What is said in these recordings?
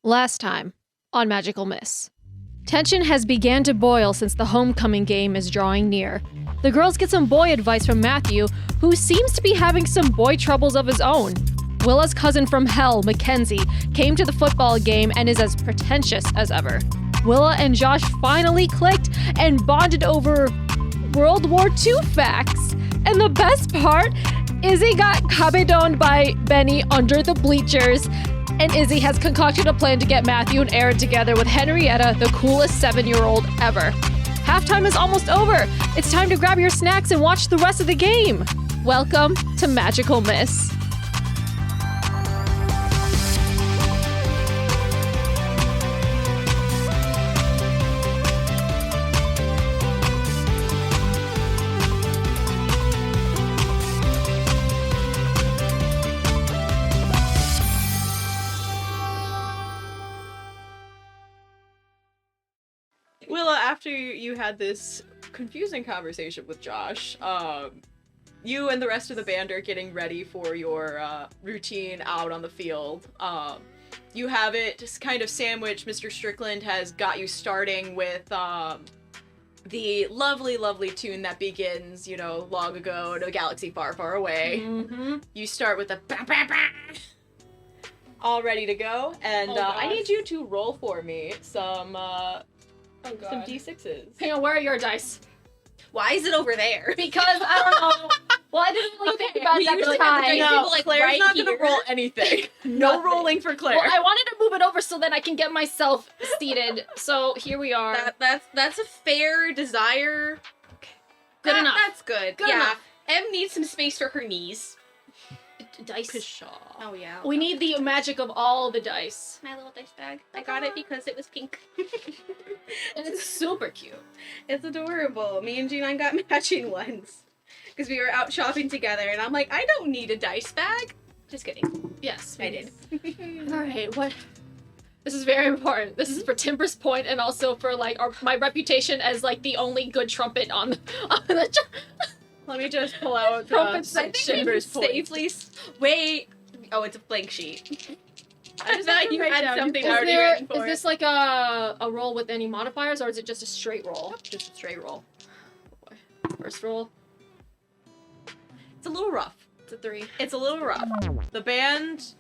Last time on Magical Miss. Tension has began to boil since the homecoming game is drawing near. The girls get some boy advice from Matthew, who seems to be having some boy troubles of his own. Willa's cousin from hell, Mackenzie, came to the football game and is as pretentious as ever. Willa and Josh finally clicked and bonded over World War II facts. And the best part, Izzy got cabedoned by Benny under the bleachers. And Izzy has concocted a plan to get Matthew and Aaron together with Henrietta, the coolest 7-year-old ever. Halftime is almost over. It's time to grab your snacks and watch the rest of the game. Welcome to Magical Miss. Willa, after you had this confusing conversation with Josh, you and the rest of the band are getting ready for your routine out on the field. You have it just kind of sandwiched. Mr. Strickland has got you starting with the lovely, lovely tune that begins, you know, long ago in a galaxy far, far away. Mm-hmm. You start with the bah, bah, bah, all ready to go, and I need you to roll for me some some D6s. Hang on, where are your dice? Why is it over there? Because, I don't know. Well, I didn't really think about we that at the usually have the time. dice No, people, like, Claire's right not gonna here. roll anything. No Nothing. rolling for Claire. Well, I wanted to move it over so that I can get myself seated. So here we are. That's a fair desire. Good enough. That's good. Good yeah. enough. Em needs some space for her knees. Dice. Pshaw. Oh yeah. We need the magic of all the dice. my little dice bag. I got it because it was pink. And it's super cute. It's adorable. Me and G9 got matching ones because we were out shopping together, and I'm like, I don't need a dice bag. Just kidding. Yes, I did. All right, what? This is very important. This is for Timber's point and also for like my reputation as like the only good trumpet on the Let me just pull out Trumpet I think we Timber's can point. safely wait. Oh, it's a blank sheet. I just thought you Write had down. something Is already there written for is it. this like a roll with any modifiers or is it just a straight roll? Just a straight roll. Oh boy. First roll. It's a little rough. It's a 3. It's a little rough. The band,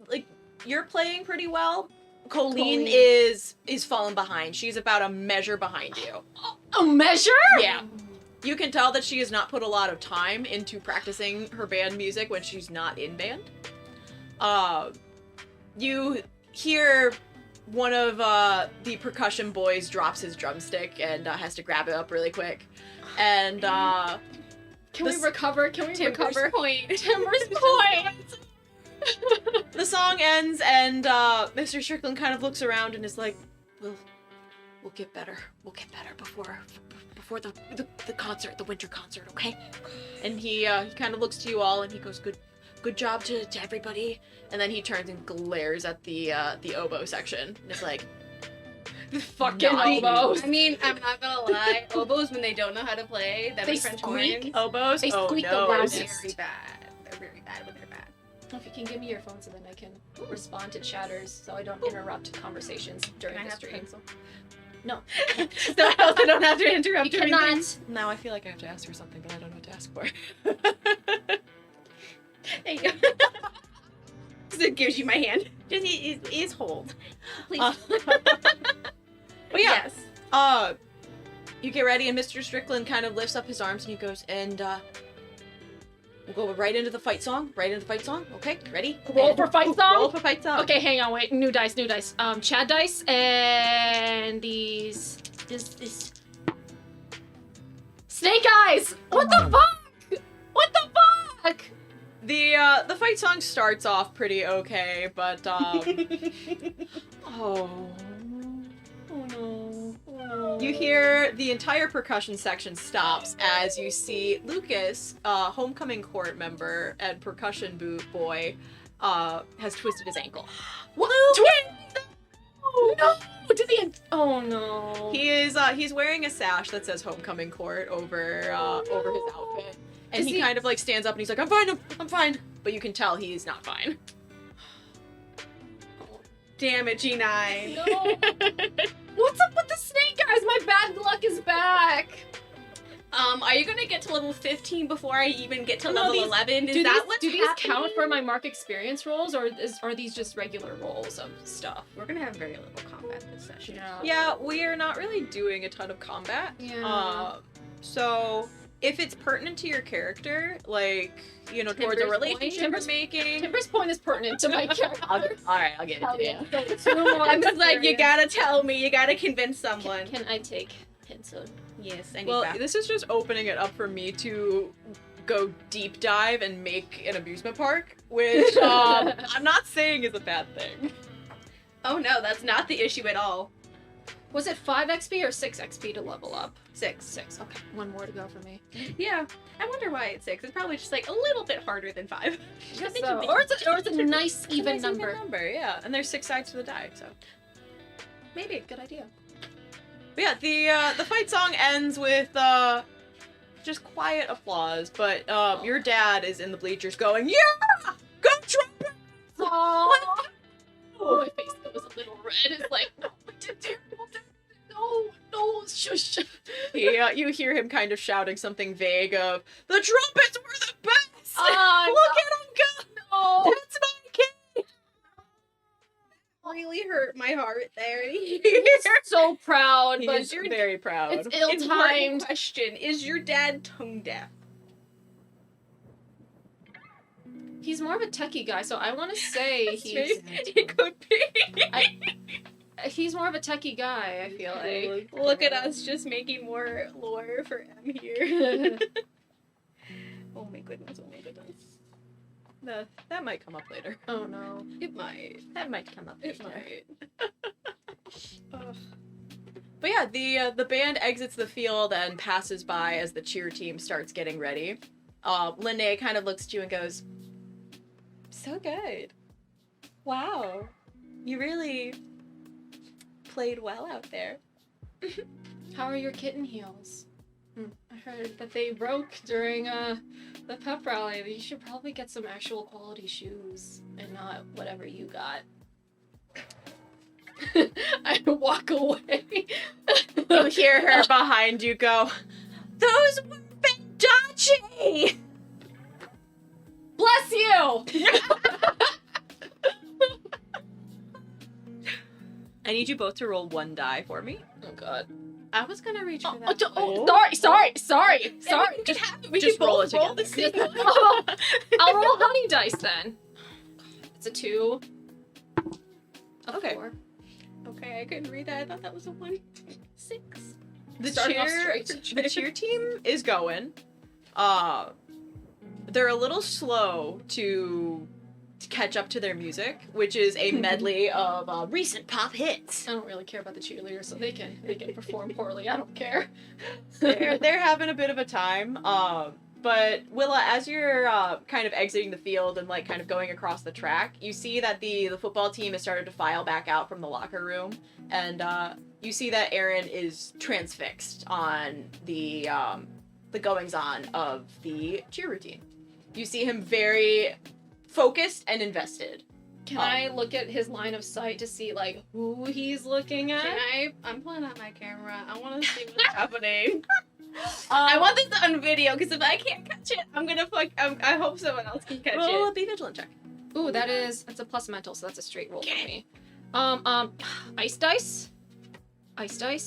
like, you're playing pretty well. Colleen is falling behind. She's about a measure behind you. A measure? Yeah. You can tell that she has not put a lot of time into practicing her band music when she's not in band. You hear one of the percussion boys drops his drumstick and has to grab it up really quick. And Can we recover? Can we Timber's recover? point. Timber's point. the song ends and Mr. Strickland kind of looks around and is like, we'll get better. We'll get better before the concert, the winter concert, okay? And he kind of looks to you all and he goes, good job to everybody. And then he turns and glares at the oboe section and is like, Fucking Naughty. oboes. I mean, I'm not gonna lie. Oboes, when they don't know how to play, that They is French squeak. horns. oboes? They Oh squeak the no. They're loudest. very bad. They're very bad when they're bad. If you can give me your phone so then I can respond to chatters so I don't interrupt conversations during Can I the have the stream. pencil? No. So I also don't have to interrupt You or cannot. anything. Now I feel like I have to ask her something, but I don't know what to ask for. There you go. So it gives you my hand. Just is hold. Please. But yeah, Yes. you get ready and Mr. Strickland kind of lifts up his arms and he goes, and we'll go right into the fight song. Okay, ready? Roll And- for fight song? Roll for fight song. Okay, hang on, wait. New dice. Chad dice and these this snake eyes. What the fuck? What the fuck? The fight song starts off pretty okay, but Oh no. Oh no. you hear the entire percussion section stops as you see Lucas, homecoming court member and percussion boy, has twisted his ankle. What? No. To the oh no. He's wearing a sash that says homecoming court over his outfit. And Is he he- kind of like stands up and he's like, I'm fine. But you can tell he is not fine. damn it, G9. No. What's up with the snake, guys? My bad luck is back. Are you gonna get to level 15 before I even get to No, level these- 11? Is do that these, what's do these happening? count for my mark experience rolls, or are these just regular rolls of stuff? We're gonna have very little combat this session. Yeah, we are not really doing a ton of combat. Yeah. So if it's pertinent to your character, like, you know, towards a Timber's relationship point. we're making. Timber's point is pertinent to my character. Alright, I'll get it. Hell to you. yeah. So 2 more I'm just like, you experience. gotta tell me, you gotta convince someone. Can I take hints of? Yes, I need Well, that. this is just opening it up for me to go deep dive and make an amusement park, which I'm not saying is a bad thing. Oh no, that's not the issue at all. Was it 5 XP or 6 XP to level up? 6. 6. Okay, 1 more to go for me. Yeah, I wonder why it's 6. It's probably just like a little bit harder than 5. So, or it's a nice even Nice number. Yeah. And there's 6 sides to the die, so. Maybe. Good idea. But yeah, the fight song ends with just quiet applause, but your dad is in the bleachers going, "Yeah! Go Trumpet!" Oh, my face that was a little red. It's like, no, what to do? No, shush. Yeah, you hear him kind of shouting something vague of, "The trumpets were the best! Oh, Look at him go! no. That's my kid!" Really hurt my heart there. So proud, but He's very proud. it's Important ill-timed. question: is your dad tone deaf? He's more of a techie guy, so I want to say It could be. he's more of a techie guy. I feel like. Look at us just making more lore for M here. Oh my goodness, oh my goodness. That might come up later. Oh no. It might. That might come up It later. might. Ugh. But yeah, the band exits the field and passes by as the cheer team starts getting ready. Lene kind of looks at you and goes, "So good. Wow. You really played well out there." How are your kitten heels? I heard that they broke during the pep rally. You should probably get some actual quality shoes and not whatever you got. I walk away. You hear her behind you go, "Those were Bendachi!" Bless you! I need you both to roll 1 die for me. Oh god. I was gonna reach for that. Sorry. We can have it. We Just can roll both it roll together. the same. I'll roll honey dice then. It's a 2. A Okay. 4. Okay, I couldn't read that. I thought that was a 1. 6. The Starting off cheer, straight. the cheer team is going. They're a little slow to catch up to their music, which is a medley of recent pop hits. I don't really care about the cheerleaders, so they can perform poorly. I don't care. They're having a bit of a time. But Willa, as you're kind of exiting the field and like kind of going across the track, you see that the football team has started to file back out from the locker room, and you see that Aaron is transfixed on the goings on of the cheer routine. You see him very focused and invested. Can I look at his line of sight to see like who he's looking at? I'm pulling out my camera. I want to see what's happening. I want this on video because if I can't catch it, I'm gonna fuck. I hope someone else can catch Roll a it. be vigilant check. Ooh, that's a plus mental, so that's a straight roll for me. Ice dice,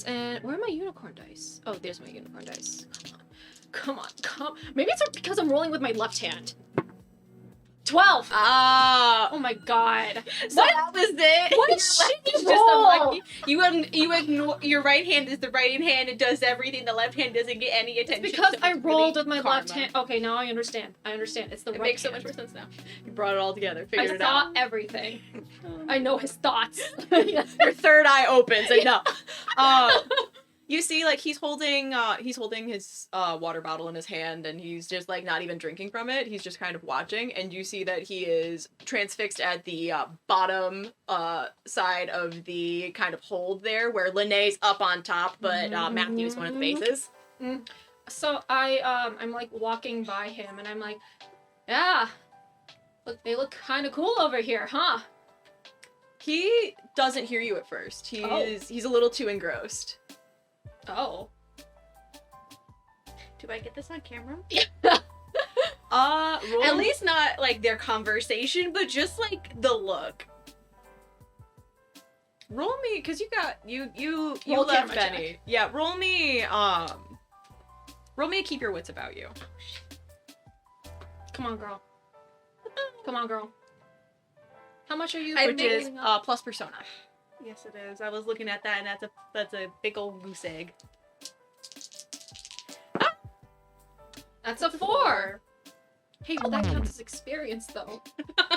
and where are my unicorn dice? Oh, there's my unicorn dice. Come on. Maybe it's because I'm rolling with my left hand. 12. Ah. Oh my god. So that was it. What a Your left shitty is roll. unlucky. You ignore your right hand is the right hand. It does everything. The left hand doesn't get any attention. Because so I it's rolled really with my karma. left hand. Okay, now I understand. It's the It right makes so hand. much more sense now. You brought it all together. I Figured it saw out. everything. I know his thoughts. Your third eye opens and no. You see, like he's holding his water bottle in his hand, and he's just like not even drinking from it. He's just kind of watching, and you see that he is transfixed at the bottom side of the kind of hold there, where Lene's up on top, but Matthew's one of the bases. So I'm like walking by him, and I'm like, yeah, look, they look kind of cool over here, huh? He doesn't hear you at first. He's a little too engrossed. Oh. Do I get this on camera? Roll At least not like their conversation, but just like the look. Roll me, cause you Roll left camera Benny. check. Yeah, roll me a keep your wits about you. Come on, girl. Come on, girl. How much are you? I Which think- is plus persona. Yes, it is. I was looking at that, and that's a big old goose egg. That's a 4. Hey, well that counts as experience though.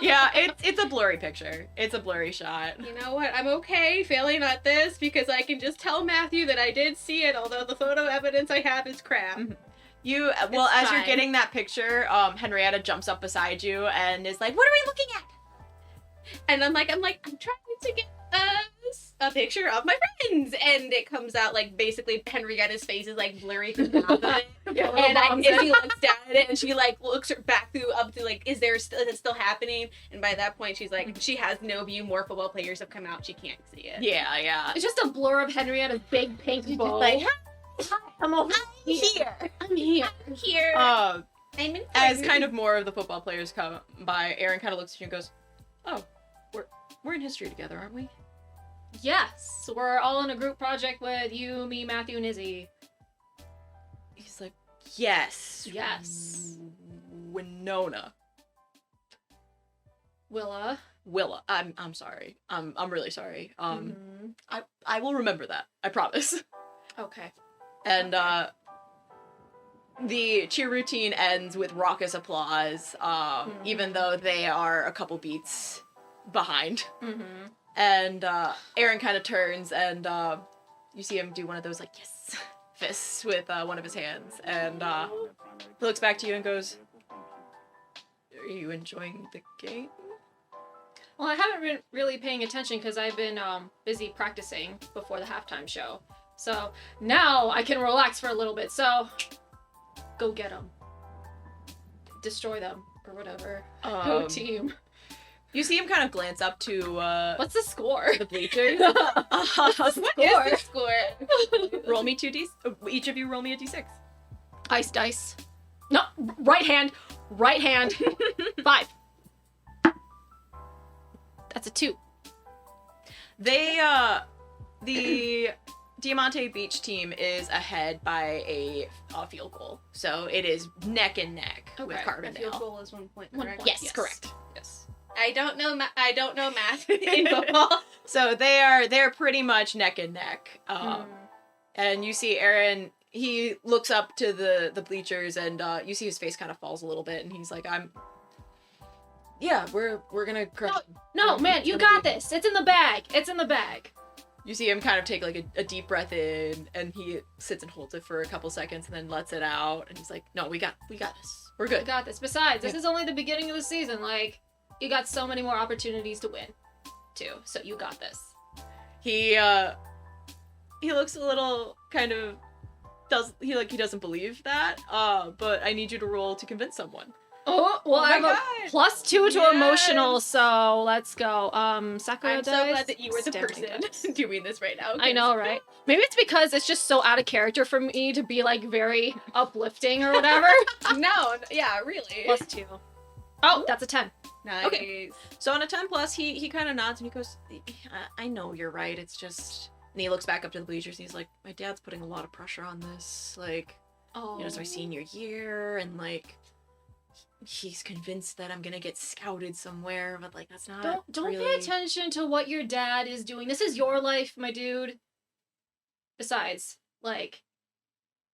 Yeah, it's a blurry picture. It's a blurry shot. You know what? I'm okay failing at this because I can just tell Matthew that I did see it, although the photo evidence I have is crap. As It's you're fine. getting that picture, Henrietta jumps up beside you and is like, "What are we looking at?" And I'm trying to get a picture of my friends, and it comes out like basically Henrietta's face is like blurry from half of it. Yeah, And she looks down at it, and she like looks back up to like, is it still happening? And by that point, she's like, she has no view. More football players have come out. She can't see it. Yeah. It's just a blur of Henrietta's big pink She's bow. just like, I'm over here. I'm here. I'm here. Uh, I'm in. as kind of more of the football players come by, Aaron kind of looks at you and goes, "Oh, we're in history together, aren't we?" Yes, we're all in a group project with you, me, Matthew, and Izzy. He's like, "Yes, Yes. Winona, Willa. Willa. I'm sorry. I'm really sorry. Mhm. I will remember that. I promise." Okay. And the cheer routine ends with raucous applause, even though they are a couple beats behind. Mm-hmm. And Aaron kind of turns and you see him do one of those like yes fists with one of his hands, and he looks back to you and goes, "Are you enjoying the game?" Well, I haven't been really paying attention because I've been busy practicing before the halftime show. So now I can relax for a little bit. So go get them. Destroy them or whatever. Go team. You see him kind of glance up to What's the score? the bleachers. What is the score? Roll me 2d. Each of you roll me a d6. Ice dice. No, right hand. Right hand. 5. That's a 2. They the Diamante Beach team is ahead by a field goal, so it is neck and neck with Okay. The field Carbondale. goal is 1 point. 1 Correct? point. Yes, correct. Yes. I don't know math in football. So they're pretty much neck and neck. And you see Aaron, he looks up to the bleachers, and you see his face kind of falls a little bit, and he's like, we're gonna crush him. No, man, you got this. It's in the bag. It's in the bag. You see him kind of take like a deep breath in, and he sits and holds it for a couple seconds and then lets it out, and he's like, "No, we got this. We're You good." got this. Besides, this is only the beginning of the season. Like, you got so many more opportunities to win, too. So you got this. He looks a little kind of he doesn't believe that. But I need you to roll to convince someone. Oh, well, I have my a God. +2 to Yes. emotional, so let's go. Sakura I'm so dice, glad that you were the stamping person dice. doing this right now. I know, right? Maybe it's because it's just so out of character for me to be like very uplifting or whatever. No, yeah, really. +2. Oh, that's a 10. Nice. Okay. So on a 10 plus, he kind of nods and he goes, I know you're right. It's just, and he looks back up to the bleachers and he's like, my dad's putting a lot of pressure on this. Like, Oh, it's my senior year, and like, he's convinced that I'm gonna get scouted somewhere, but like, that's not Don't really... pay attention to what your dad is doing. This is your life, my dude. Besides, like,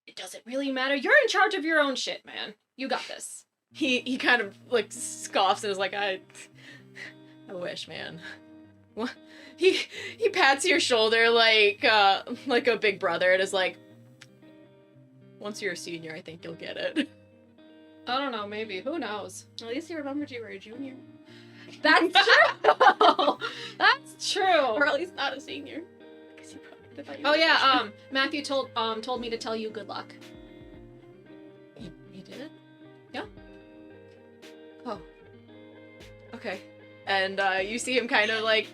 it doesn't really matter. You're in charge of your own shit, man. You got this. He kind of like scoffs and is like, I wish, man. What? He pats your shoulder like a big brother and is like, once you're a senior, I think you'll get it. I don't know, maybe. Who knows? At least he remembered you were a junior. That's true. That's true. Or at least not a senior. Because he probably would have thought you Oh were a yeah, freshman. Matthew told me to tell you good luck. He did? Yeah. Oh. Okay. And you see him kind of like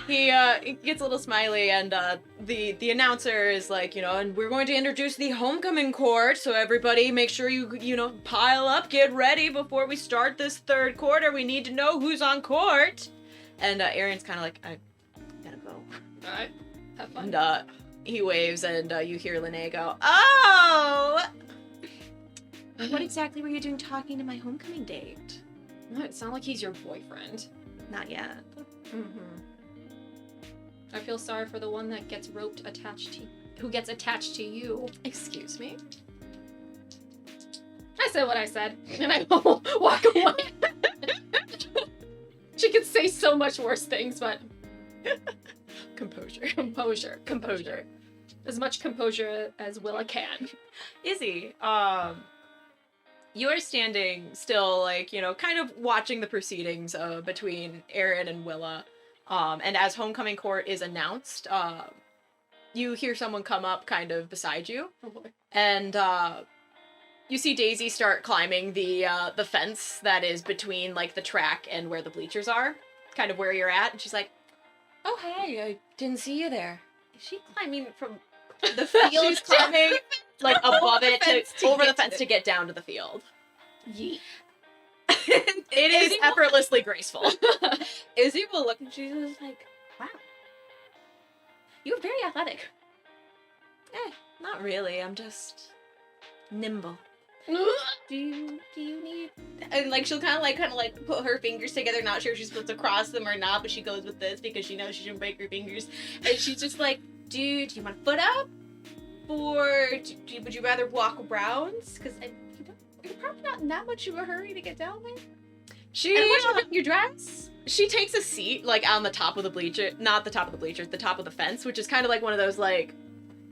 He gets a little smiley, and the announcer is like, and we're going to introduce the homecoming court, so everybody make sure you pile up, get ready before we start this third quarter. We need to know who's on court. And Aaron's kind of like, I gotta go. All right, have fun. And he waves, and you hear Linnea go, "Oh! What exactly were you doing talking to my homecoming date?" Oh, it sounds like he's your boyfriend. Not yet. Mm-hmm. I feel sorry for the one that gets who gets attached to you. Excuse me? I said what I said, and I walk away. She could say so much worse things, but Composure. composure. As much composure as Willa can. Izzy, you are standing still, like, kind of watching the proceedings between Aaron and Willa. And as homecoming court is announced, you hear someone come up kind of beside you. Oh boy. And you see Daisy start climbing the fence that is between, like, the track and where the bleachers are, kind of where you're at. And she's like, "Oh, hey, I didn't see you there." Is she climbing from the field? She's climbing, like, above it, over the fence to to get down to the field. Yeet. It is effortlessly graceful. Izzy will look and she's just like, "Wow, you're very athletic." Not really. I'm just nimble. Do you need? And like she'll kind of like put her fingers together, not sure if she's supposed to cross them or not, but she goes with this because she knows she shouldn't break her fingers. And she's just like, do you want foot up, or would you rather walk around? Because you're probably not in that much of a hurry to get down there. And what's up in your dress? She takes a seat, like, on the top of the bleacher, not the top of the bleachers, the top of the fence, which is kind of like one of those, like,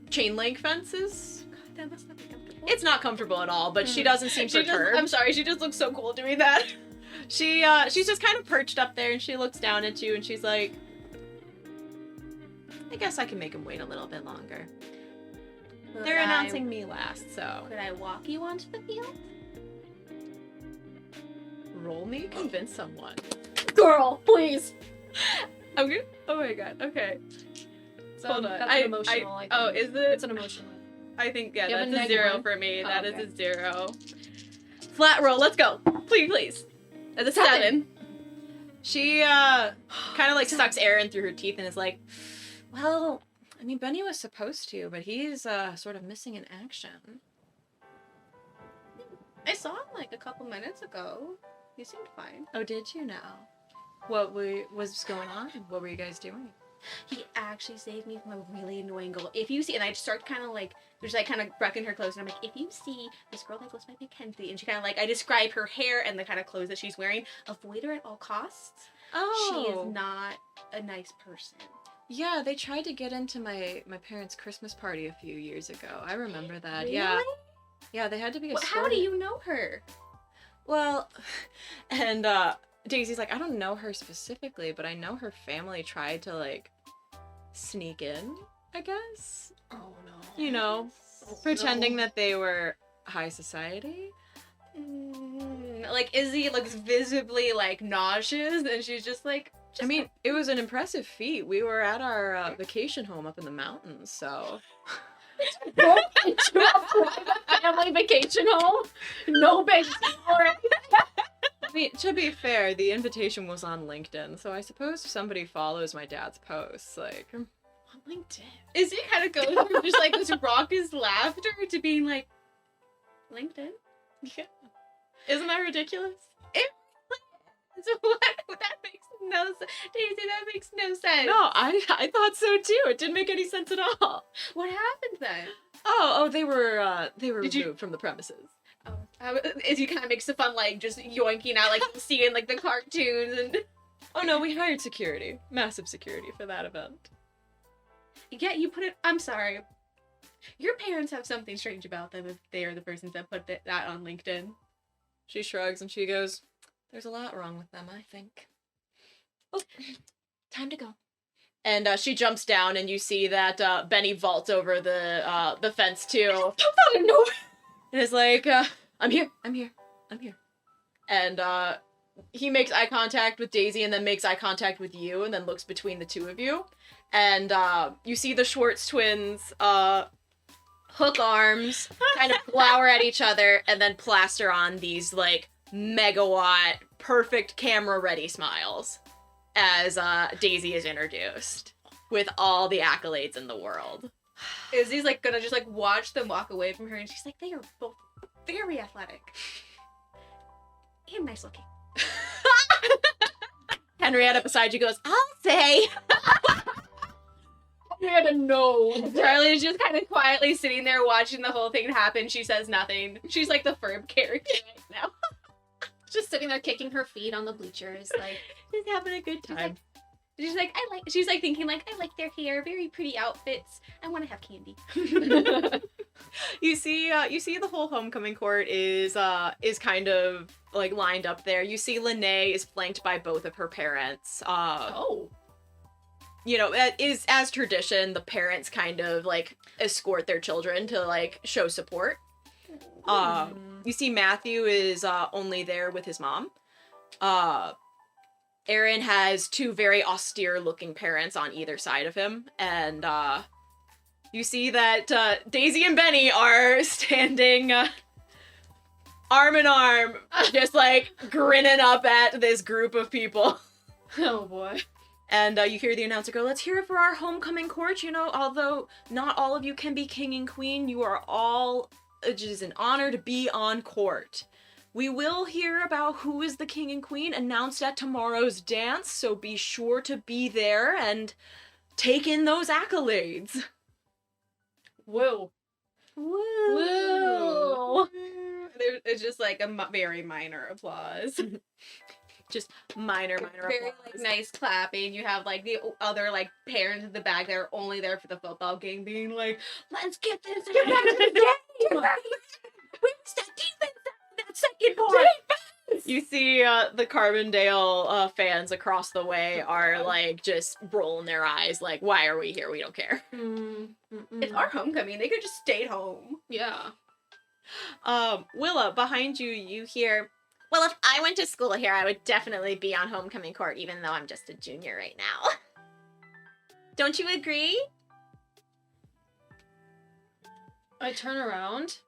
chain link fences. God, that must not be comfortable. It's not comfortable at all, but she doesn't seem perturbed. I'm sorry, she just looks so cool doing that. She's just kind of perched up there, and she looks down at you, and she's like, "I guess I can make him wait a little bit longer. They're announcing me last, so." Could I walk you onto the field? Roll me, convince someone. Girl, please. I'm good. Oh my god. Okay. Hold on. That's an emotional. I think. Oh, is it? It's an emotional. I think You have that's a a neg 0 one? for me. Oh, That is okay. a 0. Flat roll. Let's go. Please. That's a 7. She kind of like sucks air in through her teeth and is like, "Well, I mean, Benny was supposed to, but he's sort of missing in action." I saw him like a couple minutes ago. He seemed fine. Oh, did you now? What was going on? What were you guys doing? He actually saved me from a really annoying girl. If you see, and I start kind of like, there's like kind of brucking her clothes, and I'm like, if you see this girl that goes by Mackenzie, and she kind of like, I describe her hair and the kind of clothes that she's wearing, avoid her at all costs. Oh. She is not a nice person. Yeah, they tried to get into my parents' Christmas party a few years ago. I remember that. Really? Yeah. Yeah, they had to be How do you know her? Well, and Daisy's like, "I don't know her specifically, but I know her family tried to, like, sneak in, I guess. Oh no. You know, Oh, pretending no. that they were high society." Like Izzy looks visibly like nauseous, and she's just like, I mean, it was an impressive feat. We were at our vacation home up in the mountains, so... Broke into a private family vacation home. No big deal. I mean, to be fair, the invitation was on LinkedIn, so I suppose if somebody follows my dad's posts, like... On LinkedIn. Izzy kind of goes from just like this raucous laughter to being like, LinkedIn? Yeah. Isn't that ridiculous? What? That makes no sense. Daisy, that makes no sense. No, I thought so too. It didn't make any sense at all. What happened then? Oh, they were Did removed you- from the premises. Oh, Izzy kind of makes the fun, like, just yoinking out, like, seeing, like, the cartoons and... Oh no, we hired security. Massive security for that event. Yeah, you put it... I'm sorry. Your parents have something strange about them if they are the persons that put that on LinkedIn. She shrugs and she goes, "There's a lot wrong with them, I think." Oh, time to go. And she jumps down, and you see that Benny vaults over the fence too. No. And is like, "I'm here. I'm here. I'm here." And he makes eye contact with Daisy and then makes eye contact with you and then looks between the two of you. And you see the Schwartz twins hook arms, kind of glower at each other, and then plaster on these, like, megawatt, perfect camera-ready smiles as Daisy is introduced with all the accolades in the world. Izzy's like gonna just like watch them walk away from her, and she's like, they are both very athletic and nice looking. Henrietta beside you goes, I'll say. Henrietta, no. Charlie's just kind of quietly sitting there watching the whole thing happen. She says nothing. She's like the Ferb character right now. Just sitting there kicking her feet on the bleachers, like Just having a good time. She's like thinking like, I like their hair, very pretty outfits. I want to have candy. You see the whole homecoming court is kind of like lined up there. You see Lene is flanked by both of her parents. You know, it is as tradition, the parents kind of like escort their children to like show support. You see Matthew is only there with his mom. Aaron has two very austere looking parents on either side of him, and you see that Daisy and Benny are standing arm in arm, just like grinning up at this group of people. oh boy. And you hear the announcer go, let's hear it for our homecoming court. You know, although not all of you can be king and queen, you are all, it is an honor to be on court. We will hear about who is the king and queen announced at tomorrow's dance, so be sure to be there and take in those accolades. Whoa. Woo! It's just like a very minor applause. Just minor Very applause. like nice clapping. You have like the other like parents in the back that are only there for the football game, being like, "Let's get this. Get back to the game. Where's that defense? That second board." You see the Carbondale fans across the way are like just rolling their eyes like, why are we here? We don't care. It's our homecoming. They could just stay home. Yeah. Willa, behind you, you hear, well, if I went to school here, I would definitely be on homecoming court, even though I'm just a junior right now. Don't you agree? I turn around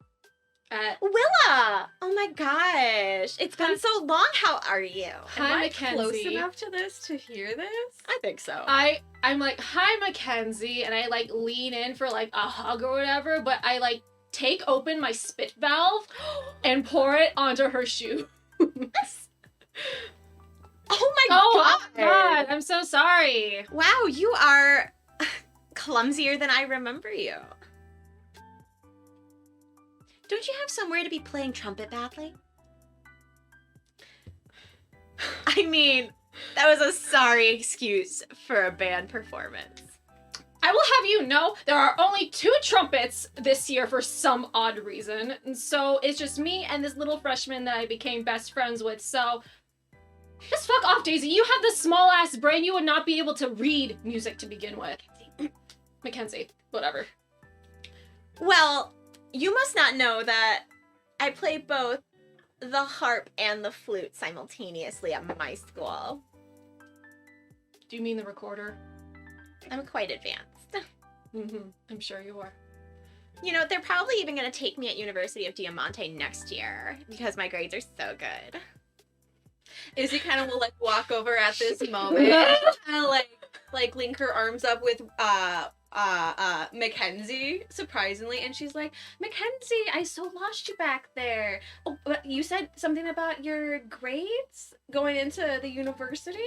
at Willa! Oh my gosh. It's been so long. How are you? Hi, Am I Mackenzie. close enough to this to hear this? I think so. I'm like, hi, Mackenzie, and I like lean in for like a hug or whatever, but I like take open my spit valve and pour it onto her shoe. Oh my God, I'm so sorry. Wow, you are clumsier than I remember you. Don't you have somewhere to be playing trumpet badly? I mean, that was a sorry excuse for a band performance. I will have you know there are only 2 trumpets this year for some odd reason, and so it's just me and this little freshman that I became best friends with, so just fuck off, Daisy. You have this small-ass brain. You would not be able to read music to begin with. Mackenzie, whatever. Well, you must not know that I play both the harp and the flute simultaneously at my school. Do you mean the recorder? I'm quite advanced. I'm sure you are. You know, they're probably even going to take me at University of Diamante next year because my grades are so good. Izzy kind of will like walk over at this moment and like link her arms up with Mackenzie, surprisingly, and she's like, Mackenzie, I so lost you back there. Oh, but you said something about your grades going into the university?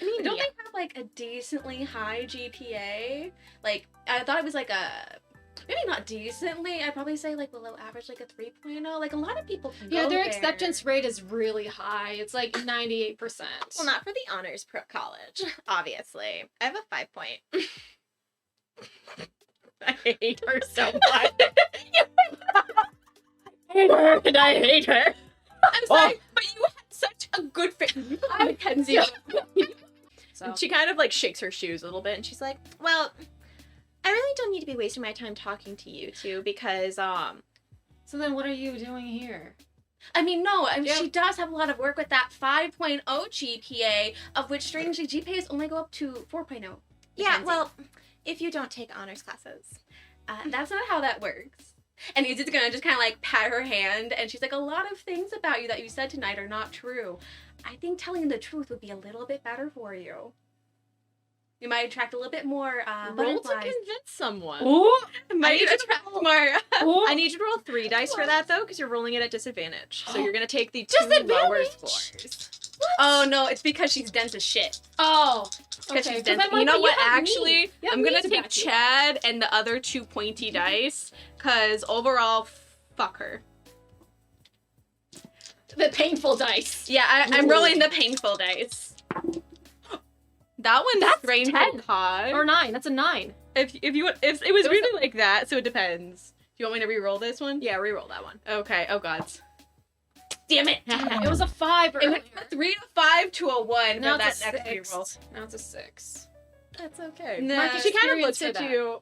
I mean, don't they have like a decently high GPA? Like, I thought it was like a, maybe not decently, I'd probably say like below average, like a 3.0. Like a lot of people can Yeah, go their there. acceptance rate is really high. It's like 98%. Well, not for the honors college, obviously. I have a 5 point. I hate her so much. I hate her and I hate her. I'm sorry, but you had such a good fit. Mackenzie. So. She kind of like shakes her shoes a little bit and she's like, well, I really don't need to be wasting my time talking to you two because, So then what are you doing here? I mean, no, Yeah. she does have a lot of work with that 5.0 GPA, of which strangely GPAs only go up to 4.0. Yeah, Mackenzie. well, if you don't take honors classes. That's not how that works. And Izzy's gonna just kind of like pat her hand, and she's like, a lot of things about you that you said tonight are not true. I think telling the truth would be a little bit better for you. You might attract a little bit more Roll to butterflies. convince someone. Ooh. Might attract more. Ooh. I need you to roll 3 dice for that, though, because you're rolling it at disadvantage. So you're going to take the 2 Disadvantage? lower scores. Oh no, it's because she's dense as shit. Oh. Because Okay, she's 'cause dense. I'm like, You know but what? have me. Actually, You have I'm gonna me to take back you. Chad and the other 2 pointy dice, because overall, fuck her. The painful dice. Yeah, I'm Ooh. rolling the painful dice. That one's That's strangely 10. high. Or 9. That's a 9. If it was really like that, so it depends. Do you want me to re-roll this one? Yeah, reroll that one. Okay. Oh god. Damn it! It was a 5 It earlier. went from 3 to 5 to a 1 Now for that it's a next 6. re-roll. Now it's a 6. That's okay. No, Marky, she kind of looks experience at for that. you.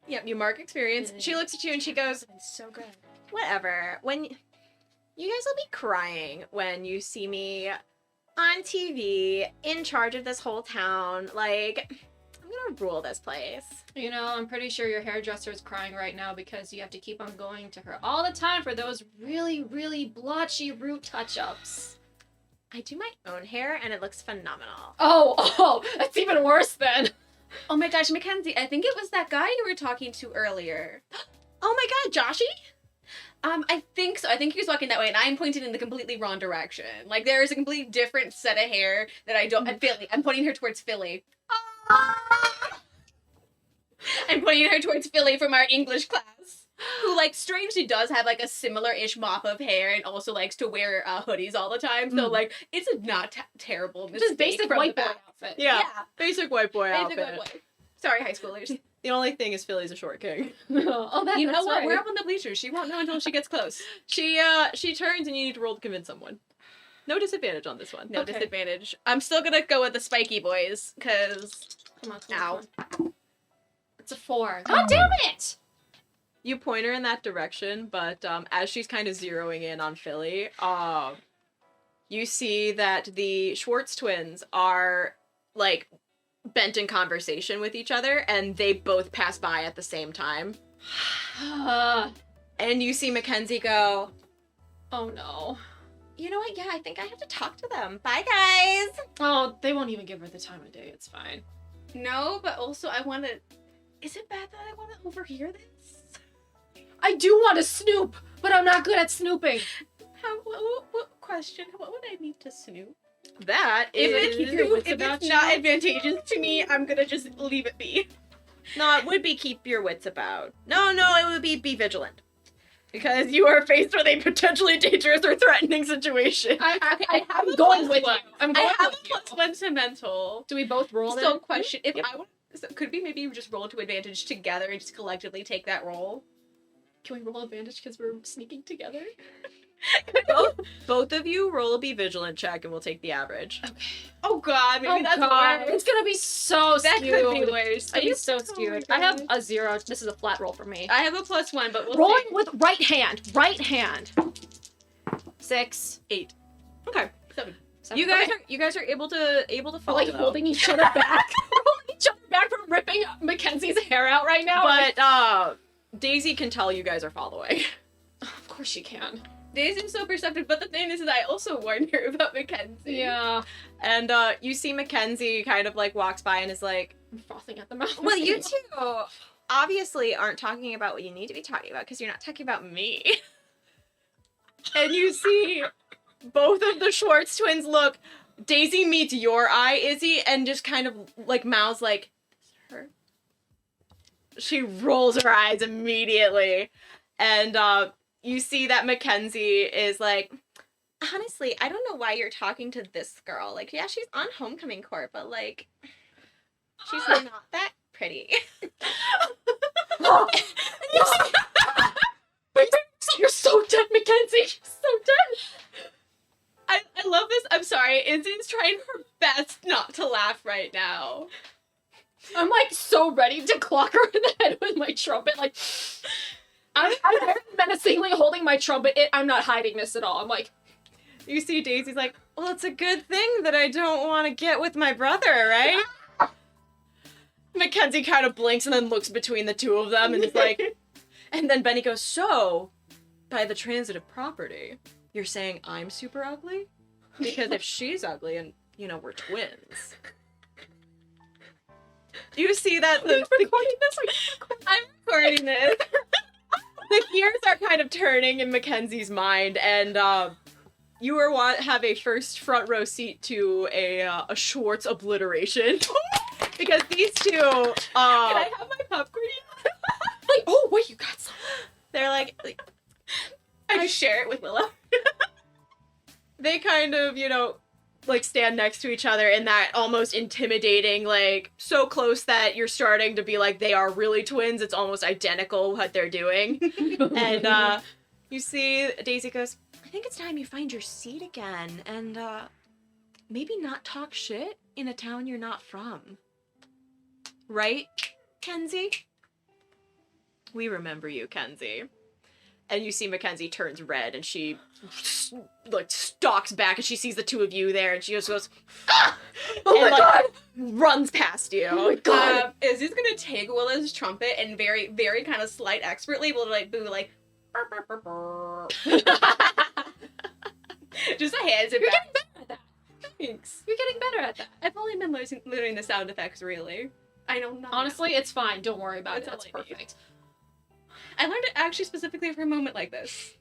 Yep, you mark experience. Yeah. She looks at you and she goes, So good. whatever. When you guys will be crying when you see me on TV in charge of this whole town. Like, I'm gonna rule this place. You know, I'm pretty sure your hairdresser is crying right now because you have to keep on going to her all the time for those really, really blotchy root touch-ups. I do my own hair and it looks phenomenal. Oh, that's even worse then. Oh my gosh, Mackenzie, I think it was that guy you were talking to earlier. Oh my god, Joshy? I think so. I think he was walking that way, and I'm pointing in the completely wrong direction. Like, there is a completely different set of hair that I don't. Philly. I'm pointing her towards Philly. I'm pointing her towards Philly from our English class, who, like, strangely does have, like, a similar-ish mop of hair and also likes to wear hoodies all the time. So, like, it's a not terrible mistake. Just basic from white the boy back. outfit. Yeah. Basic white boy Basic outfit. white boy. Sorry, high schoolers. The only thing is Philly's a short king. Oh, You know that's what? right. We're up on the bleachers. She won't know until she gets close. She turns and you need to roll to convince someone. No disadvantage on this one. No Okay. disadvantage. I'm still gonna go with the spiky boys, because Come on, Ow. come on. It's a 4. God damn it! You point her in that direction, but as she's kind of zeroing in on Philly, you see that the Schwartz twins are like bent in conversation with each other, and they both pass by at the same time. And you see Mackenzie go, Oh no. you know what? Yeah, I think I have to talk to them. Bye, guys. Oh, they won't even give her the time of day. It's fine. no, but also I want to. Is it bad that I want to overhear this? I do want to snoop, but I'm not good at snooping. What question? What would I need to snoop? That If is it's not advantageous to me, I'm gonna just leave it be. no, it would be keep your wits about. No, it would be vigilant. Because you are faced with a potentially dangerous or threatening situation. I'm going with you. I'm going I have with a you. +1 to mental. Do we both roll So then? question: If Yep. I would, so could we maybe just roll to advantage together and just collectively take that roll? Can we roll advantage because we're sneaking together? Both of you roll a be vigilant check and we'll take the average. Oh God, maybe that's worse. It's gonna be so That skewed. could be worse. It's gonna be so Oh my skewed. I have God. a 0. This is a flat roll for me. I have a +1, but we'll Rolling see. with right hand. Right hand. 6. 8. Okay. 7. You guys are able to We're follow. like holding each other back. We're holding each other back from ripping Mackenzie's hair out right now. But Daisy can tell you guys are following. Of course she can. Daisy's so perceptive, but the thing is I also warned her about Mackenzie. Yeah. And you see Mackenzie kind of like walks by and is like, I'm frothing at the mouth. well, you two obviously aren't talking about what you need to be talking about because you're not talking about me. And you see both of the Schwartz twins look. Daisy meets your eye, Izzy, and just kind of like mouths like, "Is her?" She rolls her eyes immediately, and you see that Mackenzie is like, honestly, I don't know why you're talking to this girl. Like, yeah, she's on homecoming court, but like, she's not that pretty. You're so dead, Mackenzie. You're so dead. I love this. I'm sorry. Izzy's trying her best not to laugh right now. I'm like so ready to clock her in the head with my trumpet. Like, I'm very menacingly holding my trumpet. I'm not hiding this at all. I'm like, You see Daisy's like, well, it's a good thing that I don't want to get with my brother, right? Mackenzie kind of blinks and then looks between the two of them and is like, and then Benny goes, so, by the transitive property, you're saying I'm super ugly? Because if she's ugly and, you know, we're twins. Do you see that? I'm recording this. The gears are kind of turning in Mackenzie's mind, and you have a first front row seat to a Schwartz obliteration. Because these two, Can I have my popcorn? like, oh wait, you got some. they're like I share it with Willa. they kind of, you know, like stand next to each other in that almost intimidating, like so close that you're starting to be like they are really twins. It's almost identical what they're doing. And you see Daisy goes, I think it's time you find your seat again and maybe not talk shit in a town you're not from. Right, Kenzie? We remember you, Kenzie. And you see Mackenzie turns red and she like stalks back and she sees the two of you there and she just goes, ah! Oh and my like God. runs past you. Oh my God. Izzy's gonna take Willa's trumpet and very, very kind of slight expertly will like boo like burr, burr, burr, burr. Just a hands it You're back. getting better at that. Thanks. You're getting better at that. I've only been learning the sound effects really. I know nothing. Honestly, it's fine. Don't worry about it. That's That's all I need. perfect. I learned it actually specifically for a moment like this.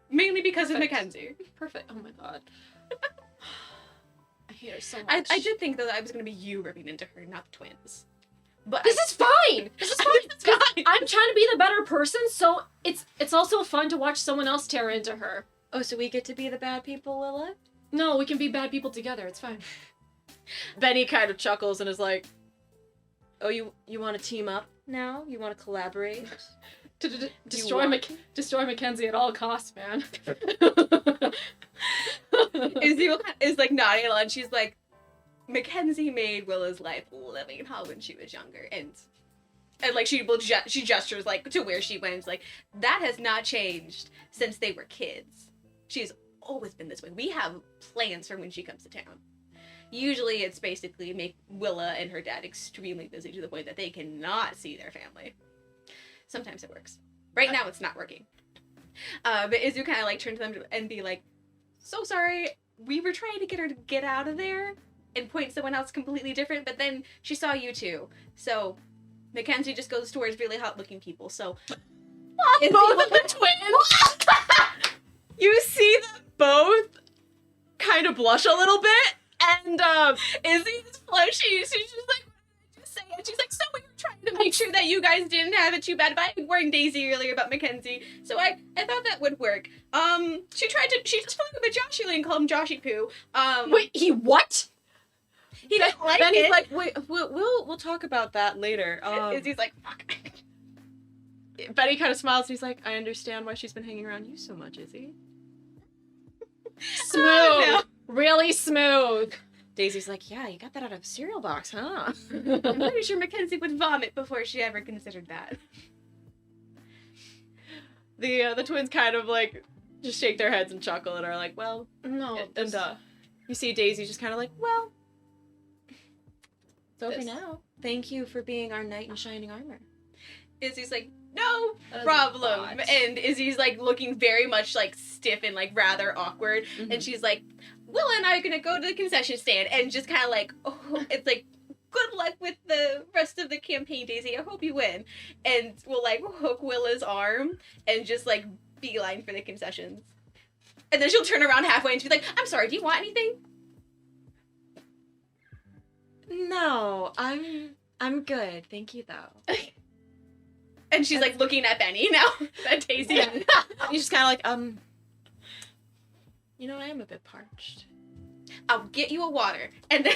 Mainly because Perfect. of Mackenzie. Perfect. Oh my God. I hate her so much. I did think though that I was gonna be you ripping into her, not the twins. But This is fine. This is fine. It's fine. I'm trying to be the better person, so it's also fun to watch someone else tear into her. Oh, so we get to be the bad people, Willa? No, we can be bad people together. It's fine. Benny kind of chuckles and is like, oh, you want to team up now? You want to collaborate? Destroy Mackenzie at all costs, man. Izzy is like nodding along. And she's like, Mackenzie made Willa's life living hell when she was younger, and like she gestures like to where she went. Like that has not changed since they were kids. She's always been this way. We have plans for when she comes to town. Usually, it's basically make Willa and her dad extremely busy to the point that they cannot see their family. Sometimes it works. Right now, it's not working. But Izzy kind of like turn to them and be like, "So sorry, we were trying to get her to get out of there and point someone else completely different, but then she saw you two. So Mackenzie just goes towards really hot-looking people. So Both of the twins. You see them both kind of blush a little bit, and Izzy's flushy. She's just like, just saying it. She's like, so we were trying to make sure that you guys didn't have it too bad. But I warned Daisy earlier about Mackenzie, so I thought that would work. She just followed up with Joshy and called him Joshy Poo. Wait, he what? He didn't like then it. he's like, wait, we'll talk about that later. Izzy's like, fuck. Betty kind of smiles and he's like, I understand why she's been hanging around you so much, Izzy. Smooth. No. Really smooth. Daisy's like, yeah, you got that out of a cereal box, huh? I'm pretty sure Mackenzie would vomit before she ever considered that. The twins kind of like just shake their heads and chuckle and are like, well, No. and you see Daisy just kind of like, well, it's over This- now. Thank you for being our knight in shining armor. Izzy's like, no That is a problem. lot. And Izzy's like looking very much like stiff and like rather awkward. And she's like, Willa and I are gonna go to the concession stand and just kind of like, oh, it's like, good luck with the rest of the campaign, Daisy. I hope you win. And we'll like hook Willa's arm and just like beeline for the concessions. And then she'll turn around halfway and she'll be like, I'm sorry, do you want anything? No, I'm good. Thank you though. And she's like looking at Benny now. At Daisy. He's just kind of like, you know, I am a bit parched. I'll get you a water. And then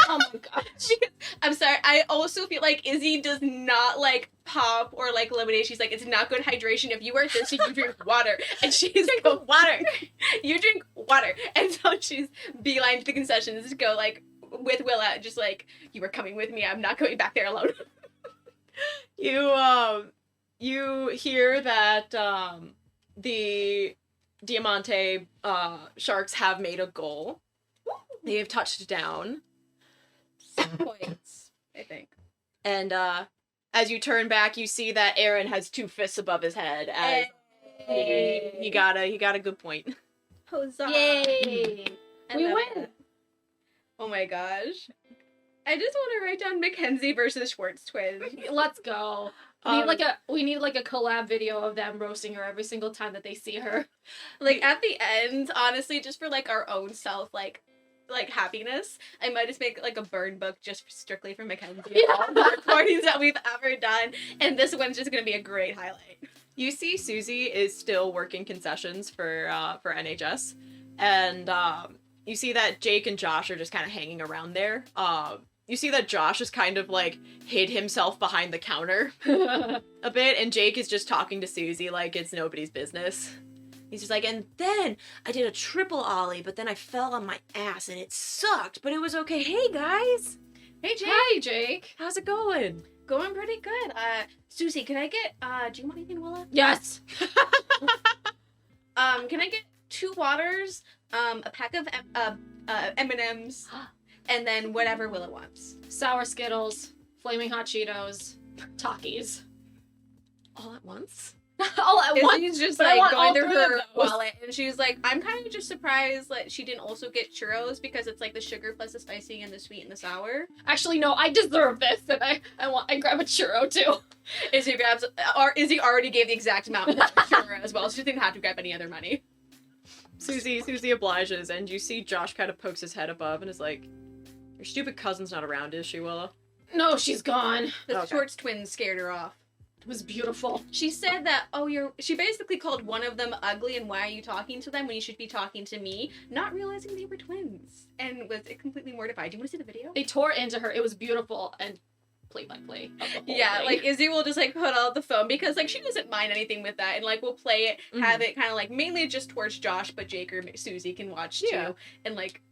Oh my gosh. because, I'm sorry, I also feel like Izzy does not like pop or like lemonade. She's like, it's not good hydration. If you are thirsty, you drink water. And she's go, water. You drink water. And so she's beeline to the concessions to go like with Willa, just like, you are coming with me. I'm not going back there alone. You hear that the Diamante sharks have made a goal. They have touched down. 6 points, I think. And as you turn back, you see that Aaron has 2 fists above his head. As he got a good point. Huzzah! Yay! I We love win. that. Oh my gosh. I just want to write down Mackenzie versus Schwartz twins. Let's go. We need like a collab video of them roasting her every single time that they see her. Like at the end, honestly, just for like our own self, like happiness, I might just make like a burn book just strictly for Mackenzie. Yeah. All the recordings that we've ever done, and this one's just gonna be a great highlight. You see Susie is still working concessions for NHS, and you see that Jake and Josh are just kind of hanging around there. You see that Josh is kind of like hid himself behind the counter a bit, and Jake is just talking to Susie like it's nobody's business. He's just like, and then I did a triple ollie, but then I fell on my ass and it sucked, but it was okay. Hey guys, Hey Jake, Hi, Jake. how's it going? going pretty good. Susie, can I get do you want anything, Willa? Yes. Can I get 2 waters, a pack of M&Ms, and then whatever Willa wants. Sour Skittles, flaming hot Cheetos, Takis. All at once? All at once. Izzy's just but I like want going all through 3 of her those. wallet, and she's like, I'm kind of just surprised that she didn't also get churros because it's like the sugar plus the spicy and the sweet and the sour. Actually, no, I deserve this, and I grab a churro too. Izzy grabs, or Izzy already gave the exact amount of churro as well, so she didn't have to grab any other money. Susie obliges, and you see Josh kind of pokes his head above and is like, your stupid cousin's not around, is she, Willa? No, she's gone. The Okay. Schwartz twins scared her off. It was beautiful. She said that, she basically called one of them ugly and why are you talking to them when you should be talking to me, not realizing they were twins, and was completely mortified. Do you want to see the video? They tore into her. It was beautiful and play by play of the whole Yeah, thing. like Izzy will just like put out the phone because like she doesn't mind anything with that, and like we'll play it, have it kind of like mainly just towards Josh, but Jake or Susie can watch Yeah. too, and like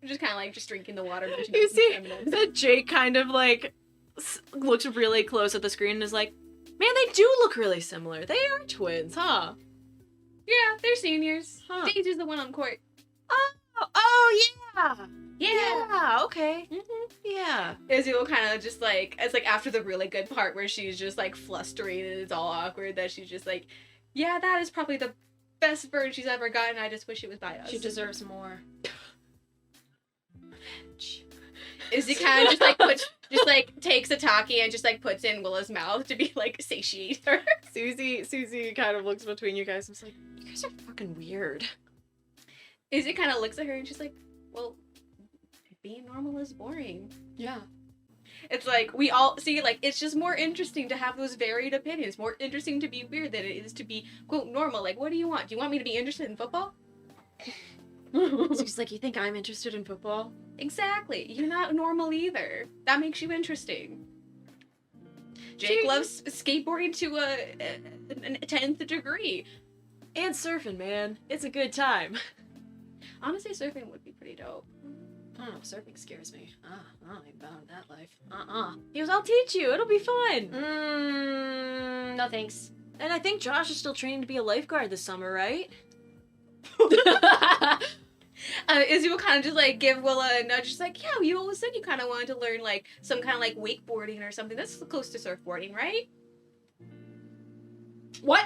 just kind of like just drinking the water. You see that Jake kind of like looks really close at the screen and is like, man, they do look really similar. They are twins, huh? Yeah, they're seniors. Huh. Daisy's the one on court. Oh yeah. Yeah. Yeah, okay. Mm-hmm. Yeah. Izzy will kind of just like, it's like after the really good part where she's just like flustering and it's all awkward, that she's just like, yeah, that is probably the best bird she's ever gotten. I just wish it was by us. she deserves more. Izzy kind of just like takes a Taki and just like puts it in Willa's mouth to be like satiate her. Susie kind of looks between you guys and is like, you guys are fucking weird. Izzy kind of looks at her and she's like, well, being normal is boring. Yeah. It's like, we all see, like, it's just more interesting to have those varied opinions. More interesting to be weird than it is to be, quote, normal. Like, what do you want? Do you want me to be interested in football? She's like, you think I'm interested in football? Exactly. You're not normal either. That makes you interesting. Jake loves skateboarding to a 10th degree. And surfing, man. It's a good time. Honestly, surfing would be pretty dope. I don't know, surfing scares me. I ain't about that life. He goes, I'll teach you. It'll be fun. No thanks. And I think Josh is still training to be a lifeguard this summer, right? Izzy will kind of just like give Willa a nudge. She's like, yeah, you always said you kind of wanted to learn like some kind of like wakeboarding or something. That's close to surfboarding, right? What?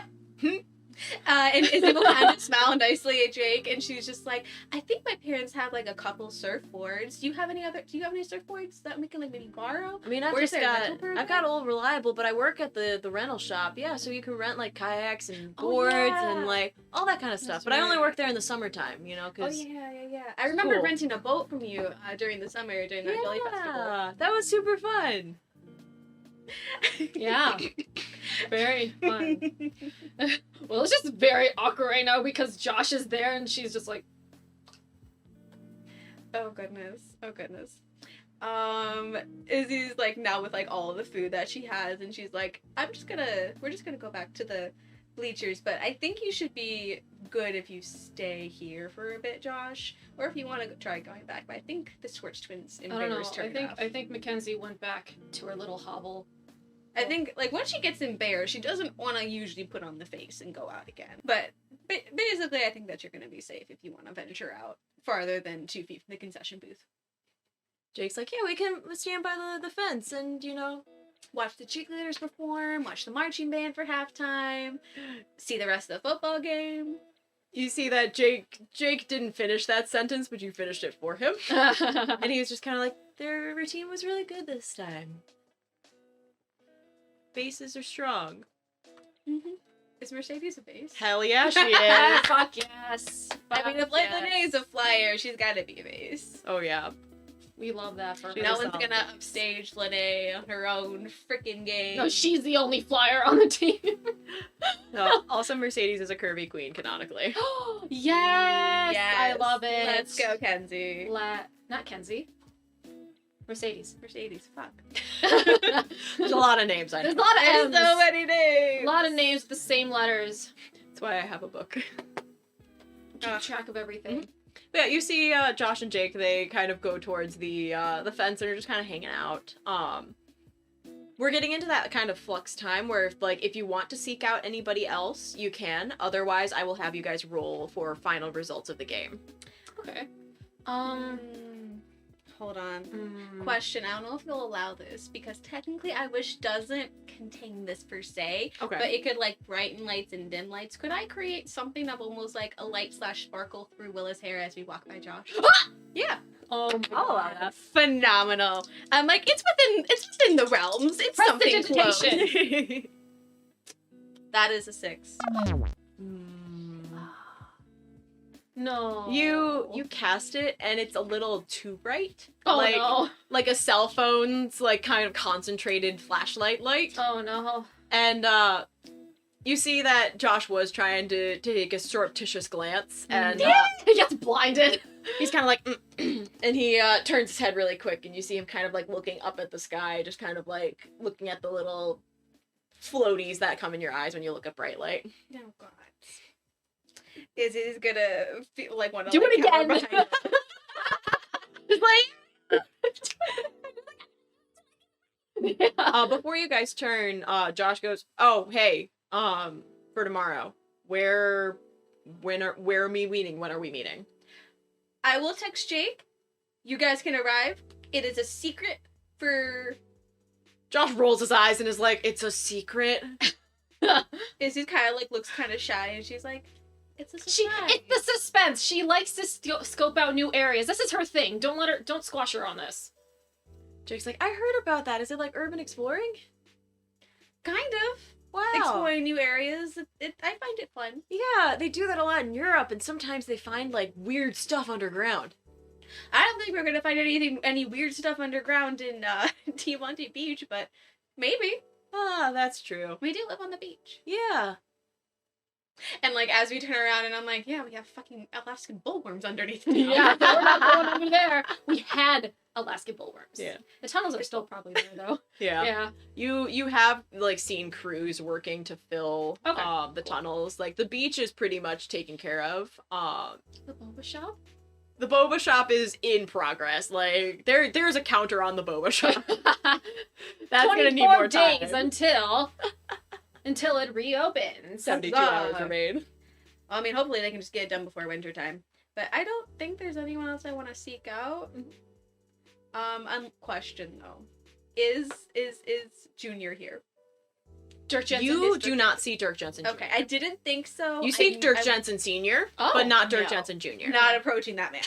And Izzy will kind of smile nicely at Jake, and she's just like, I think my parents have like a couple surfboards. Do you have any surfboards that we can like maybe borrow? I mean, I've Where's just their got, rental program? I've got Old Reliable, but I work at the rental shop. Yeah, so you can rent like kayaks and Oh, boards yeah. and like all that kind of stuff. That's But I only right. work there in the summertime, you know, Oh because yeah. I remember Cool. renting a boat from you during the summer during that Jelly Festival. yeah, that was super fun. Yeah. Very fun. Well, it's just very awkward right now because Josh is there and she's just like, Oh goodness. Izzy's like now with like all of the food that she has, and she's like, we're just gonna go back to the bleachers, but I think you should be good if you stay here for a bit, Josh, or if you want to try going back. But I think the Schwartz twins in I don't know. favors turn I think Mackenzie went back to her little hovel I think, like, once she gets embarrassed, she doesn't want to usually put on the face and go out again. But basically, I think that you're going to be safe if you want to venture out farther than 2 feet from the concession booth. Jake's like, yeah, we can stand by the fence and, you know. Watch the cheerleaders perform, watch the marching band for halftime, see the rest of the football game. You see that Jake didn't finish that sentence, but you finished it for him. And he was just kind of like, their routine was really good this time. Bases are strong. Mm-hmm. Is Mercedes a base? Hell yeah, she is. Fuck yes. I mean, if Lene's a flyer, she's got to be a base. Oh yeah. We love that for her. She No does one's sound gonna nice. upstage Lene on her own freaking game. No, she's the only flyer on the team. No, also, Mercedes is a curvy queen, canonically. Yes, I love it. Let's go, Kenzie. Not Kenzie. Mercedes. Mercedes, fuck. There's a lot of names I know. There's a lot of There's M's. so many names. A lot of names with the same letters. That's why I have a book. Keep track of everything. But yeah, you see Josh and Jake, they kind of go towards the fence and are just kind of hanging out. We're getting into that kind of flux time where, if you want to seek out anybody else, you can. Otherwise, I will have you guys roll for final results of the game. Okay. Hold on. Question, I don't know if you'll allow this, because technically I Wish doesn't contain this per se, Okay. but it could, brighten lights and dim lights. Could I create something of almost like a light/sparkle through Willa's hair as we walk by Josh? Yeah. Oh my I'll allow god. that. Phenomenal. I'm like, it's within the realms. It's something close. Prestidigitation. That is a 6. No. You cast it and it's a little too bright. Oh like, no. Like a cell phone's kind of concentrated flashlight light. Oh no. And you see that Josh was trying to take a surreptitious glance, and He gets blinded. he's kind of like, and he turns his head really quick, and you see him kind of looking up at the sky, just kind of looking at the little floaties that come in your eyes when you look at bright light. Oh god. Izzy's gonna feel like one of Do it again. Yeah. Before you guys turn, Josh goes, "Oh, hey, for tomorrow, where are we meeting? When are we meeting?" I will text Jake. You guys can arrive. It is a secret for... Josh rolls his eyes and is like, "It's a secret." Izzy kind of looks kind of shy, and she's like, "It's a surprise." It's the suspense. She likes to scope out new areas. This is her thing. Don't squash her on this. Jake's like, "I heard about that. Is it like urban exploring?" Kind of. Wow. Exploring new areas. I find it fun. Yeah, they do that a lot in Europe, and sometimes they find weird stuff underground. I don't think we're gonna find any weird stuff underground in Monte Beach, but maybe. Ah, that's true. We do live on the beach. Yeah. And as we turn around, and I'm like, yeah, we have fucking Alaskan bullworms underneath. Yeah, we're not going over there. We had Alaskan bullworms. Yeah. The tunnels are still probably there though. Yeah. You have seen crews working to fill the tunnels. The beach is pretty much taken care of. The boba shop? The boba shop is in progress. There's a counter on the boba shop. That's gonna need more time. days until it reopens. 72 hours remain. I mean, hopefully they can just get it done before wintertime. But I don't think there's anyone else I want to seek out. Question though, is Junior here? Dirk Jensen You is do Dirk not see Dirk Jensen Jr. Okay, I didn't think so. You see Dirk Jensen Sr., Oh, but not Dirk no. Jensen Jr. Not approaching that man.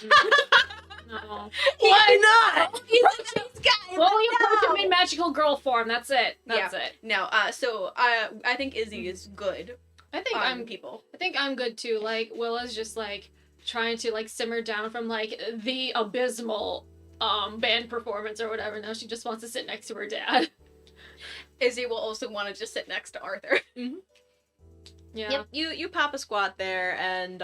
No. Why not? He's a nice guy. Well, we approach him in magical girl form. That's it. That's it. No. So I think Izzy is good. I think On people. I think I'm good too. Willa's just trying to simmer down from the abysmal band performance or whatever. Now she just wants to sit next to her dad. Izzy will also want to just sit next to Arthur. Yeah. Yep, you pop a squat there, and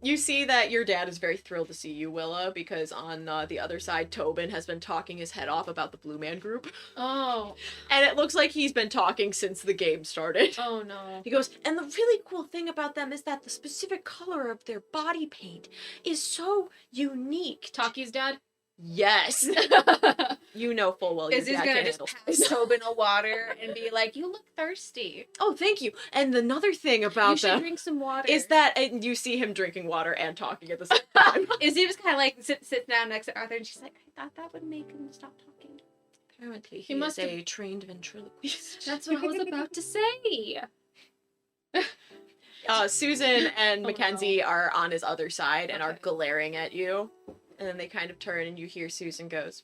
you see that your dad is very thrilled to see you, Willa, because on the other side, Tobin has been talking his head off about the Blue Man Group. Oh. And it looks like he's been talking since the game started. Oh no. He goes, and the really cool thing about them is that the specific color of their body paint is so unique. Taki's dad? Yes. You know full well your Izzy's dad gonna can't just handle pass spice. Tobin a water and be like, "You look thirsty. Oh, thank you. And another thing You about should them drink some water." is that and you see him drinking water and talking at the same time. Izzy was kind of like sits down next to Arthur, and she's like, "I thought that would make him stop talking." Apparently, He must have- a trained ventriloquist. That's what I was about to say. Susan and Oh, Mackenzie are on his other side and are Okay. glaring at you. And then they kind of turn and you hear Susan goes,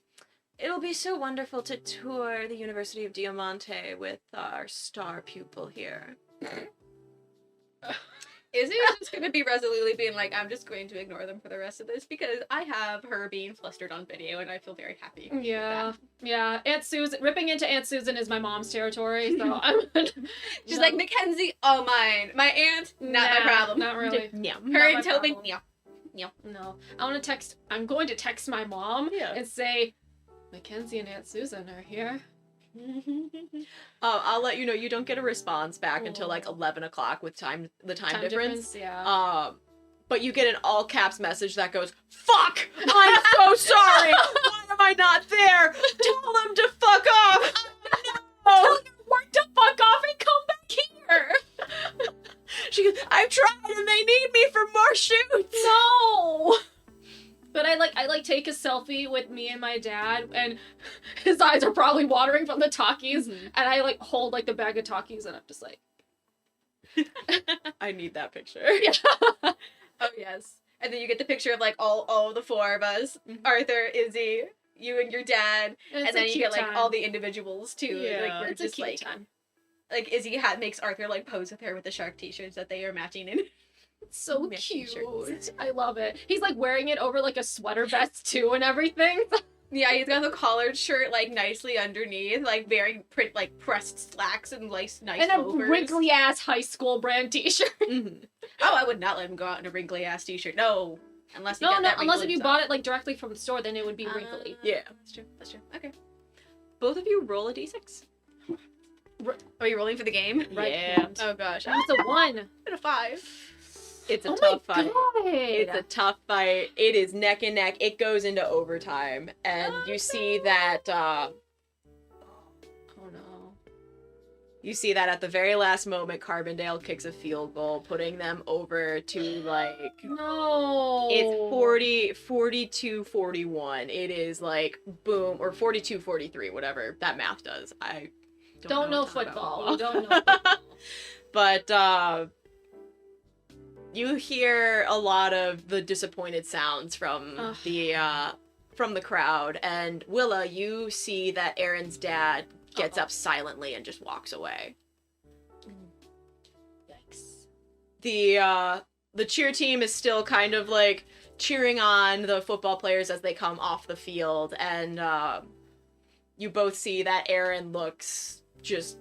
"It'll be so wonderful to tour the University of Diamante with our star pupil here." Izzy is just gonna be resolutely being like, "I'm just going to ignore them for the rest of this because I have her being flustered on video, and I feel very happy." with Yeah, that." yeah. Aunt Susan, ripping into Aunt Susan is my mom's territory, so I'm. She's like, "Mackenzie, all mine. My aunt, not my Nah, problem." Not really. Yeah. Her not and my Tobin, problem. yeah. No, I'm going to text my mom Yeah. and say, Mackenzie and Aunt Susan are here. I'll let you know you don't get a response back until Cool. like 11 o'clock with the time difference. Yeah. But you get an all caps message that goes, "Fuck! I'm so sorry! Why am I not there? Tell them to fuck off!" Tell your work to fuck off and come back here. She goes, "I've tried and they need me for more shoots!" No. But I take a selfie with me and my dad, and his eyes are probably watering from the Takis, Mhm. and I like hold like the bag of Takis, and I'm just like, I need that picture. Oh yes. And then you get the picture of like all the four of us: Mhm. Arthur, Izzy, you and your dad, it's and then a you cute get like time. all the individuals too. Yeah. Like we're It's a just cute like time. like Izzy makes Arthur like pose with her with the shark t-shirts that they are matching in. It's so Matching cute. shirts. I love it. He's like wearing it over like a sweater vest too and everything. Yeah, he's got the collared shirt like nicely underneath, like very like pressed slacks and nice And a loafers. wrinkly ass high school brand t-shirt. Mhm. Oh, I would not let him go out in a wrinkly ass t-shirt. No, unless he No, got no, that unless wrinkle if you himself. bought it like directly from the store, then it would be wrinkly. Yeah. That's true. That's true. Okay. Both of you roll a d6. Are you rolling for the game? Right. Yeah. Oh gosh, It's a 1. I'm a 5. It's a Oh tough my fight. god. It's a tough fight. It is neck and neck. It goes into overtime. And you see that, Oh no. you see that at the very last moment, Carbondale kicks a field goal, putting them over to like, No. it's 42-41. It is like, boom, or 42-43, whatever that math does. I Don't know a ton about football. We don't know football. But, you hear a lot of the disappointed sounds from Ugh. from the crowd, and Willa, you see that Aaron's dad gets Uh-oh. up silently and just walks away. Yikes. The cheer team is still kind of like cheering on the football players as they come off the field, and you both see that Aaron looks just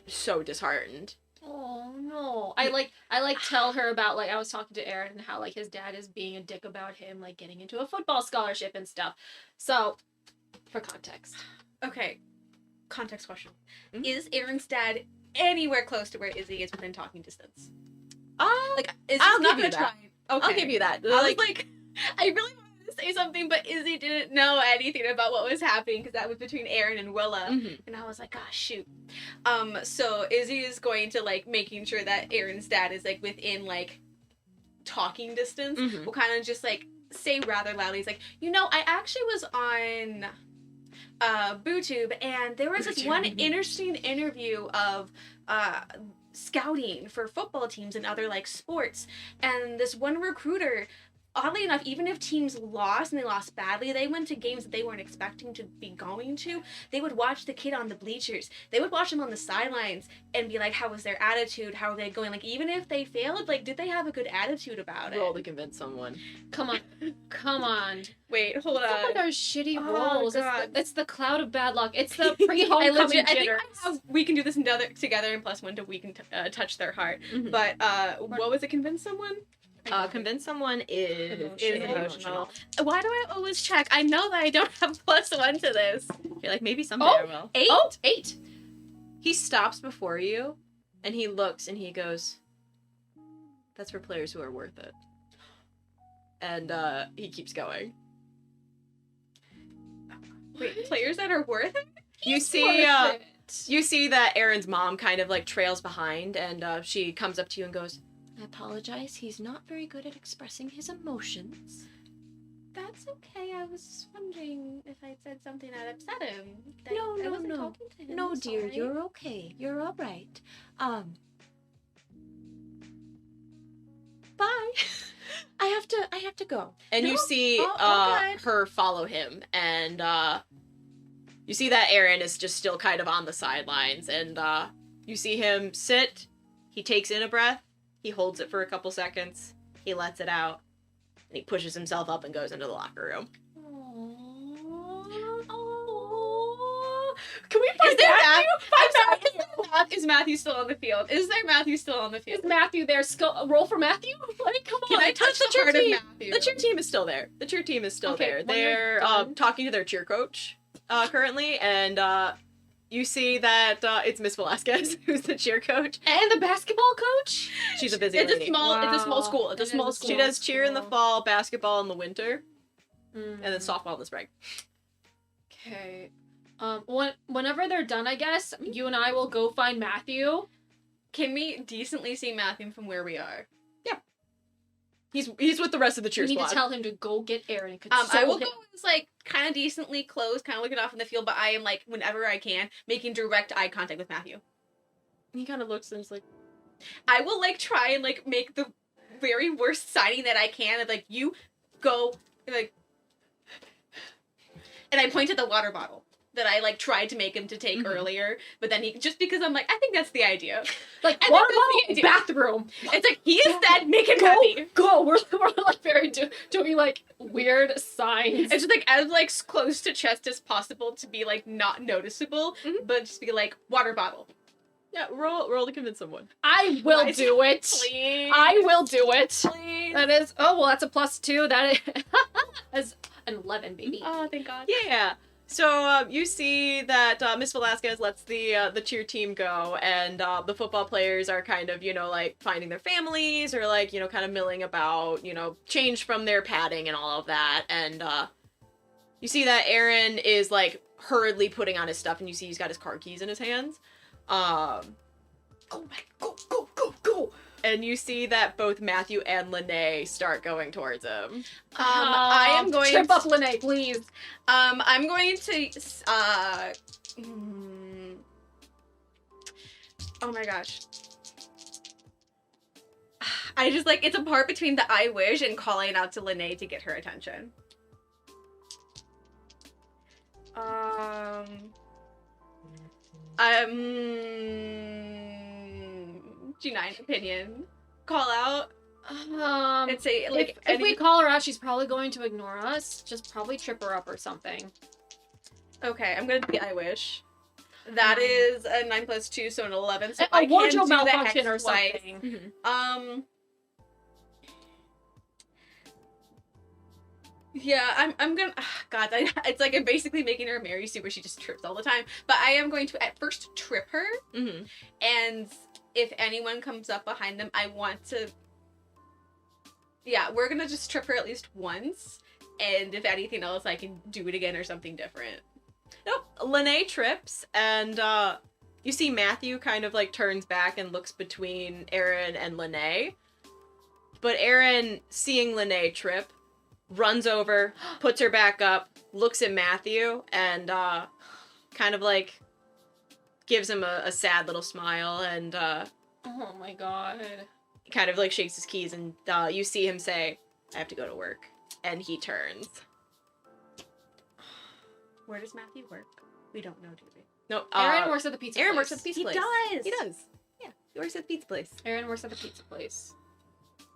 so disheartened. Oh no. I tell her about like I was talking to Aaron and how like his dad is being a dick about him like getting into a football scholarship and stuff. So, for context. Okay. Context question: Mhm. Is Aaron's dad anywhere close to where Izzy is within talking distance? Like, Izzy's I'll not give you gonna that. try. Okay. I'll give you that. I was like, I really wanted to say something, but Izzy didn't know anything about what was happening because that was between Aaron and Willa. Mhm. And I was like, ah, shoot. So Izzy is going to like making sure that Aaron's dad is like within like talking distance. Mhm. Will kind of just like say rather loudly, he's like, I actually was on BooTube, and there was this one interesting interview of scouting for football teams and other like sports, and this one recruiter, oddly enough, even if teams lost and they lost badly, they went to games that they weren't expecting to be going to. They would watch the kid on the bleachers. They would watch them on the sidelines and be like, how was their attitude? How are they going? Like, even if they failed, like, did they have a good attitude about Roll it? to convince someone. Come on. Come on. Wait, hold Stop with on. our shitty Oh, rolls. God. It's the cloud of bad luck. It's the I pre-homecoming think jitters. we can do this together, and plus one to we can touch their heart. Mhm. But what was it? Convince someone? Convince someone is Emotional. Why do I always check? I know that I don't have +1 to this. You're like, maybe someday Oh. I will. 8? Oh, 8. He stops before you, and he looks, and he goes, "That's for players who are worth it." And he keeps going. Wait, players that are worth it? You see, Worth it. you see that Aaron's mom kind of like trails behind, and she comes up to you and goes, "I apologize. He's not very good at expressing his emotions." That's okay. I was just wondering if I said something that upset him. That No, I no, wasn't no. talking to him. No, I'm dear, sorry. you're okay. You're all right. Bye. I have to go. And you No. see Oh, good. her follow him, and you see that Aaron is just still kind of on the sidelines, and you see him sit, he takes in a breath, he holds it for a couple seconds, he lets it out, and he pushes himself up and goes into the locker room. Can we find Is there Matthew? Is Matthew still on the field? Is there Matthew still on the field? Is Matthew there? Roll for Matthew? Like, come on. Can I touch the cheer heart of team. Matthew? The cheer team is still there. The cheer team is still Okay, there. when you're They're done. talking to their cheer coach currently, and you see that it's Miss Velasquez, who's the cheer coach. And the basketball coach? She's a busy It's lady. a small. It's a small Wow. school. It's a It is small a school. She does cheer in the Cool. fall, basketball in the winter, Mm. and then softball in the spring. Okay. Whenever they're done, I guess, you and I will go find Matthew. Can we decently see Matthew from where we are? He's with the rest of the cheer We need squad. to tell him to go get Aaron. I will go as like kind of decently close, kind of looking off in the field, but I am like whenever I can making direct eye contact with Matthew. He kind of looks and is like, I will like try and like make the very worst signing that I can of like you go like, and I point at the water bottle that I like tried to make him to take earlier, but then he just because I'm like I think that's the idea. like I water think bottle, that's the bathroom. It's like he is dead, make him Go, happy. go. We're like very doing like weird signs. It's just like as like close to chest as possible to be like not noticeable, but just be like water bottle. yeah, roll to convince someone. I will Please. do it. Please. I will do it. Please. That is. Oh well, that's a +2. That is an 11, baby. Oh, thank God. Yeah. So you see that Miss Velasquez lets the cheer team go, and the football players are kind of like finding their families or like kind of milling about, change from their padding and all of that, and you see that Aaron is like hurriedly putting on his stuff, and you see he's got his car keys in his hands. Go, go. And you see that both Matthew and Lene start going towards him. I am going trip to- up Lene, please. I'm going to oh my gosh. I just like it's a part between the I wish and calling out to Lene to get her attention. G9 opinion. Call out and say like if we call her out, she's probably going to ignore us. Just probably trip her up or something. okay, I'm gonna do the I wish. That is a 9 + 2, so an 11. So A I can wardrobe do the malfunction hex or twice. something. Yeah, I'm gonna. God, it's like I'm basically making her a Mary Sue where she just trips all the time. But I am going to at first trip her, Mm-hmm. and if anyone comes up behind them, I want to. Yeah, we're gonna just trip her at least once, and if anything else, I can do it again or something different. Nope. Lene trips, and you see Matthew kind of like turns back and looks between Aaron and Lene. But Aaron, seeing Lene trip, runs over, puts her back up, looks at Matthew, and kind of like gives him a sad little smile, and Oh my god. kind of like shakes his keys, and you see him say, "I have to go to work," and he turns. Where does Matthew work? We don't know, do we? No, Aaron works at the pizza Aaron place. works at the pizza He place. does. He does. Yeah, he works at the pizza place. Aaron works at the pizza place.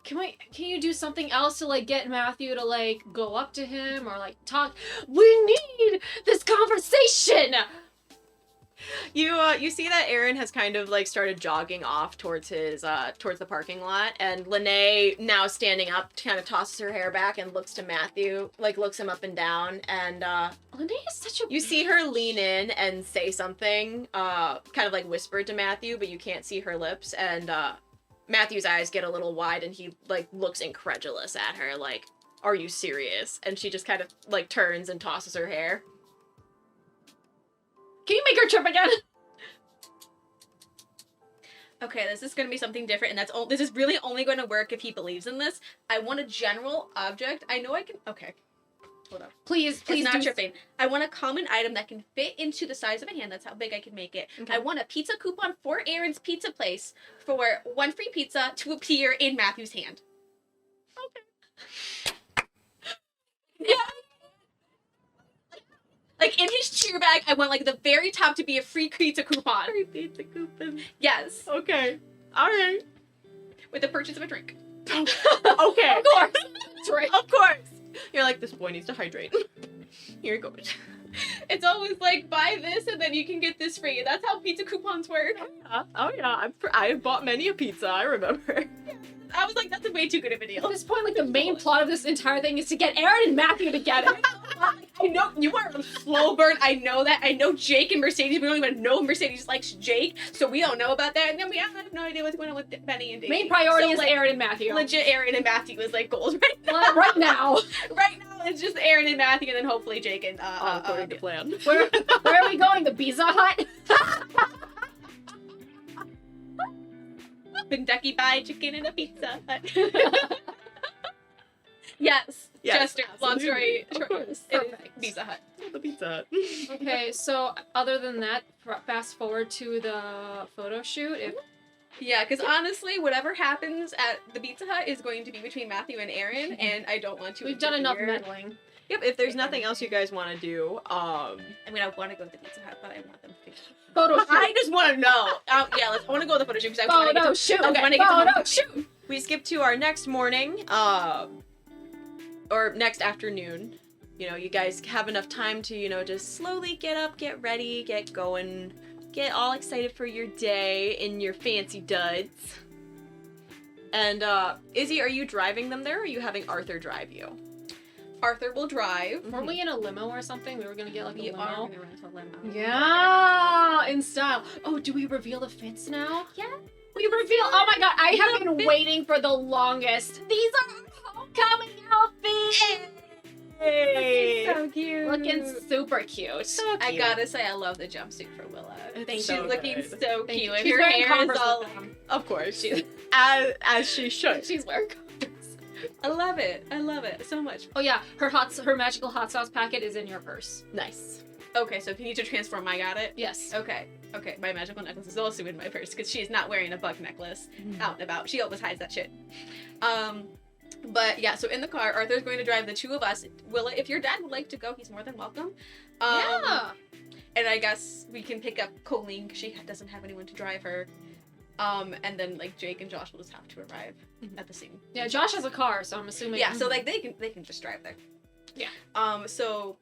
Can you do something else to like get Matthew to like go up to him or like talk? We need this conversation. You see that Aaron has kind of like started jogging off towards his towards the parking lot, and Lene, now standing up, kind of tosses her hair back and looks to Matthew, like looks him up and down, and Lene is such a you see her lean in and say something, kind of like whispered to Matthew, but you can't see her lips, and Matthew's eyes get a little wide, and he like looks incredulous at her, like, "Are you serious?" And she just kind of like turns and tosses her hair. Can you make her trip again? Okay, this is going to be something different, and this is really only going to work if he believes in this. I want a general object. I know I can... Okay. Hold on. Please It's not do. tripping. I want a common item that can fit into the size of a hand. That's how big I can make it. Okay. I want a pizza coupon for Aaron's Pizza Place for 1 free pizza to appear in Matthew's hand. Okay. Yeah. Like, in his cheer bag, I want, like, the very top to be a free pizza coupon. Free pizza coupon. Yes. Okay. All right. With the purchase of a drink. Okay. Of course. That's right. Of course. You're like, this boy needs to hydrate. Here it goes. It's always like, buy this and then you can get this free. That's how pizza coupons work. Oh yeah. I've bought many a pizza. I remember. I was like, that's way too good of a At deal. this point, like, the main plot of this entire thing is to get Aaron and Matthew together. I know you are on slow burn. I know that. I know Jake and Mercedes. We don't even know Mercedes likes Jake, so we don't know about that. And then we have no idea what's going on with Benny and Davey. Main priority So, is like, Aaron and Matthew. Legit, Aaron and Matthew is like goals right now. Right now. Right now, it's just Aaron and Matthew, and then hopefully Jake and All according to plan. Where are we going? The Pizza Hut? Kentucky Fried Chicken and a Pizza Hut. Yes, Yes, Chester. Long story absolutely. Of short, course. it is Perfect. Pizza Hut. The pizza. Okay, so other than that, fast forward to the photo shoot. Yeah, because honestly, whatever happens at the Pizza Hut is going to be between Matthew and Aaron, and I don't want to. We've done enough interfere. meddling. Yep. If there's nothing else you guys want to do, I mean, I want to go to the Pizza Hut, but I want them to. Photo shoot. I just want to know. Yeah, I want to go to the photo shoot because I want to get Photo to. shoot. Okay, I wanna get to Photo home. shoot. we skip to our next morning, or next afternoon. You know, you guys have enough time to, you know, just slowly get up, get ready, get going, get all excited for your day in your fancy duds. And, Izzy, are you driving them there, or are you having Arthur drive you? Arthur will drive. Weren't we in a limo or something? We were gonna get like We a are limo. gonna rent a limo. Yeah, in style. Oh, do we reveal the fits now? Yeah. We reveal. Oh my god, I have been waiting for the longest. These are our homecoming outfits. Hey! So cute. Looking super cute. So I cute. gotta say, I love the jumpsuit for Willa. It's She's so looking good. so Thank you. cute. And She's her wearing hair is Converse all. with them. Of course. She- As she should. She's wearing. I love it. I love it so much. Oh yeah, her magical hot sauce packet is in your purse. Nice. Okay, so if you need to transform, I got it. Yes. Okay. My magical necklace is also in my purse because she is not wearing a bug necklace out and about. She always hides that shit. But yeah, so in the car, Arthur's going to drive the two of us. Willa, if your dad would like to go, he's more than welcome. Yeah. And I guess we can pick up Colleen because she doesn't have anyone to drive her. And then like Jake and Josh will just have to arrive at the scene. Yeah, Josh has a car, so I'm assuming. Yeah, so like they can just drive there. Yeah. So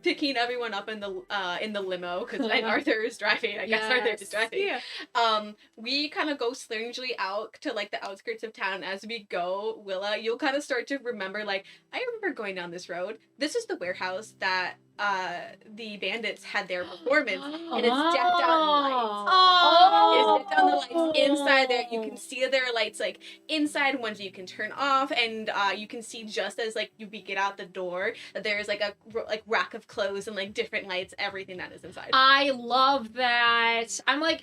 picking everyone up in the limo because Arthur is driving. I guess Arthur is Yes. driving. Yeah. We kind of go slingily out to like the outskirts of town. As we go, Willa, you'll kind of start to remember like I remember going down this road. This is the warehouse that the bandits had their performance, and it's decked out in lights. Oh. It's decked out in the lights inside there. You can see that there are lights like inside, ones you can turn off, and you can see just as like you get out the door that there is like a rack of clothes and like different lights, everything that is inside. I love that. I'm like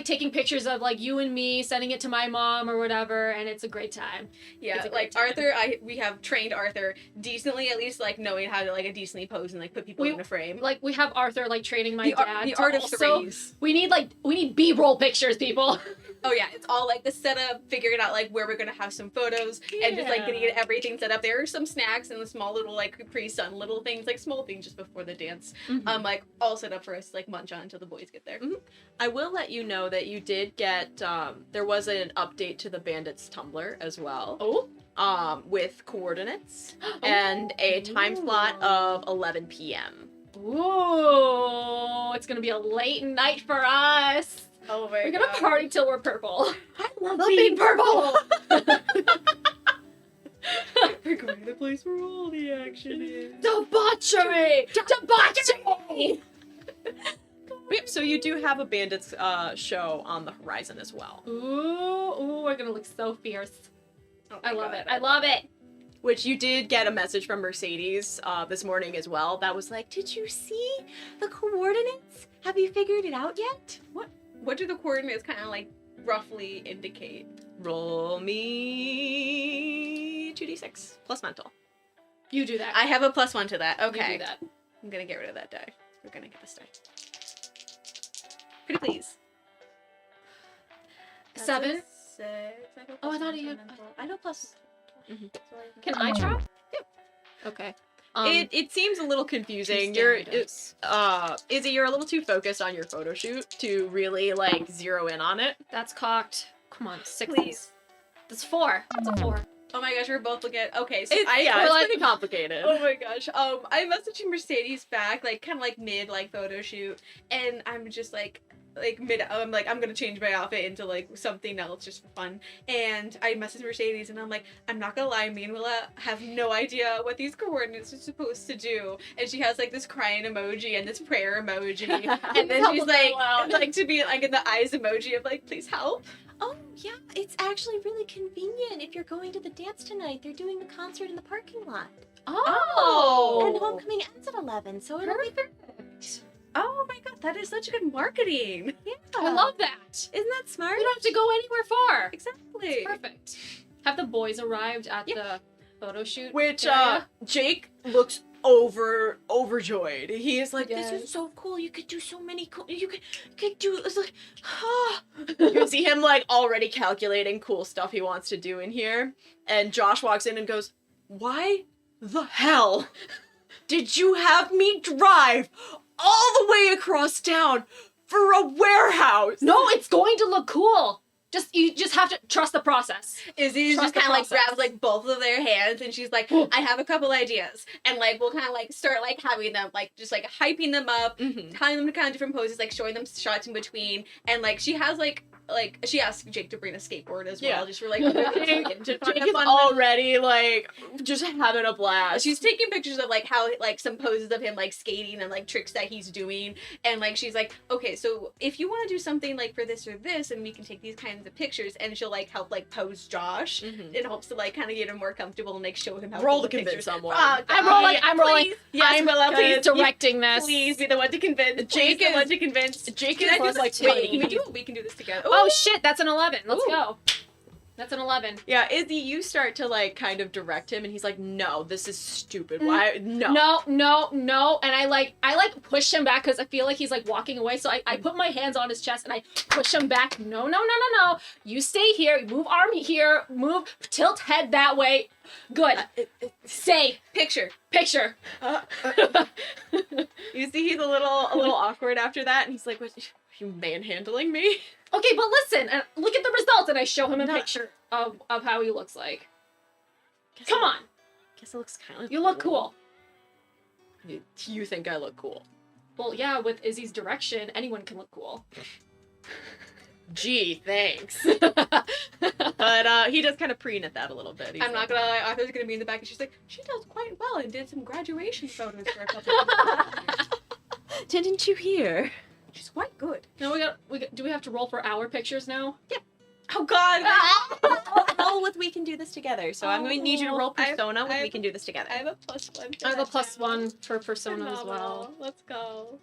taking pictures of like you and me, sending it to my mom or whatever, and it's a great time. Yeah, It's a like great time. Arthur, we have trained Arthur decently, at least like knowing how to like a decently pose and like put people in a frame. Like we have Arthur like training my the dad. the to art of also- threes. We need B-roll pictures, people. Oh yeah, it's all like the setup, figuring out like where we're gonna have some photos, and just like getting everything set up. There are some snacks and the small little like Capri Sun little things, like small things just before the dance. Like all set up for us to like munch on until the boys get there. I will let you know that you did get, there was an update to the Bandits Tumblr as well. Oh. With coordinates and a time slot of 11 p.m. Ooh, it's gonna be a late night for us. Oh my We're gonna party till we're purple. I love being purple. We're going to the place where all the action is. Debauchery! Debauchery! Yep, so you do have a Bandits show on the horizon as well. Ooh, we're gonna look so fierce. Oh my I love God. it. I love it. which you did get a message from Mercedes this morning as well. That was like, did you see the coordinates? Have you figured it out yet? What do the coordinates kind of like roughly indicate? Roll me 2d6 plus mental. You do that. I have a +1 to that. Okay. You do that. I'm gonna get rid of that die. We're gonna get this die. Pretty please. 7. Oh, I thought you had- I know plus. Can I try? Yep. Okay. It seems a little confusing. two You're standard dice. Izzy, you're a little too focused on your photo shoot to really like zero in on it. That's cocked. Come on, 6. Please. That's 4. That's a 4. Oh my gosh, we're both looking at. Okay, so It's, I. yeah, we're it's like, pretty complicated. oh my gosh. I'm messaging Mercedes back, like kind of like mid like photo shoot, and I'm just like mid. I'm like I'm gonna change my outfit into like something else just for fun. And I message Mercedes, and I'm like, I'm not gonna lie, me and Willa have no idea what these coordinates are supposed to do. And she has like this crying emoji and this prayer emoji, and then she's like to be like in the eyes emoji of like, please help. Oh, yeah, it's actually really convenient if you're going to the dance tonight. They're doing the concert in the parking lot. Oh. And homecoming ends at 11, so it'll be Perfect. Oh my god, that is such good marketing. yeah. I love that. Isn't that smart? We don't have to go anywhere far. Exactly. Perfect. Have the boys arrived at the photo shoot? Which area? Jake looks overjoyed. He is like, This this is so cool. You could do so many cool. You could do. It's like, you can see him like already calculating cool stuff he wants to do in here. And Josh walks in and goes, why the hell did you have me drive all the way across town for a warehouse? No, it's going to look cool. You just have to trust the process. Izzy's Trust just the kind of like process. grabs like both of their hands and she's like, I have a couple ideas. And like we'll kind of like start like having them like just like hyping them up, telling them to kind of different poses, like showing them shots in between. And like she has like she asked Jake to bring a skateboard as well, Yeah. just for like Jake is already like just having a blast. She's taking pictures of like how like some poses of him like skating and like tricks that he's doing, and like she's like, okay, so if you want to do something like for this or this, and we can take these kinds of pictures, and she'll like help like pose Josh in hopes to like kind of get him more comfortable and like show him how Roll to to convince someone. I'm rolling. Yes, I'm Willa, please directing this. Please be the one to convince. Jake Please be the is- one to convince. Jake Can is I do plus, this? like, Wait, 20. we can do this together. Oh shit, that's an 11. Let's Ooh. go. That's an 11. Yeah, Izzy, you start to like kind of direct him, and he's like, "No, this is stupid. Why? No." No. And I like push him back because I feel like he's like walking away. So I put my hands on his chest and I push him back. No. You stay here. Move arm here. Move. Tilt head that way. Good. Stay. Picture. Picture. You see, he's a little awkward after that, and he's like, "What? Are you manhandling me?" Okay, but listen. And look at the results, and I show him a No. picture of how he looks like. Come on. Guess it looks kind of. You look cool. You think I look cool? Well, yeah. With Izzy's direction, anyone can look cool. Gee, thanks. But he does kind of preen at that a little bit. He's I'm like, not gonna lie, Arthur's gonna be in the back and she's like, she does quite well and did some graduation photos for a couple of years. Didn't you hear? She's quite good. No, do we have to roll for our pictures now? Oh god! Roll with we can do this together. So I'm going to need you to roll I- persona with I- we can do this together. I have a +1. I have a +1 for persona as well. Let's go.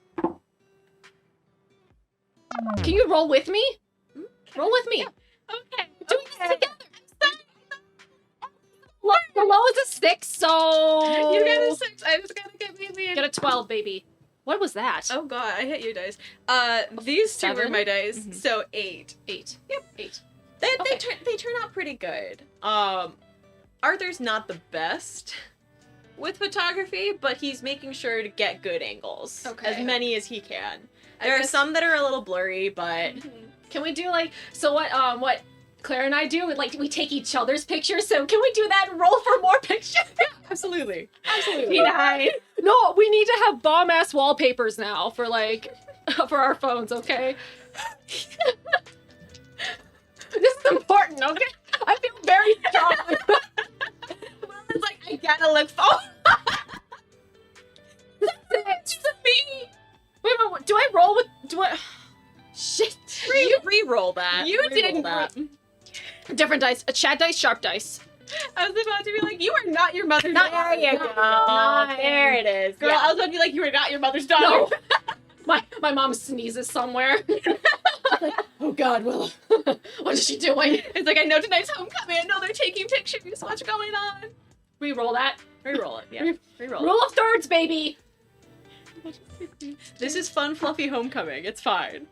Can you roll with me? Roll with me. Okay. Doing this together. The low is a 6, so You got a 6. I just gotta get me get a 12, baby. What was that? Oh god, I hit you dice. These two were 7? my dice, so 8. 8. Yep. 8. they Okay. they turn out pretty good. Arthur's not the best with photography, but he's making sure to get good angles. Okay. As many as he can. I There are guess- some that are a little blurry, but Can we do like what Claire and I do? Like we take each other's pictures. So can we do that and roll for more pictures? absolutely. No, we need to have bomb ass wallpapers now for like for our phones, okay? This is important, okay? I feel very strong. It's like, I gotta look for. It's me. Wait, do I roll with? Do I? Shit. Re-roll that. You Re-roll didn't that. Different dice. A chat dice, sharp dice. I was about to be like, you are not your mother's There daughter. you go. Nice. There it is. Girl, Yeah. I was about to be like, you are not your mother's daughter. No. My mom sneezes somewhere. Like, oh God, Willa. What is she doing? It's like, I know tonight's homecoming. I know they're taking pictures. What's going on? Reroll that. Reroll it. Yeah. Reroll it. Rule of thirds, baby. This is fun, fluffy homecoming. It's fine.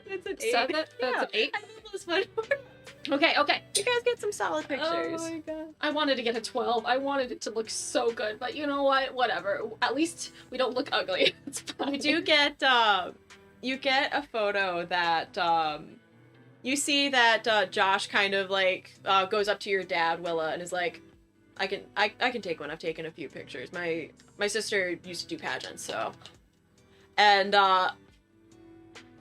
It's an 8. Seven? That's an 8? I love this one. Okay. You guys get some solid pictures. Oh my god. I wanted to get a 12. I wanted it to look so good, but you know what? Whatever. At least we don't look ugly. It's fine. You do get you get a photo that you see that Josh kind of like goes up to your dad, Willa, and is like, I can take one. I've taken a few pictures. My sister used to do pageants, so. And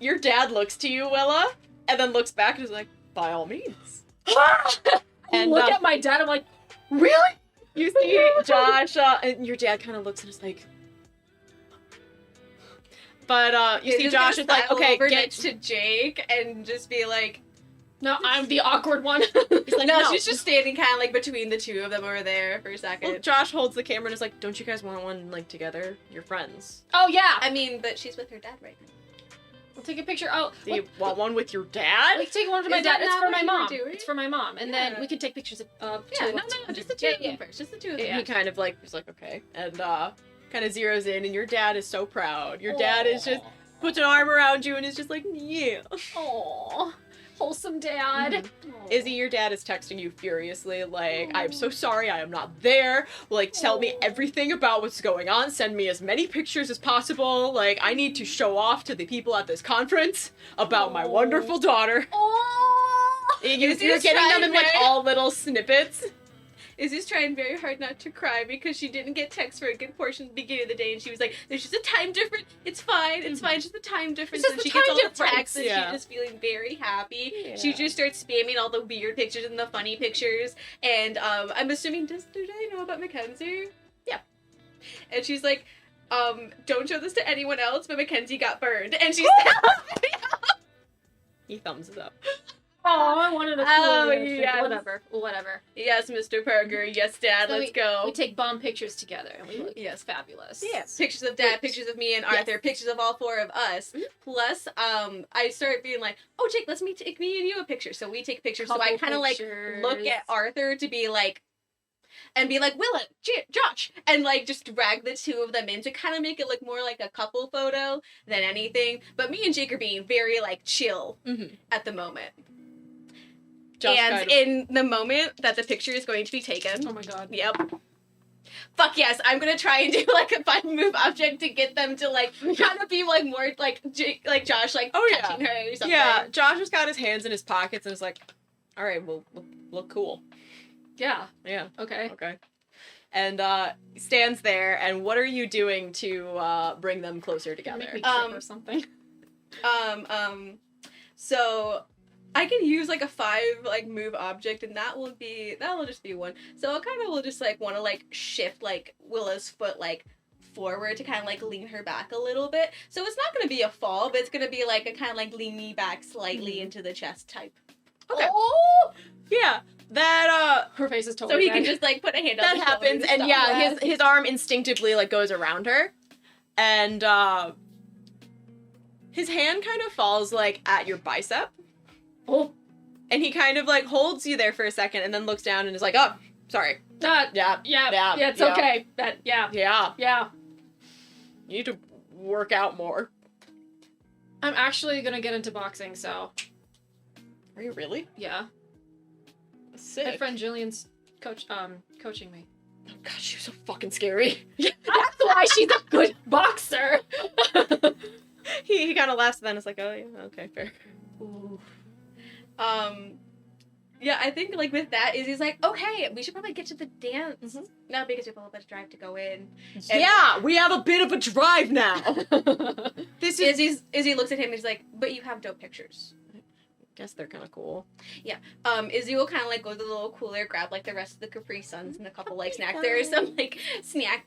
your dad looks to you, Willa, and then looks back and is like, by all means. And look at my dad. I'm like, really? you see Josh, and your dad kind of looks and is like. But you see Josh is like, okay, over get next to Jake and just be like, No, I'm the awkward one. He's like, no, no, she's just standing kind of like between the two of them over there for a second. Well, Josh holds the camera and is like, don't you guys want one like together? You're friends. Oh yeah. I mean, but she's with her dad right now. We'll take a picture. Oh, Do you want one with your dad? we can take one for my Is dad. that It's not for what my you were mom. doing? It's for my mom, and then Yeah. we can take pictures of Yeah, two no, of no, them. just the two of them first. Just the two of them. And he kind of like is like, okay, and kind of zeroes in, and your dad is so proud. Your dad is just puts an arm around you and is just like, yeah. Aw, wholesome dad. Mhm. Izzy, your dad is texting you furiously, like, I'm so sorry, I am not there. Like, tell me everything about what's going on. Send me as many pictures as possible. Like, I need to show off to the people at this conference about my wonderful daughter. Oh. You're Izzy's getting them trying in like very- all little snippets. Izzy's trying very hard not to cry because she didn't get text for a good portion at the beginning of the day, and she was like, "There's just a time difference. It's fine. It's fine. Just the time difference." It's just And the she gets time all the difference. texts, and Yeah. she's just feeling very happy. Yeah. She just starts spamming all the weird pictures and the funny pictures. And I'm assuming, does I know about Mackenzie? Yeah. And she's like, "Don't show this to anyone else, but Mackenzie got burned." And she's He thumbs it up. Oh, I wanted a cool Oh, reaction. yes. Whatever. "Yes, Mr. Parker. Yes, Dad. So let's go." We take bomb pictures together, and we look Yes. fabulous. Yes. Pictures of Dad, pictures of me and Yes. Arthur, pictures of all four of us. Plus, I start being like, "Oh, Jake, let's take me and you a picture." So we take pictures. So I Couple kind of like pictures. look at Arthur to be like, and be like, "Willa, Josh," and like just drag the two of them in to kind of make it look more like a couple photo than anything. But me and Jake are being very like chill Mm-hmm. at the moment. Josh and kind of- in the moment that the picture is going to be taken, Oh my god. yep. Fuck yes, I'm gonna try and do like a fun move object to get them to like kind of be like more like like Josh like Oh, yeah. touching her or something. Yeah, Josh has got his hands in his pockets and is like, all right, we'll look cool. Yeah. Yeah, Okay. okay. And stands there, and what are you doing to bring them closer together? Make me trip or something. So I can use like a 5 like move object, and that will just be one. So I kind of will just like want to like shift like Willa's foot like forward to kind of like lean her back a little bit. So it's not gonna be a fall, but it's gonna be like a kind of like lean me back slightly into the chest type. Okay. Oh! Yeah, that Her face is So totally he can red. just like put a hand on that the shoulder happens, to and stop yeah, that. his arm instinctively like goes around her, and his hand kind of falls like at your bicep, Oh. and he kind of like holds you there for a second, and then looks down and is like, "Oh, sorry. Yeah. Yeah, Yeah. It's yeah. okay. Yeah. Yeah, you need to work out more." I'm actually gonna get into boxing, so Are you really? yeah. Sick. My friend Julian's coaching me. Oh gosh, you're so fucking scary. That's why she's a good boxer. he kind of laughs, and then it's like, "Oh yeah, okay, fair." Ooh. Yeah, I think like with that is he's like, okay, we should probably get to the dance. Mhm. No, because we have a little bit of drive to go in. Yeah, we have a bit of a drive now. This is. Izzy looks at him and he's like, but you have dope pictures. Guess they're kind of cool. Izzy will kind of like go to the little cooler, grab like the rest of the Capri Suns and a couple like snacks. There's some like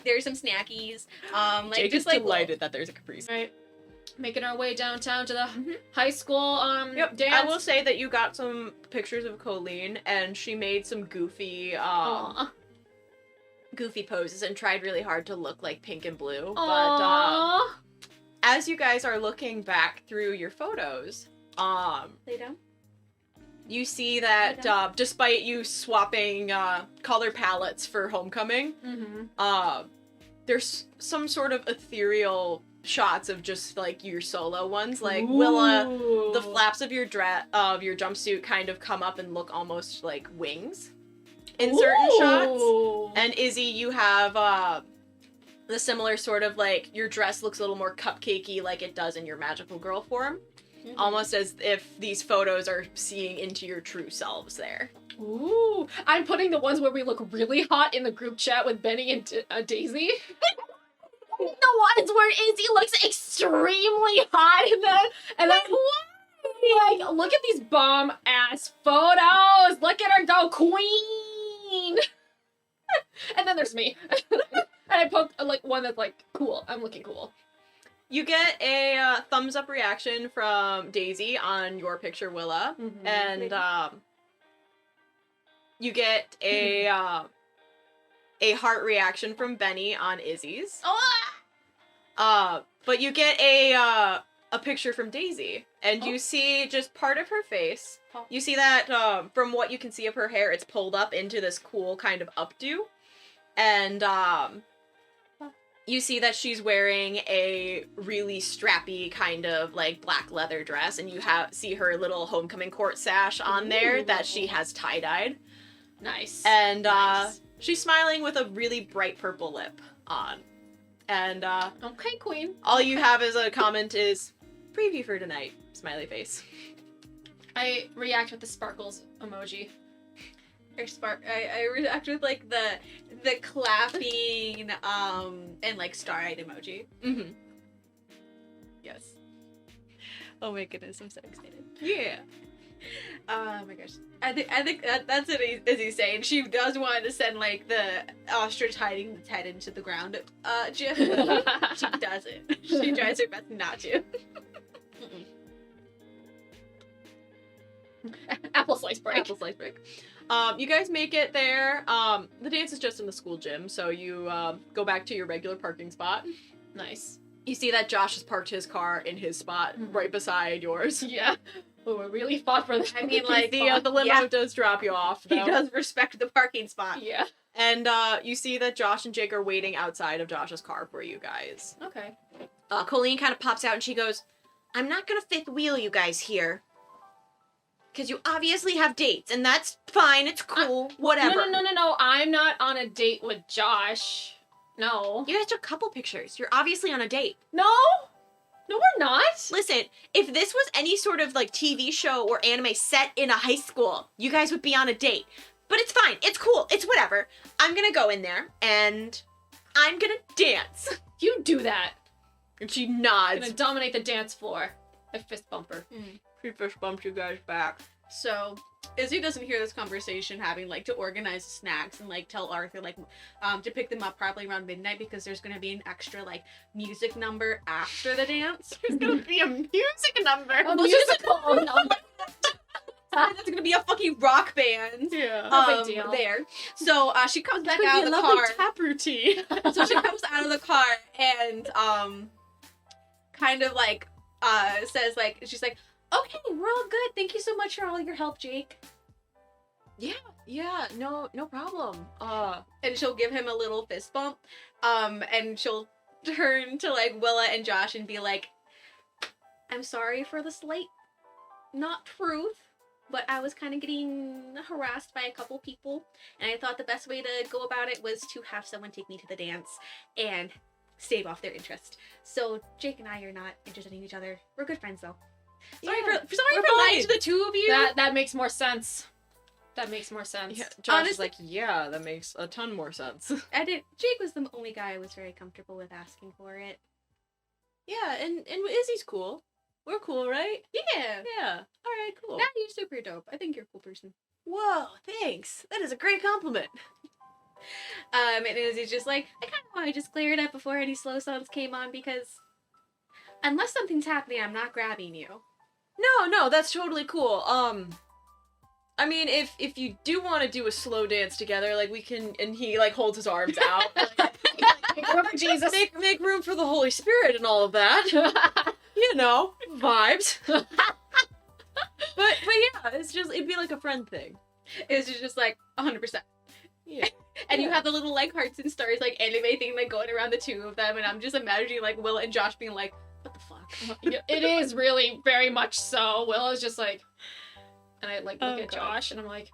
there's some snackies. Like Jake just is like delighted that there's a Capri Sun. Right. Making our way downtown to the high school Yep. dance. I will say that you got some pictures of Colleen, and she made some Aw. goofy poses and tried really hard to look like pink and blue. But Aw. as you guys are looking back through your photos, Lay down. you see that despite you swapping color palettes for Homecoming, there's some sort of ethereal shots of just like your solo ones. Like Willa, the flaps of your jumpsuit kind of come up and look almost like wings in certain shots. And Izzy, you have the similar sort of like your dress looks a little more cupcakey like it does in your magical girl form. Almost as if these photos are seeing into your true selves there. Ooh. I'm putting the ones where we look really hot in the group chat with Benny and Daisy. The ones where Izzy looks extremely hot and then like, look at these bomb ass photos. Look at her go, queen. And then there's me. And I put like one that's like cool. I'm looking cool. You get a thumbs up reaction from Daisy on your picture, Willa, and you get a heart reaction from Benny on Izzy's. But you get a picture from Daisy, and you see just part of her face. You see that from what you can see of her hair, it's pulled up into this cool kind of updo, and you see that she's wearing a really strappy kind of like black leather dress, and you see her little homecoming court sash on there that she has tie-dyed. Nice. And she's smiling with a really bright purple lip on. And okay, queen. all you have as a comment is preview for tonight, smiley face. I react with the sparkles emoji. I react with like the clapping and like star-eyed emoji. Yes. Oh my goodness, I'm so excited. Yeah. Oh my gosh. I think that's what Izzy's saying. She does want to send like the ostrich hiding its head into the ground gif. She doesn't. She tries her best not to. Apple slice break. Apple slice break. You guys make it there. The dance is just in the school gym, so you go back to your regular parking spot. Nice. You see that Josh has parked his car in his spot right beside yours. Yeah. Oh, we really fought for this. I mean, like The limo does drop you off, though. he does respect the parking spot. Yeah. And you see that Josh and Jake are waiting outside of Josh's car for you guys. Okay. Colleen kind of pops out and she goes, I'm not gonna fifth wheel you guys here. Because you obviously have dates, and that's fine, it's cool, whatever. No. I'm not on a date with Josh. No. You guys took a couple pictures. You're obviously on a date. No? No, we're not. Listen, if this was any sort of like TV show or anime set in a high school, you guys would be on a date. But it's fine, it's cool, it's whatever. I'm gonna go in there, and I'm gonna dance. You do that. and she I'm nods. gonna dominate the dance floor. I fist bump her. She fist bumps you guys back. So Izzy doesn't hear this conversation having like to organize the snacks and like tell Arthur like to pick them up probably around midnight because there's gonna be an extra like music number after the dance. There's gonna be a music number. A musical number. That's gonna be a fucking rock band. Yeah. No big deal. There. So she comes back Could out be of a the lovely car. tap routine. So she comes out of the car and kind of like says like she's like, okay, we're all good. Thank you so much for all your help, Jake. Yeah, no problem. And she'll give him a little fist bump. And she'll turn to like Willa and Josh and be like, I'm sorry for the slight not truth, but I was kind of getting harassed by a couple people, and I thought the best way to go about it was to have someone take me to the dance and stave off their interest. So Jake and I are not interested in each other. We're good friends though. Sorry Yeah, for lying to the two of you. That makes more sense. That makes more sense. Yeah, Josh is Honestly- like, yeah, that makes a ton more sense. Jake was the only guy I was very comfortable with asking for it. Yeah, and Izzy's cool. We're cool, right? Yeah. Yeah. All right, cool. Now you're super dope. I think you're a cool person. Whoa, thanks. That is a great compliment. And Izzy's just like, I kind of want to just clear it up before any slow songs came on because Unless something's happening, I'm not grabbing you. No, that's totally cool. I mean, if you do want to do a slow dance together, like we can, and he like holds his arms out, Make room for Jesus. make room for the Holy Spirit and all of that. You know, vibes. but yeah, it'd be like a friend thing. It's just like 100%. Yeah. And you have the little like hearts and stars like anime thing like going around the two of them, and I'm just imagining like Willa and Josh being like, what the fuck? Yeah, it is really very much so. Willa's just like, and I like look Oh, at God. Josh and I'm like,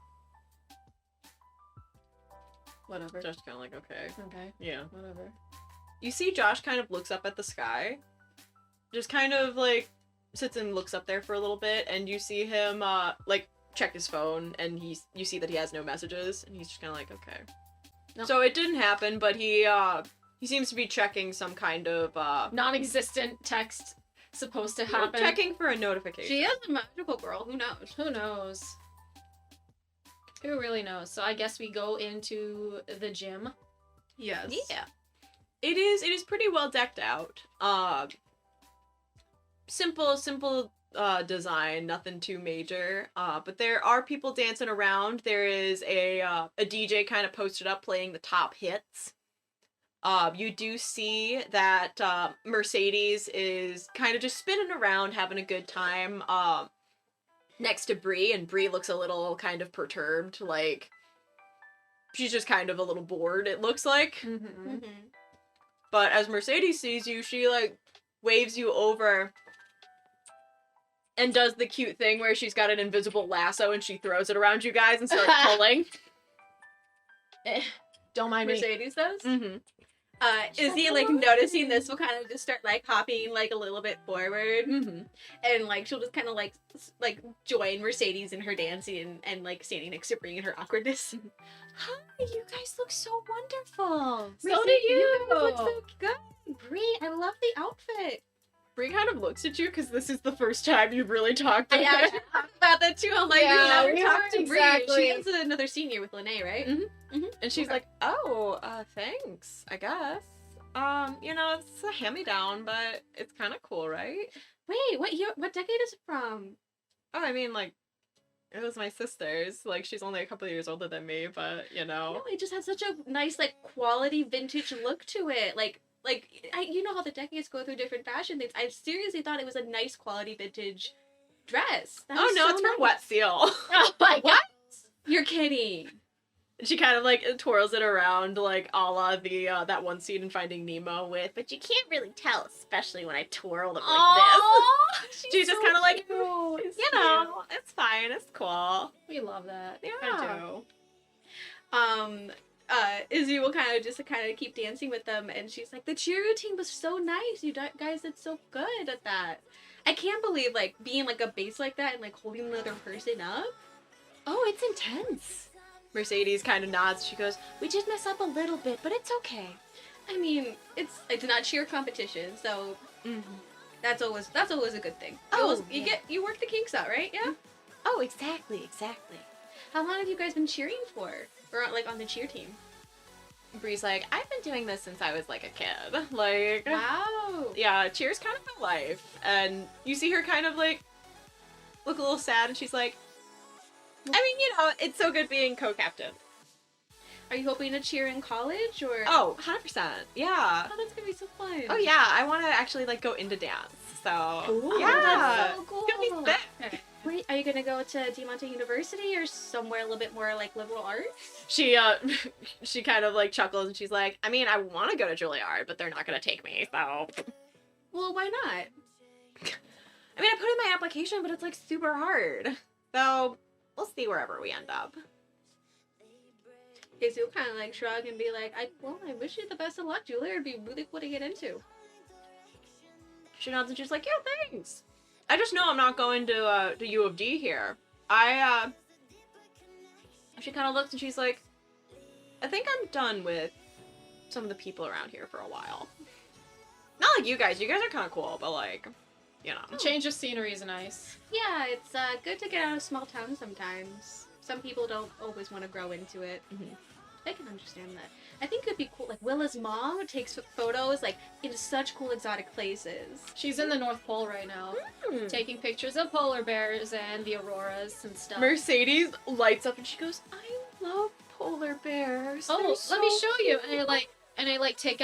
whatever. Just kind of like, okay. Okay, Yeah. whatever. You see Josh kind of looks up at the sky. Just kind of like sits and looks up there for a little bit, and you see him like check his phone, and you see that he has no messages, and he's just kind of like, okay. No. So it didn't happen, but he seems to be checking some kind of Non-existent text supposed to happen. checking for a notification. She is a magical girl. Who knows? Who knows? Who really knows? So I guess we go into the gym. Yes. Yeah. It is pretty well decked out. Simple design, nothing too major. But there are people dancing around. There is a DJ kind of posted up playing the top hits. You do see that Mercedes is kind of just spinning around, having a good time next to Bree, and Bree looks a little kind of perturbed, like she's just kind of a little bored, it looks like. Mm-hmm. But as Mercedes sees you, she like waves you over and does the cute thing where she's got an invisible lasso and she throws it around you guys and starts pulling. Don't mind me. Mercedes does. Mm-hmm. Izzy like noticing this will kind of just start like hopping like a little bit forward, Mm-hmm. and like she'll just kind of like join Mercedes in her dancing and like standing next to Bree in her awkwardness. Hi, you guys look so wonderful. So do you. guys look so good. Bree, I love the outfit. Bree kind of looks at you because this is the first time you've really talked to I her. actually talked about that too. I'm like, Yeah, you we never were talked to Bree. exactly- She is another senior with Lene, right? Mhm. And she's Okay. like, oh, thanks, I guess. You know, it's a hand-me-down, but it's kind of cool, right? Wait, what year? What decade is it from? Oh, I mean, like, it was my sister's. Like, she's only a couple of years older than me, but, you know. No, it just had such a nice like quality vintage look to it. You know how the decades go through different fashion things. I seriously thought it was a nice quality vintage dress. That Oh, was no, so it's from nice. Wet Seal. Oh my god. You're kidding. She kind of, like, twirls it around, like, a la the, that one scene in Finding Nemo with, But you can't really tell, especially when I twirl them like Aww, she's just kind of like, cute. you know, it's fine, it's cool. We love that. Yeah. I do. Izzy will kind of keep dancing with them, and she's like, the cheer routine was so nice. You guys did so good at that. I can't believe like being like a base like that and like holding another person up. Oh, it's intense. Mercedes kind of nods. She goes, We did mess up a little bit, but it's okay. I mean, it's not cheer competition, so that's always a good thing. Oh, You work the kinks out, right? Yeah. Oh, exactly. How long have you guys been cheering for, or like on the cheer team? Bree's like, I've been doing this since I was, like, a kid. Like, Wow. yeah, cheer's kind of my life. And you see her kind of, like, look a little sad, and she's like, I mean, you know, it's so good being co-captain. Are you hoping to cheer in college or? Oh, 100%. Yeah. Oh, that's gonna be so fun. Oh, yeah, I want to actually, like, go into dance. So, Ooh, yeah. that's so cool. It's gonna be sick. Wait, are you gonna go to DeMonte University or somewhere a little bit more like liberal arts? She, she kind of, like, chuckles, and she's like, I mean, I want to go to Juilliard, but they're not going to take me, so. Well, why not? I mean, I put in my application, but it's, like, super hard. So, we'll see wherever we end up. Because you'll kind of like shrug and be like, I wish you the best of luck, Julia. It'd be really cool to get into. She nods and she's like, yeah, thanks. I just know I'm not going to U of D here. She kind of looks and she's like, I think I'm done with some of the people around here for a while. Not like you guys. You guys are kind of cool, but like, you know. Change of scenery is nice. Yeah, it's good to get out of small town sometimes. Some people don't always want to grow into it. I can understand that. I think it'd be cool. Like Willa's mom takes photos like in such cool exotic places. She's in the North Pole right now, taking pictures of polar bears and the auroras and stuff. Mercedes lights up and she goes, I love polar bears. Oh, They're let so me show you. And I take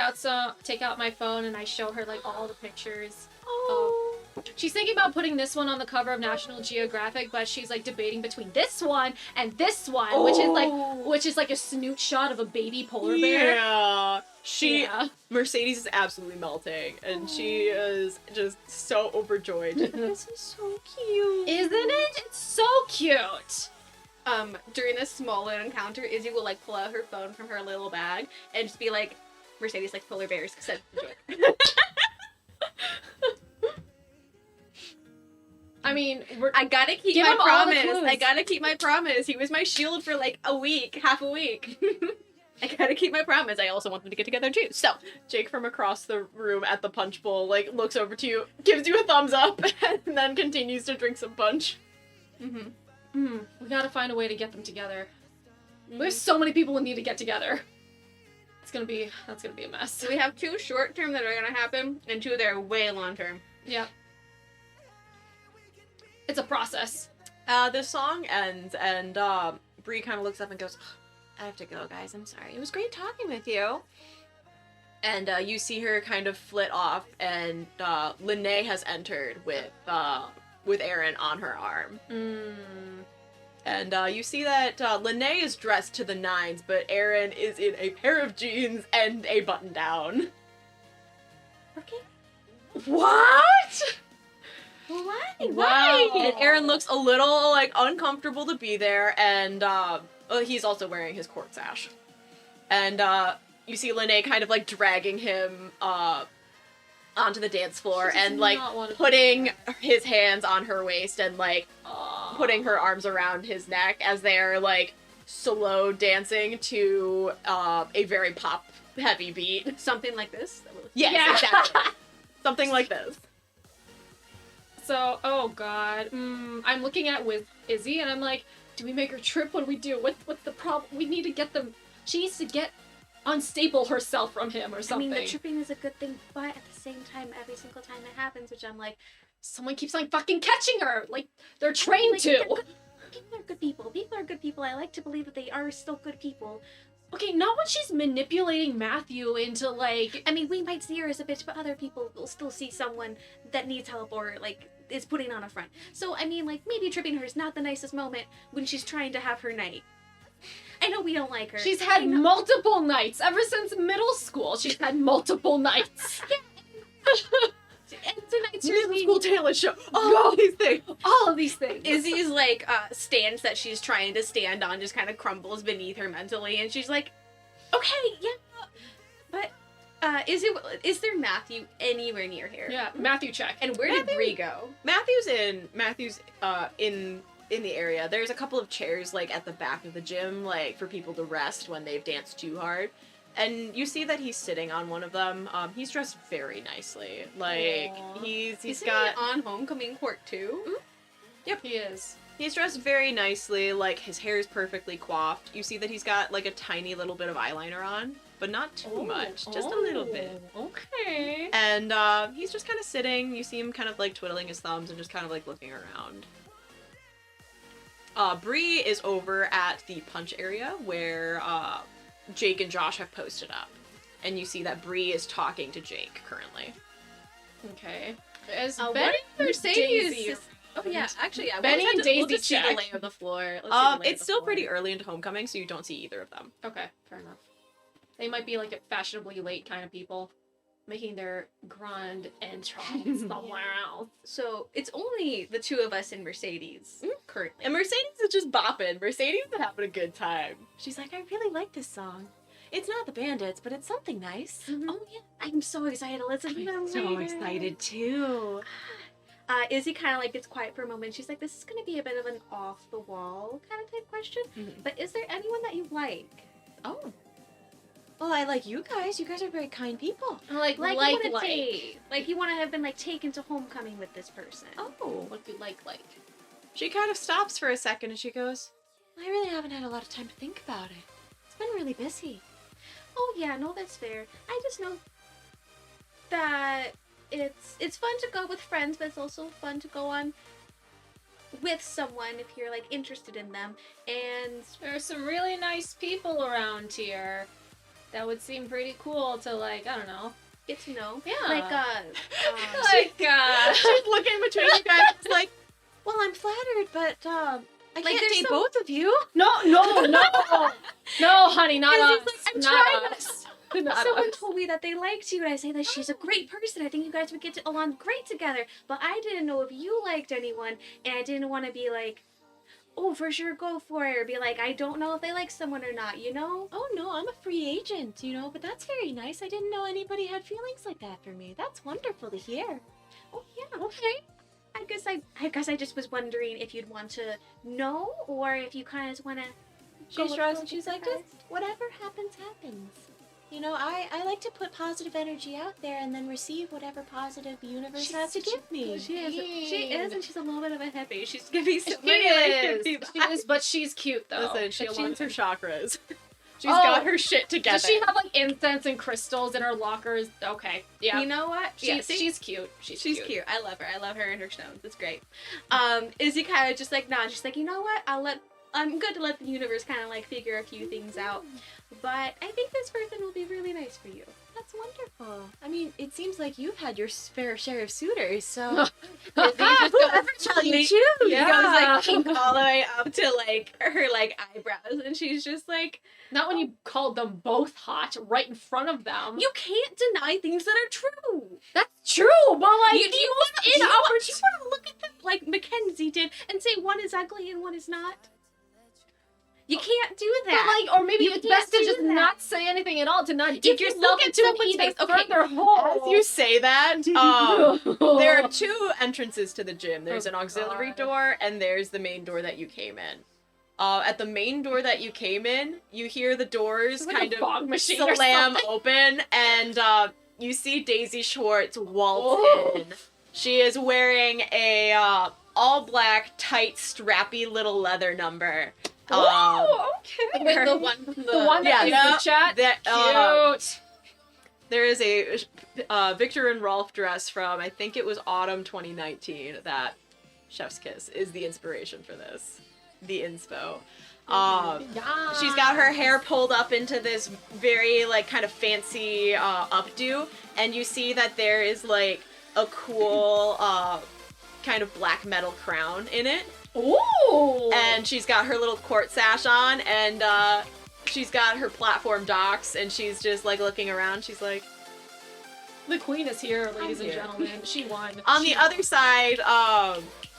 out my phone and I show her like all the pictures. Oh. She's thinking about putting this one on the cover of National Geographic, but she's like debating between this one and this one, which is like a snoot shot of a baby polar bear. Yeah. Yeah. Mercedes is absolutely melting, and she is just so overjoyed. This is so cute. Isn't it? It's so cute. During this small little encounter, Izzy will like pull out her phone from her little bag and just be like, Mercedes like polar bears said the joke. I mean, I gotta keep Give my him all the promise. clues. I gotta keep my promise. He was my shield for like a week, half a week. I gotta keep my promise. I also want them to get together too. So Jake from across the room at the punch bowl, like, looks over to you, gives you a thumbs up, and then continues to drink some punch. we gotta find a way to get them together. There's so many people who need to get together. That's gonna be a mess. we have 2 short term that are gonna happen, and 2 that are way long term. Yeah. It's a process. The song ends, and Bree kind of looks up and goes, I have to go, guys. I'm sorry. It was great talking with you. And you see her kind of flit off, and Lene has entered with Aaron on her arm. And you see that Lene is dressed to the nines, but Aaron is in a pair of jeans and a button down. Okay. What? Why? Wow. And Aaron looks a little like uncomfortable to be there, and he's also wearing his court sash. And you see Lene kind of like dragging him onto the dance floor and like putting his hands on her waist and like putting her arms around his neck as they're like slow dancing to a very pop heavy beat. Something like this. Yes, Yeah. exactly. Something like this. So, oh god. I'm looking at with Izzy and I'm like, do we make her trip? What do we do? What's the problem? We need to get them. She needs to unstaple herself from him or something. I mean, the tripping is a good thing, but at the same time, every single time it happens, which I'm like, someone keeps like fucking catching her. Like they're trained like, to. People are good people. People are good people. I like to believe that they are still good people. Okay, not when she's manipulating Matthew into like. I mean, we might see her as a bitch, but other people will still see someone that needs help or like is putting on a front. So I mean, like maybe tripping her is not the nicest moment when she's trying to have her night. I know we don't like her. She's had multiple nights ever since middle school. She's had multiple nights. And tonight's Middle school talent show. All these things. All of these things. Izzy's like stance that she's trying to stand on just kind of crumbles beneath her mentally, and she's like, "Okay, yeah, but is there Matthew anywhere near here? Yeah, Matthew check. And where did Bree go? Matthew's in the area. There's a couple of chairs like at the back of the gym, like for people to rest when they've danced too hard. And you see that he's sitting on one of them. He's dressed very nicely. Like Aww. he's Isn't got he on homecoming court too? Yep, he is. he's dressed very nicely. Like his hair is perfectly coiffed. You see that he's got like a tiny little bit of eyeliner on, but not too much, just a little bit. Okay. And he's just kind of sitting. You see him kind of like twiddling his thumbs and just kind of like looking around. Bree is over at the punch area where Jake and Josh have posted up. And you see that Bree is talking to Jake currently. Okay. As What Benny did or Mercedes? Daisy? Oh yeah, actually yeah. Benny and Daisy we'll just see the check. lay of the floor. Let's see the lay of It's the still floor. pretty early into homecoming, so you don't see either of them. Okay, fair enough. They might be like a fashionably late kind of people, making their grand entrance somewhere else. So it's only the two of us in Mercedes currently. And Mercedes is just bopping. Mercedes is having a good time. She's like, I really like this song. It's not the Bandits, but it's something nice. Oh yeah, I'm so excited to listen to them. I'm so later. excited too. Izzy kind of like gets quiet for a moment. She's like, "This is gonna be a bit of an off the wall kind of type question, but is there anyone that you like?" Oh. Well, I like you guys. You guys are very kind people. Like you wanna date. Like you want to have been like taken to homecoming with this person. Oh. What do you like? She kind of stops for a second and she goes, I really haven't had a lot of time to think about it. been really busy. Oh yeah, no, that's fair. I just know that it's fun to go with friends, but it's also fun to go on with someone if you're like interested in them. And There are some really nice people around here. That would seem pretty cool to like, I don't know. get to know. Yeah. Like She's looking between you guys like, well, I'm flattered, but I Like, can't there's date some- both of you. No, honey, not It's us. just like, I'm not trying us. Not someone us. told me that they liked you, and I say that she's a great person. I think you guys would get along great together. But I didn't know if you liked anyone, and I didn't want to be like, oh, for sure, go for it, or be like, I don't know if they like someone or not, you know? Oh no, I'm a free agent, but that's very nice. I didn't know anybody had feelings like that for me. That's wonderful to hear. Oh yeah, okay. I guess I just was wondering if you'd want to know, or if you kind of just want to. She shrugs and she's like, just whatever happens, happens. I like to put positive energy out there and then receive whatever positive the universe has to give me. She is, and she's a little bit of a hippie. She's giving so She many like is. hippie She is, but she's cute though. Listen, she loves loves her it. chakras. She's Oh. got her shit together. Does she have like incense and crystals in her lockers? Okay, yeah. You know what? She's cute. She's cute. I love her. I love her and her stones. It's great. Izzy kind of just like nods. She's like, you know what? I'm good to let the universe kind of like figure a few things out. But I think this person will be really nice for you. That's wonderful. I mean, it seems like you've had your fair share of suitors, so Whoever shall you choose? It goes like pink all the way up to like her like eyebrows, and she's just like, Not when you called them both hot right in front of them. you can't deny things that are true. That's true, but like Do you want to look at them like Mackenzie did and say one is ugly and one is not? You can't do But that. like, or maybe You it's can't best to do just that. not say anything at all, to not If dig you yourself look at into an someone's even face- okay, further hole. As you say that, there are two entrances to the gym. There's Oh, an auxiliary God. door, and there's the main door that you came in. At the main door that you came in, you hear the doors It's like kind a of fog machine or slam something. open, and you see Daisy Schwartz waltz Oh. in. She is wearing a all black, tight, strappy little leather number. Oh, okay. With her- the one from The one that Yeah, is the chat. that, Cute. there is a Victor and Rolf dress from, I think it was autumn 2019, that Chef's Kiss is the inspiration for this. The inspo. She's got her hair pulled up into this very, like, kind of fancy updo, and you see that there is, like, a cool, kind of black metal crown in it. Ooh. And she's got her little court sash on, and she's got her platform docks, and she's just, like, looking around. She's like, the queen is here, ladies and here. gentlemen. She won. on the other side,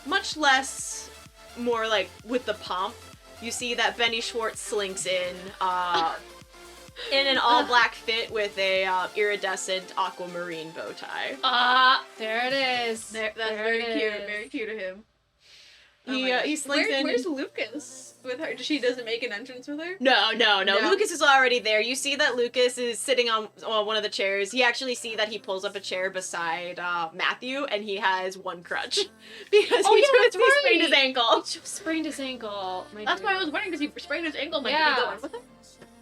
much less, more like with the pomp, you see that Benny Schwartz slinks in an all black fit with a iridescent aquamarine bow tie. There it is. That's There very it cute. is. Very cute of him. He slinks in. Where's Lucas with her? She doesn't make an entrance with her? No. No. Lucas is already there. You see that Lucas is sitting on one of the chairs. You actually see that he pulls up a chair beside Matthew, and he has one crutch because Oh, he yeah, that's sprained his right. ankle. Sprained his ankle. My That's dude. why I was wondering, because he sprained his ankle. Like, Yeah. did he go in with him?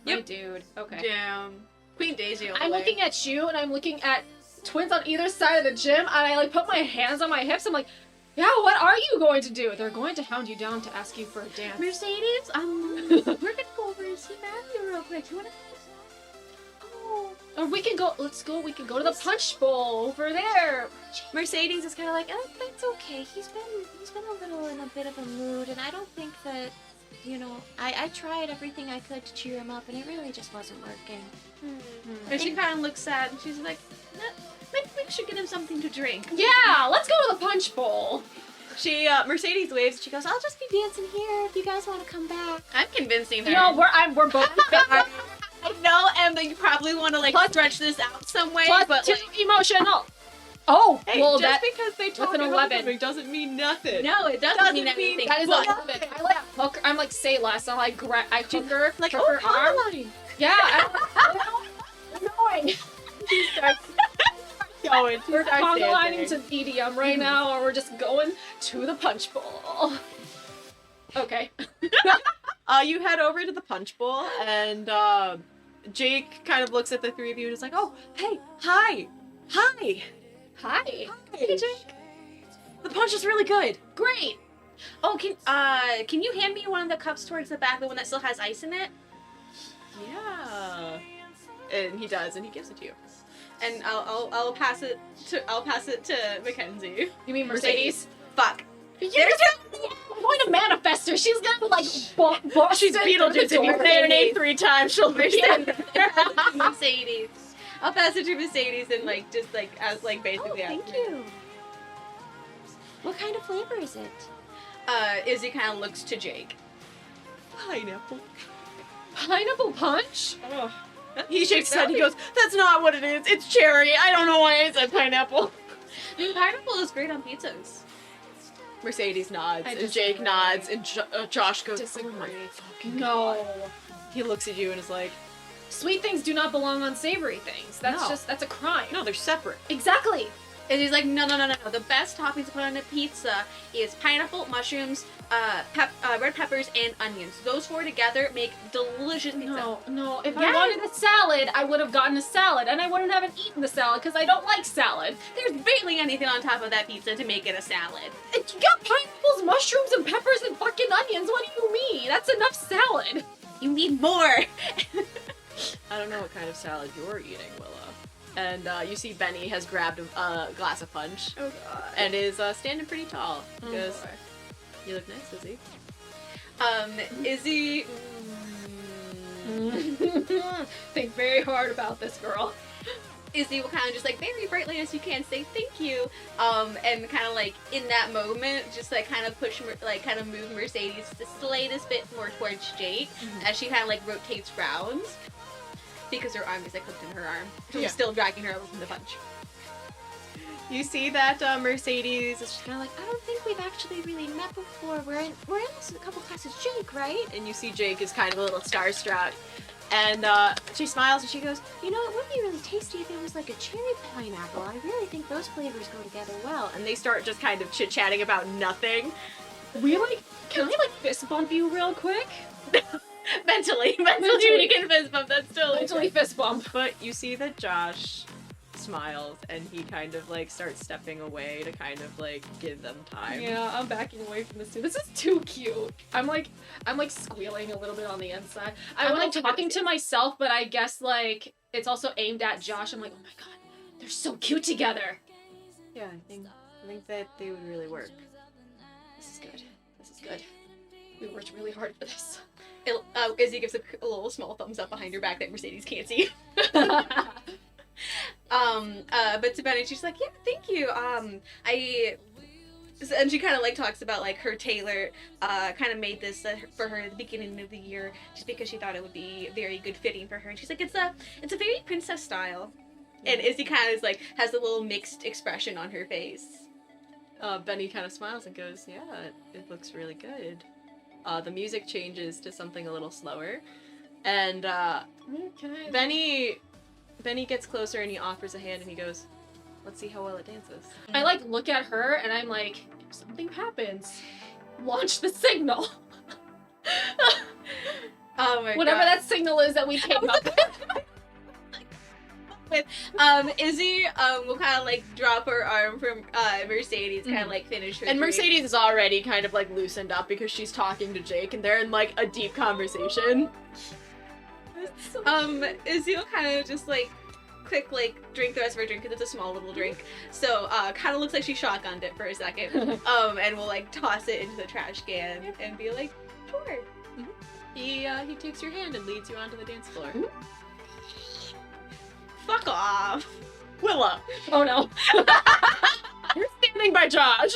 My dude. Okay. Damn. Queen Daisy. I'm looking at you, and I'm looking at twins on either side of the gym, and I like put my hands on my hips. I'm like, yeah, what are you going to do? They're going to hound you down to ask you for a dance. Mercedes, we're gonna go over and see Matthew real quick. You wanna? Oh, Or we can go. Let's go. We can go to the punch bowl over there. Mercedes is kind of like, oh, that's okay. He's been a little in a bit of a mood, and I don't think that, I tried everything I could to cheer him up, and it really just wasn't working. and she kind of looks sad, and she's like, maybe we should get him something to drink. Yeah, let's go to the punch bowl. She Mercedes waves. And she goes, I'll just be dancing here if you guys want to come back. I'm convincing her. You know, we're both. I know, Em, that you probably want to like stretch this out some way, Plus but two like, emotional. Oh, hey, well, just that because they talk an in 11. homecoming doesn't mean nothing. no, it doesn't Doesn't mean mean anything. that is But- 11. I like hook. I'm like say less. I'm like I hook her Like, hook oh, her arm. Caroline. Yeah, I'm annoying. She starts going. She We're starts conga lining to dancing. EDM right now, and we're just going to the punch bowl. Okay. You head over to the punch bowl, and Jake kind of looks at the three of you and is like, "Oh, hey, hi. Hi. Hey, Jake. The punch is really good." Great. Oh, can you hand me one of the cups towards the back, the one that still has ice in it? Yeah. And he does, and he gives it to you. And I'll pass it to Mackenzie. You mean Mercedes? Fuck. I'm going to manifest her. She's gonna like She's Beetlejuice. If you say her name 3 times, she'll understand. Mercedes. I'll pass it to Mercedes and like just like as like basically. Thank you. What kind of flavor is it? Izzy kind of looks to Jake. Pineapple. Pineapple punch? Oh. He shakes his head. He goes, "That's not what it is. It's cherry. I don't know why I said pineapple." I mean, pineapple is great on pizzas. Mercedes nods, I and Jake disagree. nods, and Josh goes, Disagree. "Oh my fucking No. God." He looks at you and is like, Sweet things do not belong on savory things. That's No. that's a crime. "No, they're separate." Exactly. And he's like, no. The best toppings to put on a pizza is pineapple, mushrooms, red peppers, and onions. Those 4 together make delicious pizza. No. If I Yes. wanted a salad, I would have gotten a salad, and I wouldn't have eaten the salad because I don't like salad. There's barely anything on top of that pizza to make it a salad. You got pineapples, mushrooms, and peppers, and fucking onions. What do you mean? That's enough salad. You need more. I don't know what kind of salad you're eating, Willa. And you see Benny has grabbed a glass of punch Oh god. and is standing pretty tall. He Oh, goes, boy. "You look nice, Izzy." Izzy. Think very hard about this, girl. Izzy will kind of just like very brightly as you can say thank you, and kind of like in that moment just like kind of push kind of move Mercedes the slightest bit more towards Jake as she kind of like rotates round because her arm is like hooked in her arm. So Yeah. we're still dragging her over from the punch. You see that Mercedes is just Kind of like, I don't think we've actually really met before. We're in a couple classes, Jake, right? and you see Jake is kind of a little starstruck. And she smiles and she goes, You know, it would be really tasty if it was like a cherry pineapple. I really think those flavors go together well. and they start just kind of chit-chatting about nothing. Can I like fist bump you real quick? Mentally you can fist bump. That's still Mentally fist bump. But you see that Josh smiles and he kind of like starts stepping away to kind of like give them time. Yeah, I'm backing away from this too. This is too cute. I'm like squealing a little bit on the inside. I'm like talking to myself, but I guess like it's also aimed at Josh. I'm like, oh my god, they're so cute together. Yeah, I think that they would really work. This is good. This is good. We worked really hard for this. Izzy gives a little small thumbs up behind her back that Mercedes can't see. But to Benny, she's like, yeah, thank you. And she kind of like talks about like her tailor kind of made this for her at the beginning of the year just because she thought it would be very good fitting for her. And she's like, it's a very princess style. And Izzy kind of is like has a little mixed expression on her face. Benny kind of smiles and goes, "Yeah, it looks really good." The music changes to something a little slower, and Okay. Benny gets closer and he offers a hand and he goes, "Let's see how well it dances." I like look at her and I'm like, if something happens, launch the signal. Oh my Whatever that signal is that we came up with. Izzy will kind of like drop her arm from Mercedes, kind of like finish her. And drink. Mercedes is already kind of like loosened up because she's talking to Jake and they're in like a deep conversation. Izzy will kind of just like quick like drink the rest of her drink because it's a small little drink. So kind of looks like she shotgunned it for a second. And will like toss it into the trash can and be like, sure. He takes your hand and leads you onto the dance floor. Fuck off. Willa, Oh no. you're standing by Josh.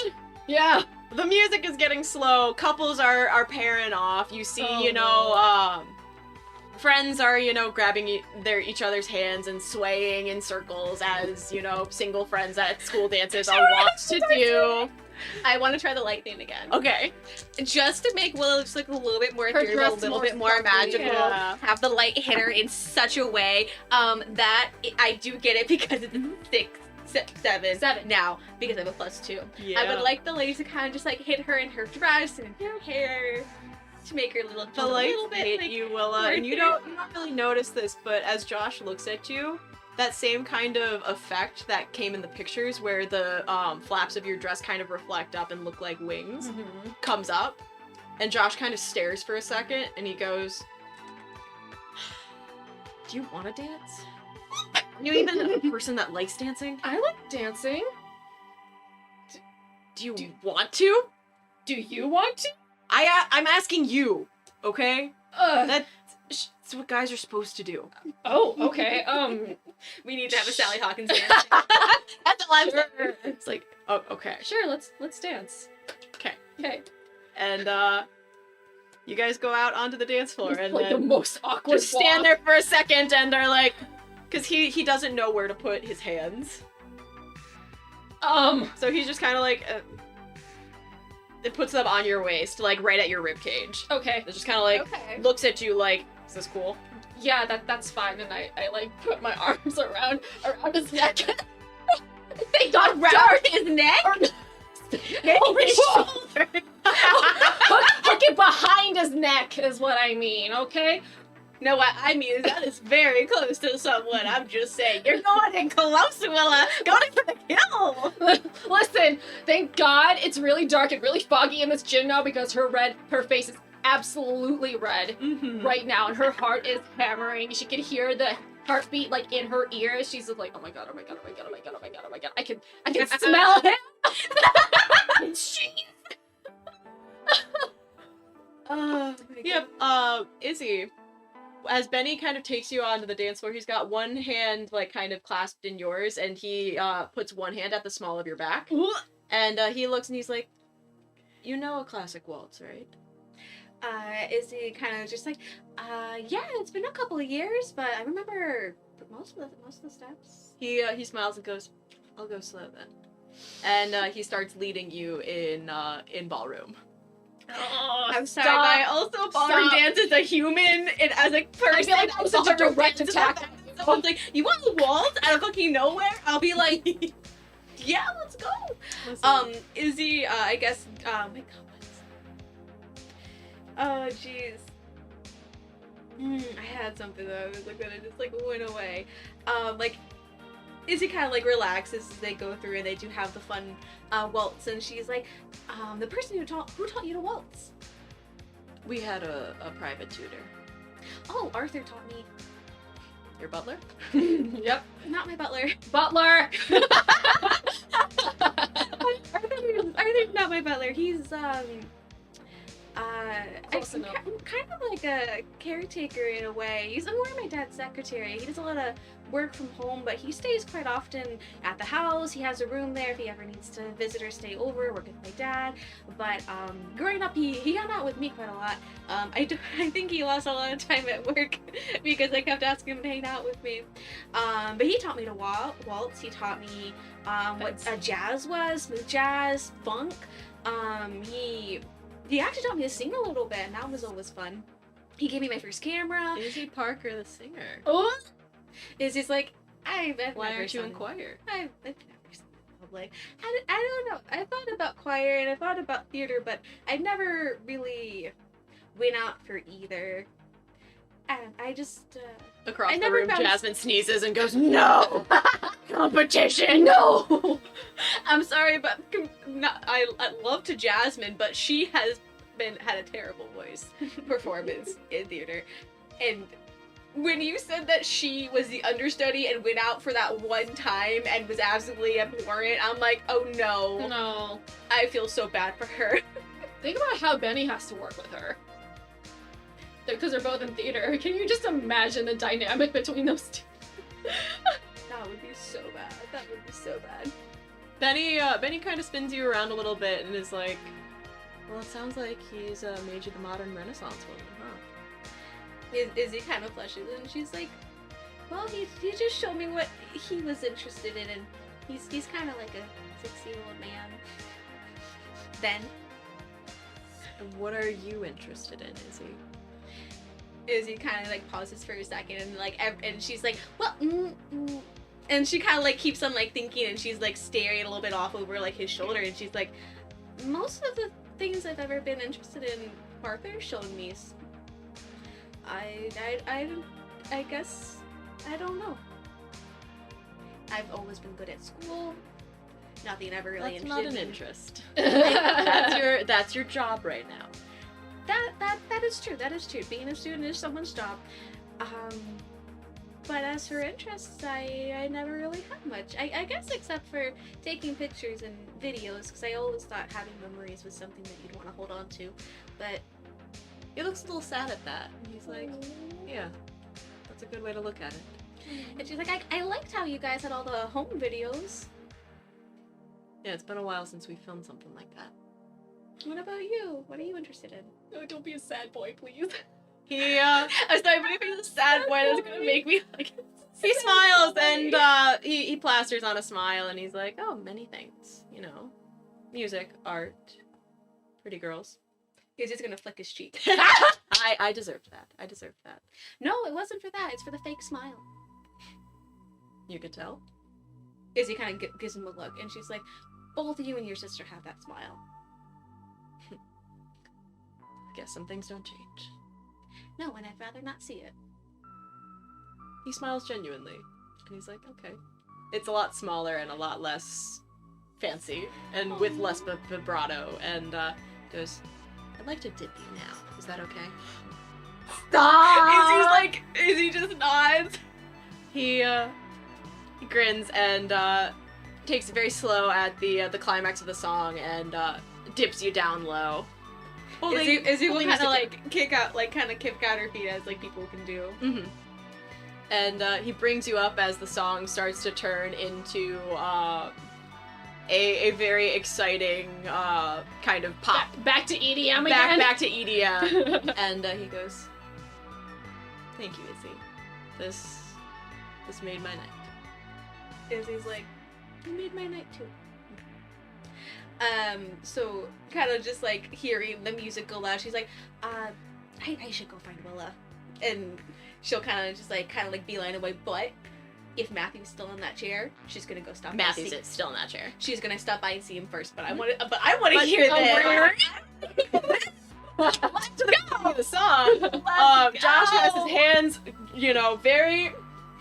Yeah. The music is getting slow. Couples are pairing off. You see, Oh, friends are, grabbing each other's hands and swaying in circles as, single friends at school dances are wont to do. I want to try the light thing again. Okay. Just to make Willow just like a little bit more Her ethereal, a dress little more bit more sparkly, magical. yeah. Have the light hit her in such a way that I do get it because it's a 7. 7. Now, because I have a +2. Yeah. I would like the lady to kind of just like hit her in her dress and in her hair to make her look The a lights little bit hit like you, Willa, and you don't really notice this, but as Josh looks at you, that same kind of effect that came in the pictures where the flaps of your dress kind of reflect up and look like wings comes up, and Josh kind of stares for a second, and he goes, "Do you want to dance? Are you even a person that likes dancing? I like dancing. Do you want to? Do you want to? I'm asking you, okay? Uh, That's what guys are supposed to do." oh, okay. we need to have a Sally Hawkins dance. That's all I'm saying. It's like, oh, okay. Sure, let's dance. Okay. Okay. And you guys go out onto the dance floor, and Like the then most awkward just stand there for a second, and they're like, because he doesn't know where to put his hands, so he's just kind of like, it puts them on your waist, like right at your rib cage. Okay. It just kind of like Okay. looks at you like, is this cool? Yeah, that's fine. And I like put my arms around his neck. They got Around his neck? over his shoulder. Hook it behind his neck is what I mean, okay? No, what I mean is that is very close to someone. I'm just saying. You're going in close, Willa. Going for the kill. Listen, thank God it's really dark and really foggy in this gym now because her face is absolutely red right now and her heart is hammering. She can hear the heartbeat like in her ears. She's just like, oh my god, oh my god, oh my god, oh my god, oh my god, oh my god. I can smell him. Jeez. Oh, Yep. Izzy, as Benny kind of takes you onto the dance floor, he's got one hand like kind of clasped in yours, and he puts one hand at the small of your back, and he looks and he's like, "You know a classic waltz, right?" Izzy kind of just like, yeah, it's been a couple of years, but I remember most of the steps. He smiles and goes, "I'll go slow then," and he starts leading you in ballroom. Oh, I'm sorry, but I also ballroom dance as a human and as a person. I feel like that was such a direct attack. Someone's like, "You want the waltz out of fucking nowhere?" I'll be like, "Yeah, let's go." Izzy, I guess, my god, oh jeez. I had something that I was like gonna just like went away. Like Izzy kind of like relaxes as they go through and they do have the fun waltz, and she's like, the person who taught you to waltz? We had a private tutor. Oh, Arthur taught me. Your butler? Yep. Not my butler. Butler. Arthur's not my butler. He's Close enough. I'm kind of like a caretaker in a way. He's more my dad's secretary. He does a lot of work from home, but he stays quite often at the house. He has a room there if he ever needs to visit or stay over, work with my dad. But growing up, he hung out with me quite a lot. I think he lost a lot of time at work because I kept asking him to hang out with me. But he taught me to waltz. He taught me what a jazz was, smooth jazz, funk. He actually taught me to sing a little bit, and that was always fun. He gave me my first camera. Izzy Parker, the singer. Oh, Izzy's like, I've Why never aren't you sung in choir? I've never sung in public. I don't know. I thought about choir and I thought about theater, but I never really went out for either. And I just Across I the never room, found- Jasmine sneezes and goes, "No! Competition, no!" I'm sorry, but I love to Jasmine, but she has had a terrible voice performance in theater. And when you said that she was the understudy and went out for that one time and was absolutely abhorrent, I'm like, oh no. No. I feel so bad for her. Think about how Benny has to work with her. Because they're both in theater. Can you just imagine the dynamic between those two? That would be so bad. That would be so bad. Benny kind of spins you around a little bit and is like, "Well, it sounds like he's made you the modern Renaissance woman, huh?" Izzy kind of flushes and she's like, well, he just showed me what he was interested in, and he's kind of like a 6-year-old man. Then And what are you interested in, Izzy? Izzy kind of like pauses for a second and like and she's like, well, And she kind of like keeps on like thinking, and she's like staring a little bit off over like his shoulder, and she's like, most of the things I've ever been interested in, Parker's shown me. I guess I don't know. I've always been good at school. Nothing ever really That's interested not an me. interest. That That's your job right now. is true. That is true. Being a student is someone's job. But as for interests, I never really had much. I guess except for taking pictures and videos, because I always thought having memories was something that you'd want to hold on to. But He looks a little sad at that. He's like, yeah, that's a good way to look at it. and she's like, I liked how you guys had all the home videos. Yeah, it's been a while since we filmed something like that. What about you? What are you interested in? Oh, don't be a sad boy, please. He I'm sorry, but if he's a sad boy, that's gonna make me like. he smiles and he plasters on a smile and he's like, oh, many things, you know, music, art, pretty girls. He's just gonna flick his cheek. I deserved that. I deserved that. No, it wasn't for that. It's for the fake smile. You could tell. Izzy kind of gives him a look, and she's like, both of you and your sister have that smile. Guess some things don't change. No, and I'd rather not see it. He smiles genuinely and he's like, okay. It's a lot smaller and a lot less fancy and with less vibrato and goes, I'd like to dip you now. Is that okay? Stop! Izzy just nods. He grins and takes it very slow at the climax of the song and dips you down low. Izzy will holding kind his of stick- kick out her feet as like people can do. Mm-hmm. And he brings you up as the song starts to turn into a very exciting kind of pop. Back to EDM again? Back to EDM. And he goes, thank you, Izzy. This made my night. Izzy's like, you made my night too. So kind of just like hearing the music go loud, she's like, I should go find Willa. And she'll kind of beeline away, but if Matthew's still in that chair, she's gonna go stop. Matthew's by and still in that chair. She's gonna stop by and see him first, but I want to hear this. Let's go! The song. Josh has his hands, very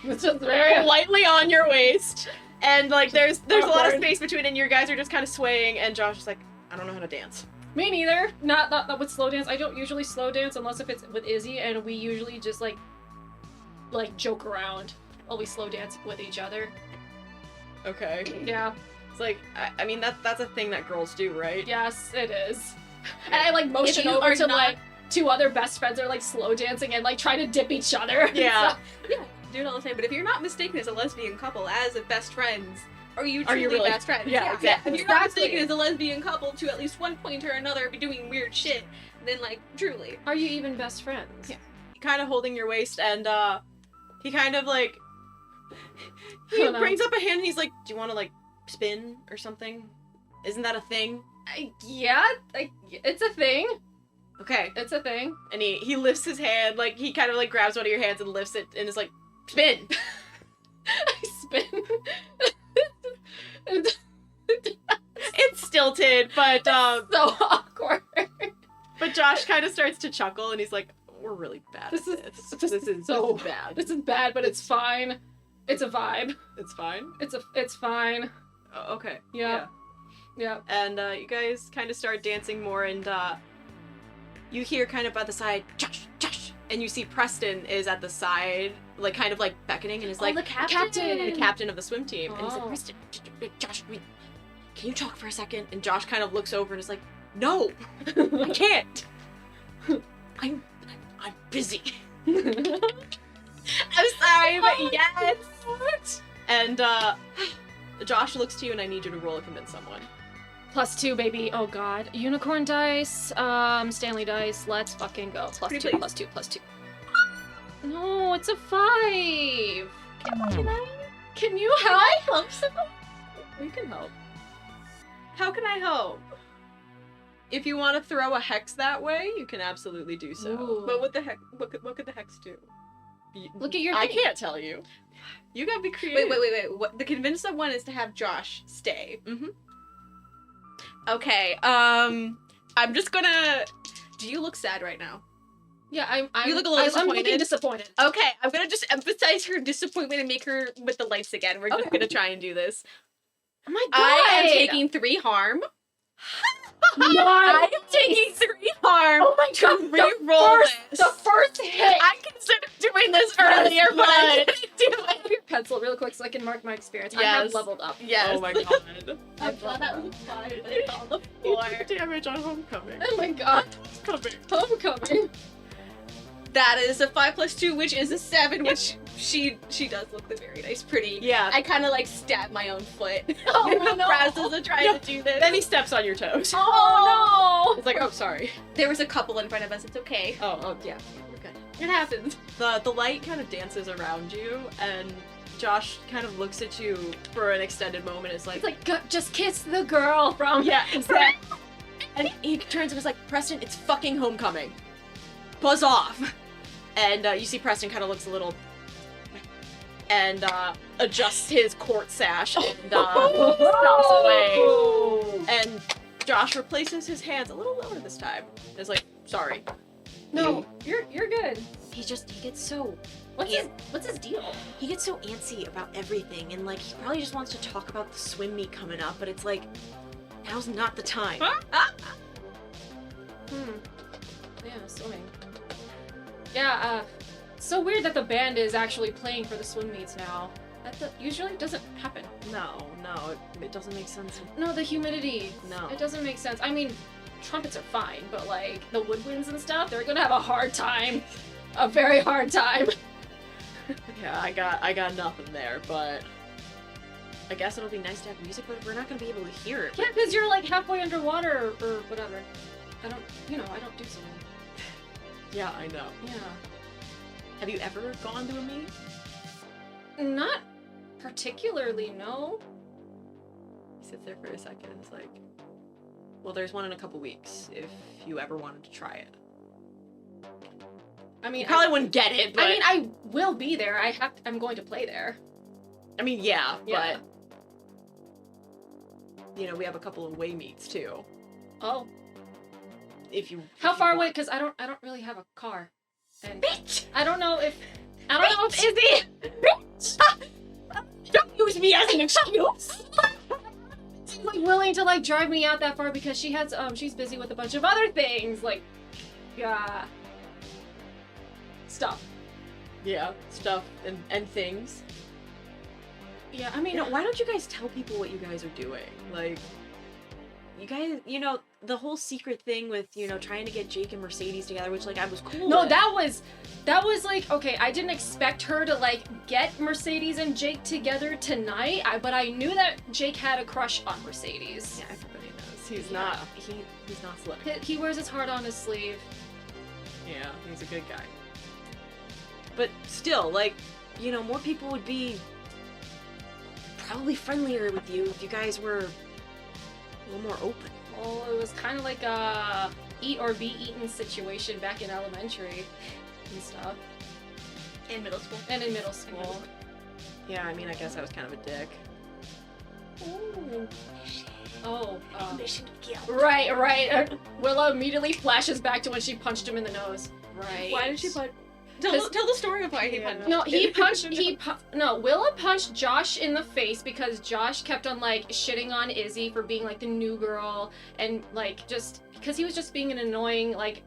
It's just very lightly on your waist, and like there's a lot of space between, and your guys are just kind of swaying, and Josh is like, I don't know how to dance. Me neither. Not with slow dance. I don't usually slow dance unless if it's with Izzy, and we usually just like joke around while we slow dance with each other. Okay. Yeah. It's like, I mean that's a thing that girls do, right? Yes, it is. And I like motion you over are to not- like two other best friends are like slow dancing and like trying to dip each other. Yeah. Do it all the time. But if you're not mistaken as a lesbian couple, as a best friends, are you truly really- best friends? Yeah, exactly. If you're not mistaken as a lesbian couple to at least one point or another be doing weird shit, then like truly. Are you even best friends? Yeah. Kind of holding your waist, and he kind of like he Oh, no. brings up a hand and he's like, do you want to like spin or something? Isn't that a thing? Yeah, like it's a thing. Okay. It's a thing. And he lifts his hand, like he kind of like grabs one of your hands and lifts it and is like, spin. I spin. It's stilted, but so awkward. but Josh kind of starts to chuckle and he's like, we're really bad This at is this. this is so bad. This is bad, but it's fine. It's a vibe. It's fine. It's fine. Oh, okay. Yeah. Yeah. And you guys kind of start dancing more, and you hear kind of by the side, Josh, Josh, and you see Preston is at the side, like kind of like beckoning, and is like the captain. the captain of the swim team, and he's like, Oh. Preston, Josh, can you talk for a second? And Josh kind of looks over and is like, no, I can't. I'm busy. I'm sorry, but yes. And Josh looks to you, and I need you to roll a convince someone. +2, baby. Oh god. Unicorn dice, Stanley dice. Let's fucking go. Pretty +2, please. +2. No, it's a 5. Can you help? We can help. How can I help? If you want to throw a hex that way, you can absolutely do so. Ooh. But what the heck? What could the hex do? Look at your I face. can't tell you. You gotta be creative. Wait. What the convince of one is to have Josh stay. Mhm. Okay. I'm just gonna. Do you look sad right now? Yeah, I'm You look a little I'm looking disappointed. disappointed. Okay, I'm gonna just emphasize her disappointment and make her with the lights again. We're just Okay. gonna try and do this. Oh my god! I am taking 3 harm. Nice. I am taking 3 harm. Oh my god! to re-roll this. The first hit. I considered doing this earlier, but I didn't do it. Your pencil real quick so I can mark my experience. I have Yes. leveled up. Yes. Oh my god. I thought that was fine. It's on the floor. Damage on homecoming. Oh my god! It's coming. Homecoming. That is a 5 + 2, which is a 7, which she does look very nice, pretty. Yeah. I kind of like stab my own foot. Oh in the no. process of trying to do this. Then he steps on your toes. Oh It's like, oh, sorry. There was a couple in front of us. It's okay. Oh, yeah. We're good. It happens. The light kind of dances around you, and Josh kind of looks at you for an extended moment. It's no! like, It's like just kiss the girl from. yeah, exactly. And he turns and is like, Preston, it's fucking homecoming. Buzz off. And you see Preston kind of looks a little, and adjusts his court sash and stops away. And Josh replaces his hands a little lower this time. It's like, sorry. No, you're good. He gets so What's his deal? he gets so antsy about everything, and like he probably just wants to talk about the swim meet coming up, but it's like now's not the time. Yeah, swimming. Yeah, so weird that the band is actually playing for the swim meets now. That usually doesn't happen. No, it doesn't make sense. No, the humidity. No. It doesn't make sense. I mean, trumpets are fine, but like the woodwinds and stuff, they're gonna have a hard time. A very hard time. Yeah, I got nothing there, but I guess it'll be nice to have music, but we're not gonna be able to hear it. Yeah, because you're like halfway underwater or whatever. I don't do swimming. Yeah, I know. Yeah. Have you ever gone to a meet? Not particularly, no. He sits there for a second and is like, well, there's one in a couple weeks if you ever wanted to try it. I mean, You probably wouldn't get it, but I will be there. I'm going to play there. yeah, Yeah. but you know, we have a couple of away meets too. Oh, If you how if far you away? want. Because I don't really have a car. And Bitch! I don't know if Izzy. Don't use me as an excuse! She's like willing to like drive me out that far because she's busy with a bunch of other things like stuff. Yeah, stuff and things. Yeah, I mean, You know, why don't you guys tell people what you guys are doing? Like, you guys, you know, the whole secret thing with, you know, trying to get Jake and Mercedes together, which, like, I was cool no, with. that was like, okay, I didn't expect her to like get Mercedes and Jake together tonight, but I knew that Jake had a crush on Mercedes. Yeah, everybody knows. He's Yeah. not, he's not slipping. He wears his heart on his sleeve. Yeah, he's a good guy. But still, like, you know, more people would be probably friendlier with you if you guys were a little more open. Well, it was kind of like a eat or be eaten situation back in elementary and stuff, In middle school. and in middle school. Yeah, I mean, I guess I was kind of a dick. Ooh. Oh, Mission of guilt. right. Willa immediately flashes back to when she punched him in the nose. Right. Why did she punch? Tell the story of why he punched. No, Willa punched Josh in the face because Josh kept on like shitting on Izzy for being like the new girl and like just because he was just being an annoying like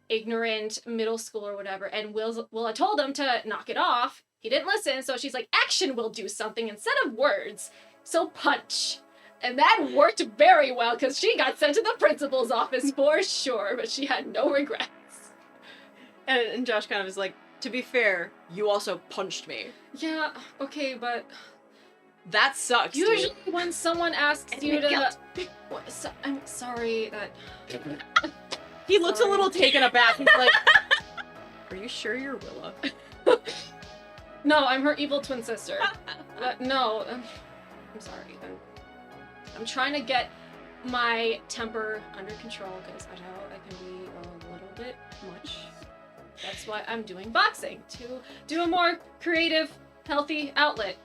ignorant middle school or whatever, and Willa told him to knock it off. He didn't listen, so she's like, action will do something instead of words, so punch. And that worked very well because she got sent to the principal's office for sure, but she had no regrets. And Josh kind of is like, to be fair, you also punched me. Yeah, okay, but That sucks, dude. usually when someone asks you to... guilt. I'm sorry that... He looks a Sorry. little taken aback. He's like, are you sure you're Willa? No, I'm her evil twin sister. No, I'm sorry. I'm trying to get my temper under control because I know I can be a little bit much. that's why I'm doing boxing, to do a more creative, healthy outlet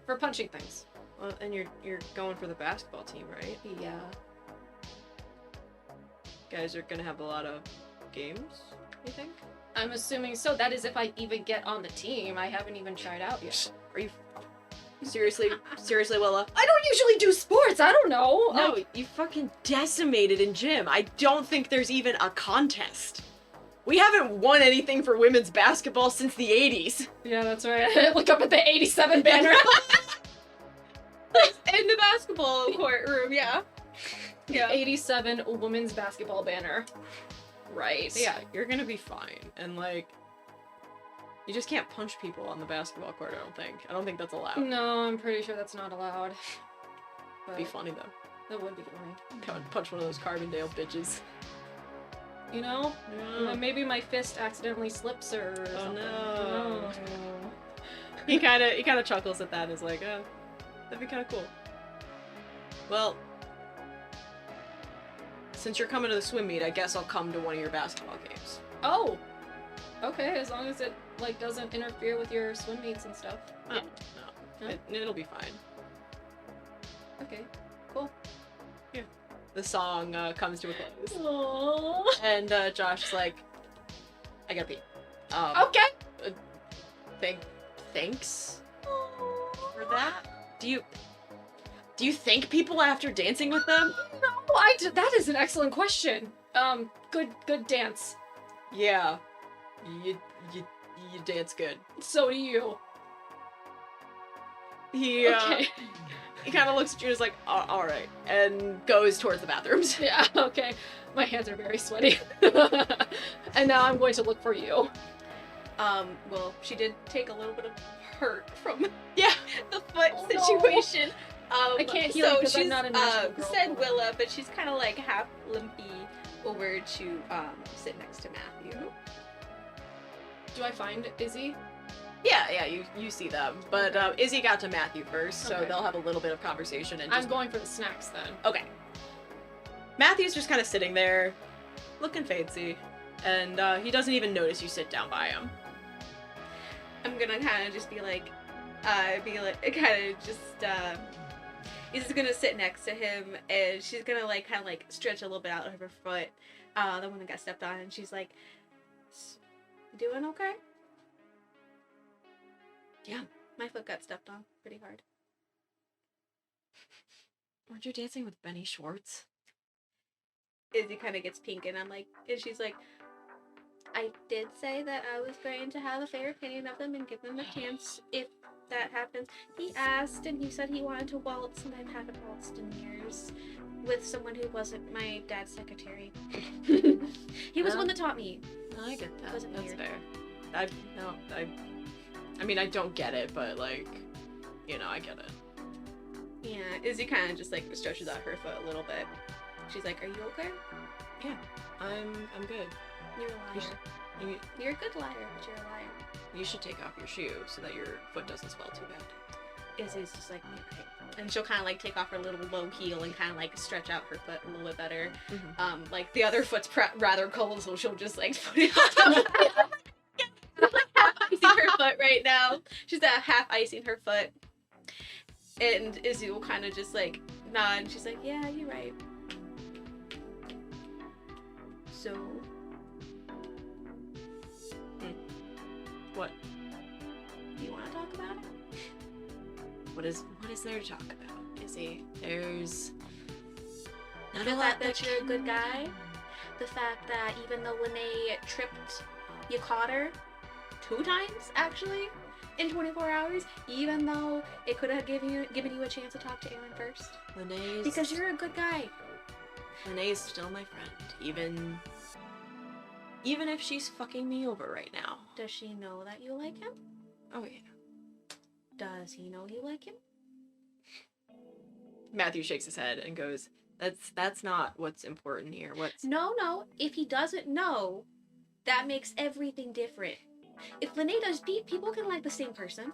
for punching things. Well, and you're going for the basketball team, right? Yeah. Guys are gonna have a lot of games, you think? I'm assuming so. That is if I even get on the team. I haven't even tried out yet. Are you seriously, Willa? I don't usually do sports. I don't know. No, you fucking decimated in gym. I don't think there's even a contest. We haven't won anything for women's basketball since the 80s. Yeah, that's right. Look up at the 87 banner. In the basketball courtroom, yeah. Yeah. 87 women's basketball banner. Right. Yeah, you're gonna be fine. And like, you just can't punch people on the basketball court, I don't think. I don't think that's allowed. No, I'm pretty sure that's not allowed. But It'd be funny though. that would be funny. Punch one of those Carbondale bitches. You know? Maybe my fist accidentally slips or something. no. Oh. He kind of chuckles at that and is like, oh, that'd be kind of cool. Well, since you're coming to the swim meet, I guess I'll come to one of your basketball games. Oh! Okay, as long as it, like, doesn't interfere with your swim meets and stuff. Oh, Yeah. no. Huh? It'll be fine. Okay, cool. The song comes to a close. Aww. And Josh's like, I gotta pee. Okay! Thanks for that? Do you thank people after dancing with them? No, that is an excellent question. Good dance. Yeah. You dance good. So do you. He Okay. he kind of looks at you and is like, all right, and goes towards the bathrooms. Yeah, okay. My hands are very sweaty. And now I'm going to look for you. Well, she did take a little bit of hurt from Yeah. the foot Oh, no. situation. I can't heal so because I'm she's not a natural girl. said Willa, but she's kind of like half limpy over to sit next to Matthew. Do I find Izzy? Yeah, you see them. But Izzy got to Matthew first, so Okay. they'll have a little bit of conversation and just... I'm going for the snacks then. Okay. Matthew's just kind of sitting there, looking fancy, and he doesn't even notice you sit down by him. I'm gonna kind of just be like, Izzy's gonna sit next to him, and she's gonna like kind of like stretch a little bit out of her foot, the one that got stepped on, and she's like, "You doing okay?" Yeah. My foot got stepped on pretty hard. Weren't you dancing with Benny Schwartz? Izzy kind of gets pink, and and she's like, I did say that I was going to have a fair opinion of them and give them a chance if that happens. He asked, and he said he wanted to waltz, and I haven't waltzed in years with someone who wasn't my dad's secretary. He was the one that taught me. I get that. Wasn't That's weird. fair. I mean, I don't get it, but like, you know, I get it. Yeah, Izzy kind of just like stretches out her foot a little bit. She's like, "Are you okay?" Yeah, I'm good. You're a You liar. should, You're a good liar, but you're a liar. you should take off your shoe so that your foot doesn't swell too bad. Izzy's just like, okay. And she'll kind of like take off her little low heel and kind of like stretch out her foot a little bit better. Mhm. Like the other foot's rather cold, so she'll just like put it on top of half icing her foot right now. She's half icing her foot. And Izzy will kind of just like nod, and she's like, yeah, you're right. So, What? do you want to talk about it? What is there to talk about, Izzy? There's not The a lot fact that you're a good guy? The fact that even though Lene tripped, you caught her 2 times, actually, in 24 hours, even though it could have given you a chance to talk to Aaron first. Because you're a good guy. Lene's still my friend, even if she's fucking me over right now. Does she know that you like him? Oh yeah. Does he know you like him? Matthew shakes his head and goes, That's not what's important here. What's No. If he doesn't know, that makes everything different. If Lene does people can like the same person.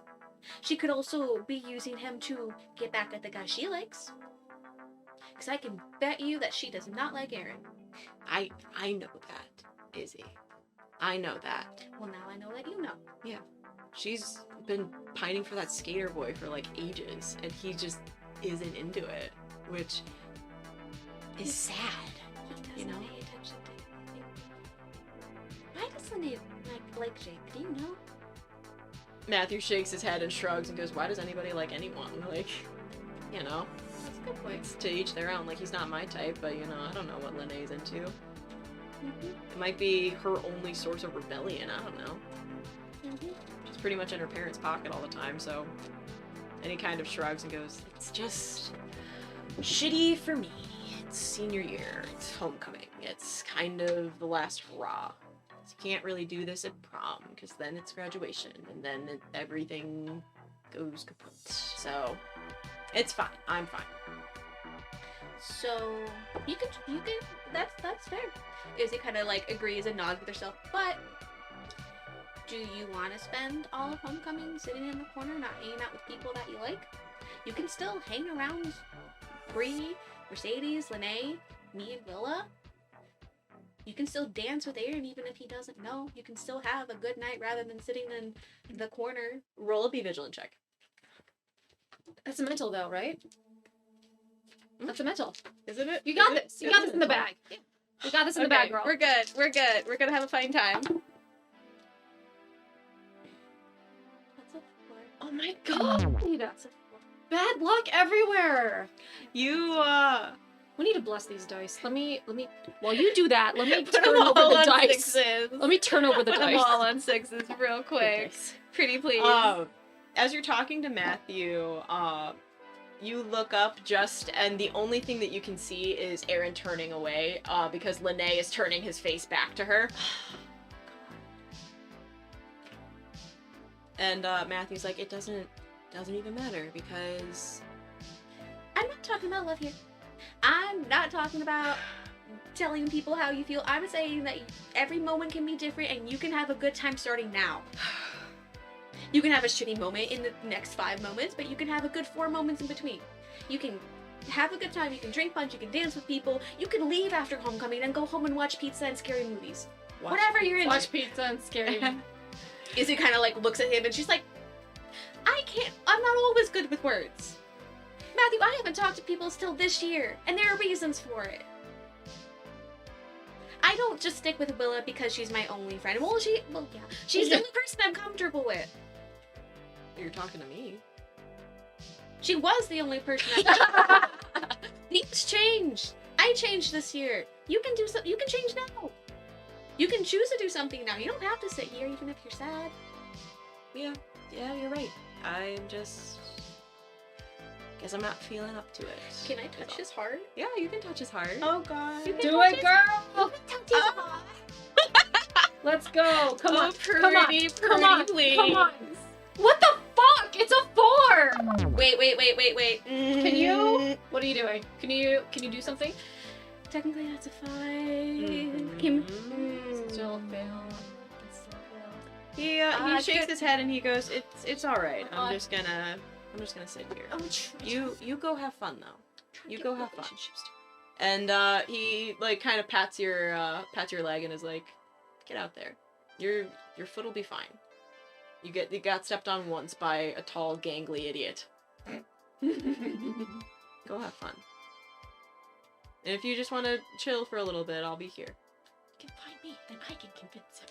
She could also be using him to get back at the guy she likes. Because I can bet you that she does not like Aaron. I know that, Izzy. I know that. Well, now I know that you know. She's been pining for that skater boy for like ages, and he just isn't into it, which is sad. He doesn't You know? pay attention to you. Why doesn't he like Jake? Do you know? Matthew shakes his head and shrugs and goes, why does anybody like anyone? Like, you know, That's a good point. it's to each their own. Like, he's not my type, but you know, I don't know what Linnea's into. It might be her only source of rebellion, I don't know. She's pretty much in her parents' pocket all the time, so... And he kind of shrugs and goes, it's just shitty for me. It's senior year, it's homecoming, it's kind of the last hurrah. You can't really do this at prom, because then it's graduation, and then everything goes kaput. So, it's fine. I'm fine. So you can. That's fair. Izzy kind of like agrees and nods with herself. But do you want to spend all of homecoming sitting in the corner, not hanging out with people that you like? You can still hang around Bree, Mercedes, Linnea, me, and Willa. You can still dance with Aaron even if he doesn't know. You can still have a good night rather than sitting in the corner. Roll a be vigilant check. That's a mental though, right? That's a mental. Isn't it? You got this. You got this in the bag. You got this in the bag, girl. We're good. We're good. We're gonna have a fine time. That's a 4. Oh my god. That's bad luck everywhere. You, We need to bless these dice. Let me while you do that, let me Put turn them over all the on dice. sixes. Let me turn over the Put them dice. all on sixes real quick. Pretty please. As you're talking to Matthew, you look up and the only thing that you can see is Aaron turning away, because Linnea is turning his face back to her. And Matthew's like, it doesn't even matter because I'm not talking about love here. I'm not talking about telling people how you feel. I'm saying that every moment can be different and you can have a good time starting now. You can have a shitty moment in the next 5 moments, but you can have a good 4 moments in between. You can have a good time, you can drink punch, you can dance with people, you can leave after homecoming and go home and watch pizza and scary movies. Whatever you're into. Watch pizza and scary. Izzy kind of like looks at him and she's like, I'm not always good with words. Matthew, I haven't talked to people still this year, and there are reasons for it. I don't just stick with Willa because she's my only friend. Well, yeah. She's the only person I'm comfortable with. you're talking to me. She was the only person Things changed. I changed this year. You can do something. You can change now. You can choose to do something now. You don't have to sit here even if you're sad. Yeah, you're right. I'm just... guess I'm not feeling up to it. Can I touch his heart? Yeah, you can touch his heart. Oh god. You can Do touch it, his- girl. Touch his heart. Let's go. Come on. Pretty, Come on. pretty, Come on. please. Come on. What the fuck? It's a 4. Wait. Can you? What are you doing? Can you do something? Technically, that's a 5. Mhm. Still fail. He shakes his head and he goes, "It's all right. Uh, I'm just gonna sit here. You go have fun though. You go have fun." And he like kind of pats your leg and is like, "Get out there. Your foot will be fine. You got stepped on once by a tall, gangly idiot. Go have fun. And if you just want to chill for a little bit, I'll be here." You can find me, then I can convince him.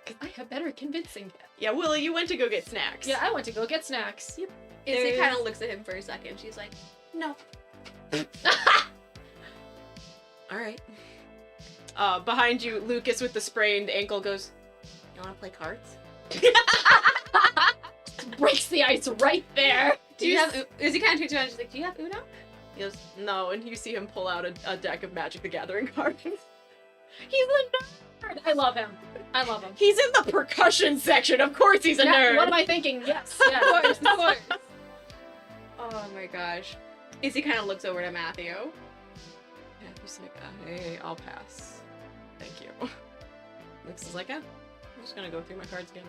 Cause I have better convincing. Yeah, Willa, you went to go get snacks. Yeah, I went to go get snacks. Izzy There's- kind of looks at him for a second. She's like, no. All right. Behind you, Lucas with the sprained ankle goes, "You want to play cards?" Breaks the ice right there. Do you have? Izzy kind of turns around. She's like, do you have Uno? He goes, "No," and you see him pull out a deck of Magic the Gathering cards. He's a nerd. I love him. I love him. He's in the percussion section. Of course he's a Yeah, nerd. what am I thinking? Yes. Of yes. course, of course. Oh my gosh. Izzy kind of looks over to Matthew. Yeah, he's like, "Hey, I'll pass. Thank you." Lucas is like, I'm just gonna go through my cards again.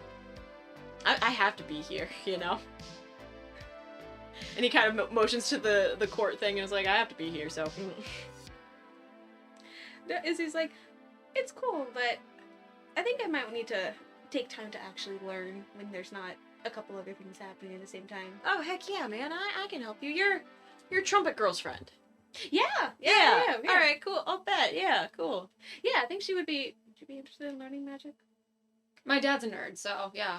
I have to be here, you know? And he kind of motions to the court thing and is like, "I have to be here, so..." Izzy's like, it's cool, but I think I might need to take time to actually learn when there's not a couple other things happening at the same time. Oh heck yeah, man! I can help you. You're trumpet girl's friend. Yeah. All right, cool. I'll bet. Yeah, cool. Yeah, I think she would be. Would you be interested in learning magic? My dad's a nerd, so yeah.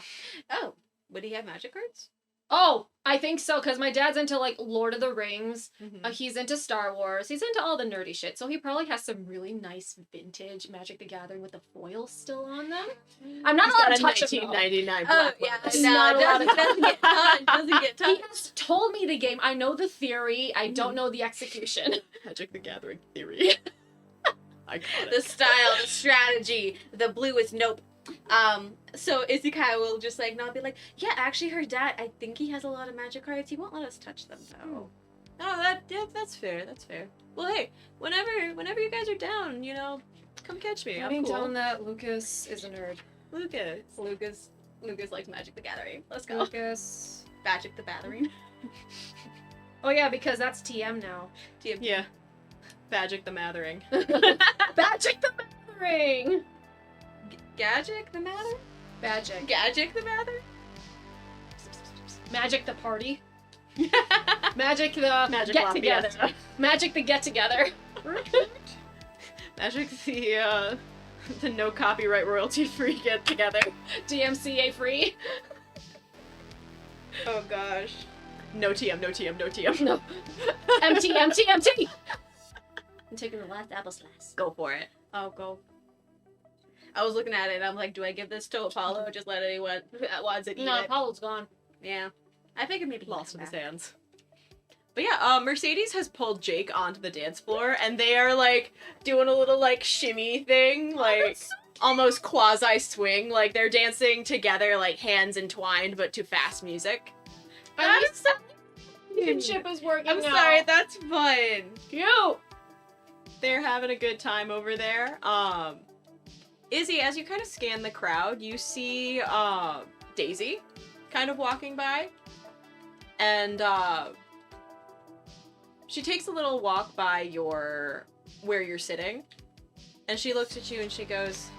Oh, would he have magic cards? Oh, I think so, because my dad's into, like, Lord of the Rings. Mm-hmm. He's into Star Wars. He's into all the nerdy shit, so he probably has some really nice vintage Magic the Gathering with the foils still on them. I'm not allowed to touch them, though. 1999 Oh, Black yeah. Lotus. No, Not it allowed to doesn't get touched. Doesn't get He touched. has told me the game. I know the theory. I don't know the execution. Magic the Gathering theory. Iconic. The style, the strategy, the blue is nope. So Izzy kind of will just like not be like, yeah, actually her dad, I think he has a lot of magic cards. He won't let us touch them though. Oh, that's fair. That's fair. Well, hey, whenever you guys are down, come catch me. I'm Writing cool. down that Lucas is a nerd. Lucas. Lucas likes Magic the Gathering. Let's go. Lucas. Magic the Gathering. Oh yeah, because that's TM now. Yeah. Magic the Mathering. Magic the Mathering! Gadget the matter? Magic. Gadget the matter? Magic the party. Magic the Magic get La together. Fiesta. Magic the get together. Magic the no copyright royalty free get together. DMCA free. Oh gosh. No TM, no TM, no TM. No. MT. I'm taking the last apple slice. Go for it. Oh, go. I was looking at it and I'm like, do I give this to Apollo or just let anyone that wants it eat No, it? Apollo's gone. Yeah. I figured maybe Lost he'd in come his back. hands. But yeah, Mercedes has pulled Jake onto the dance floor, and they are like doing a little like shimmy thing, like almost quasi swing. Like they're dancing together, like hands entwined, but to fast music. At least the relationship is working I'm out. sorry, that's fun. Cute. They're having a good time over there. Izzy, as you kind of scan the crowd, you see Daisy kind of walking by, and she takes a little walk by where you're sitting, and she looks at you and she goes,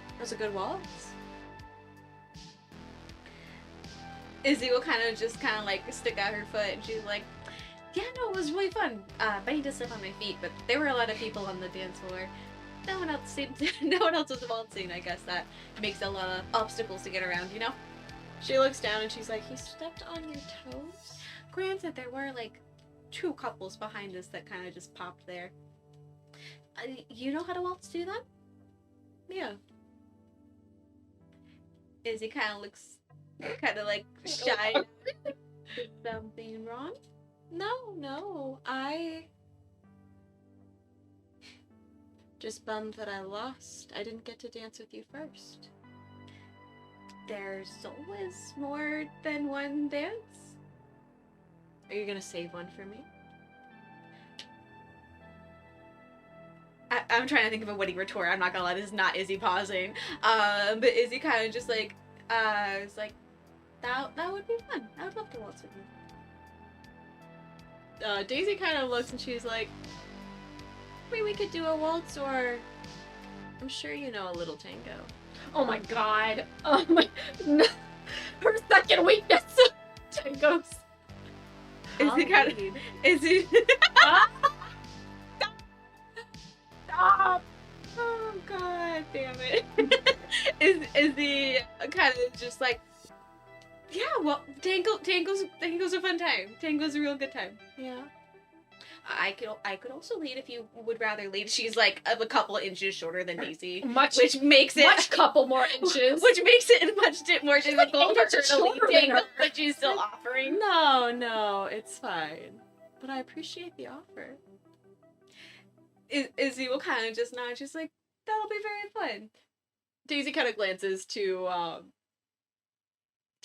"That was a good waltz." Izzy will kind of like stick out her foot and she's like, yeah, no, it was really fun. Benny did slip on my feet, but there were a lot of people on the dance floor. No one else was waltzing. I guess that makes a lot of obstacles to get around, you know? She looks down and she's like, "He stepped on your toes?" Granted, there were like 2 couples behind us that kind of just popped there. You know how to waltz too, then? Yeah. Izzy kind of looks kind of like shy. Is something wrong? No, I just bummed that I lost. I didn't get to dance with you first. There's always more than one dance. Are you gonna save one for me? I'm trying to think of a witty retort. I'm not gonna lie, this is not Izzy pausing. But Izzy kind of just like, is like, that would be fun. I would love to waltz with you. Daisy kind of looks and she's like, "Maybe we could do a waltz, or I'm sure you know a little tango." Oh my god. Oh my. No. Her second weakness. Tangos. Izzy kind of, Izzy. Stop. Oh god, damn it. Izzy kind of just like, yeah, well, tango's a fun time. Tango's a real good time. Yeah. I could also lead if you would rather lead. She's like a couple of inches shorter than Daisy, Much which couple more inches. which makes it much more difficult for her inches to lead shorter than tango, her. but she's still offering. No, it's fine. But I appreciate the offer. Izzy will kind of just nod. She's like, that'll be very fun. Daisy kind of glances to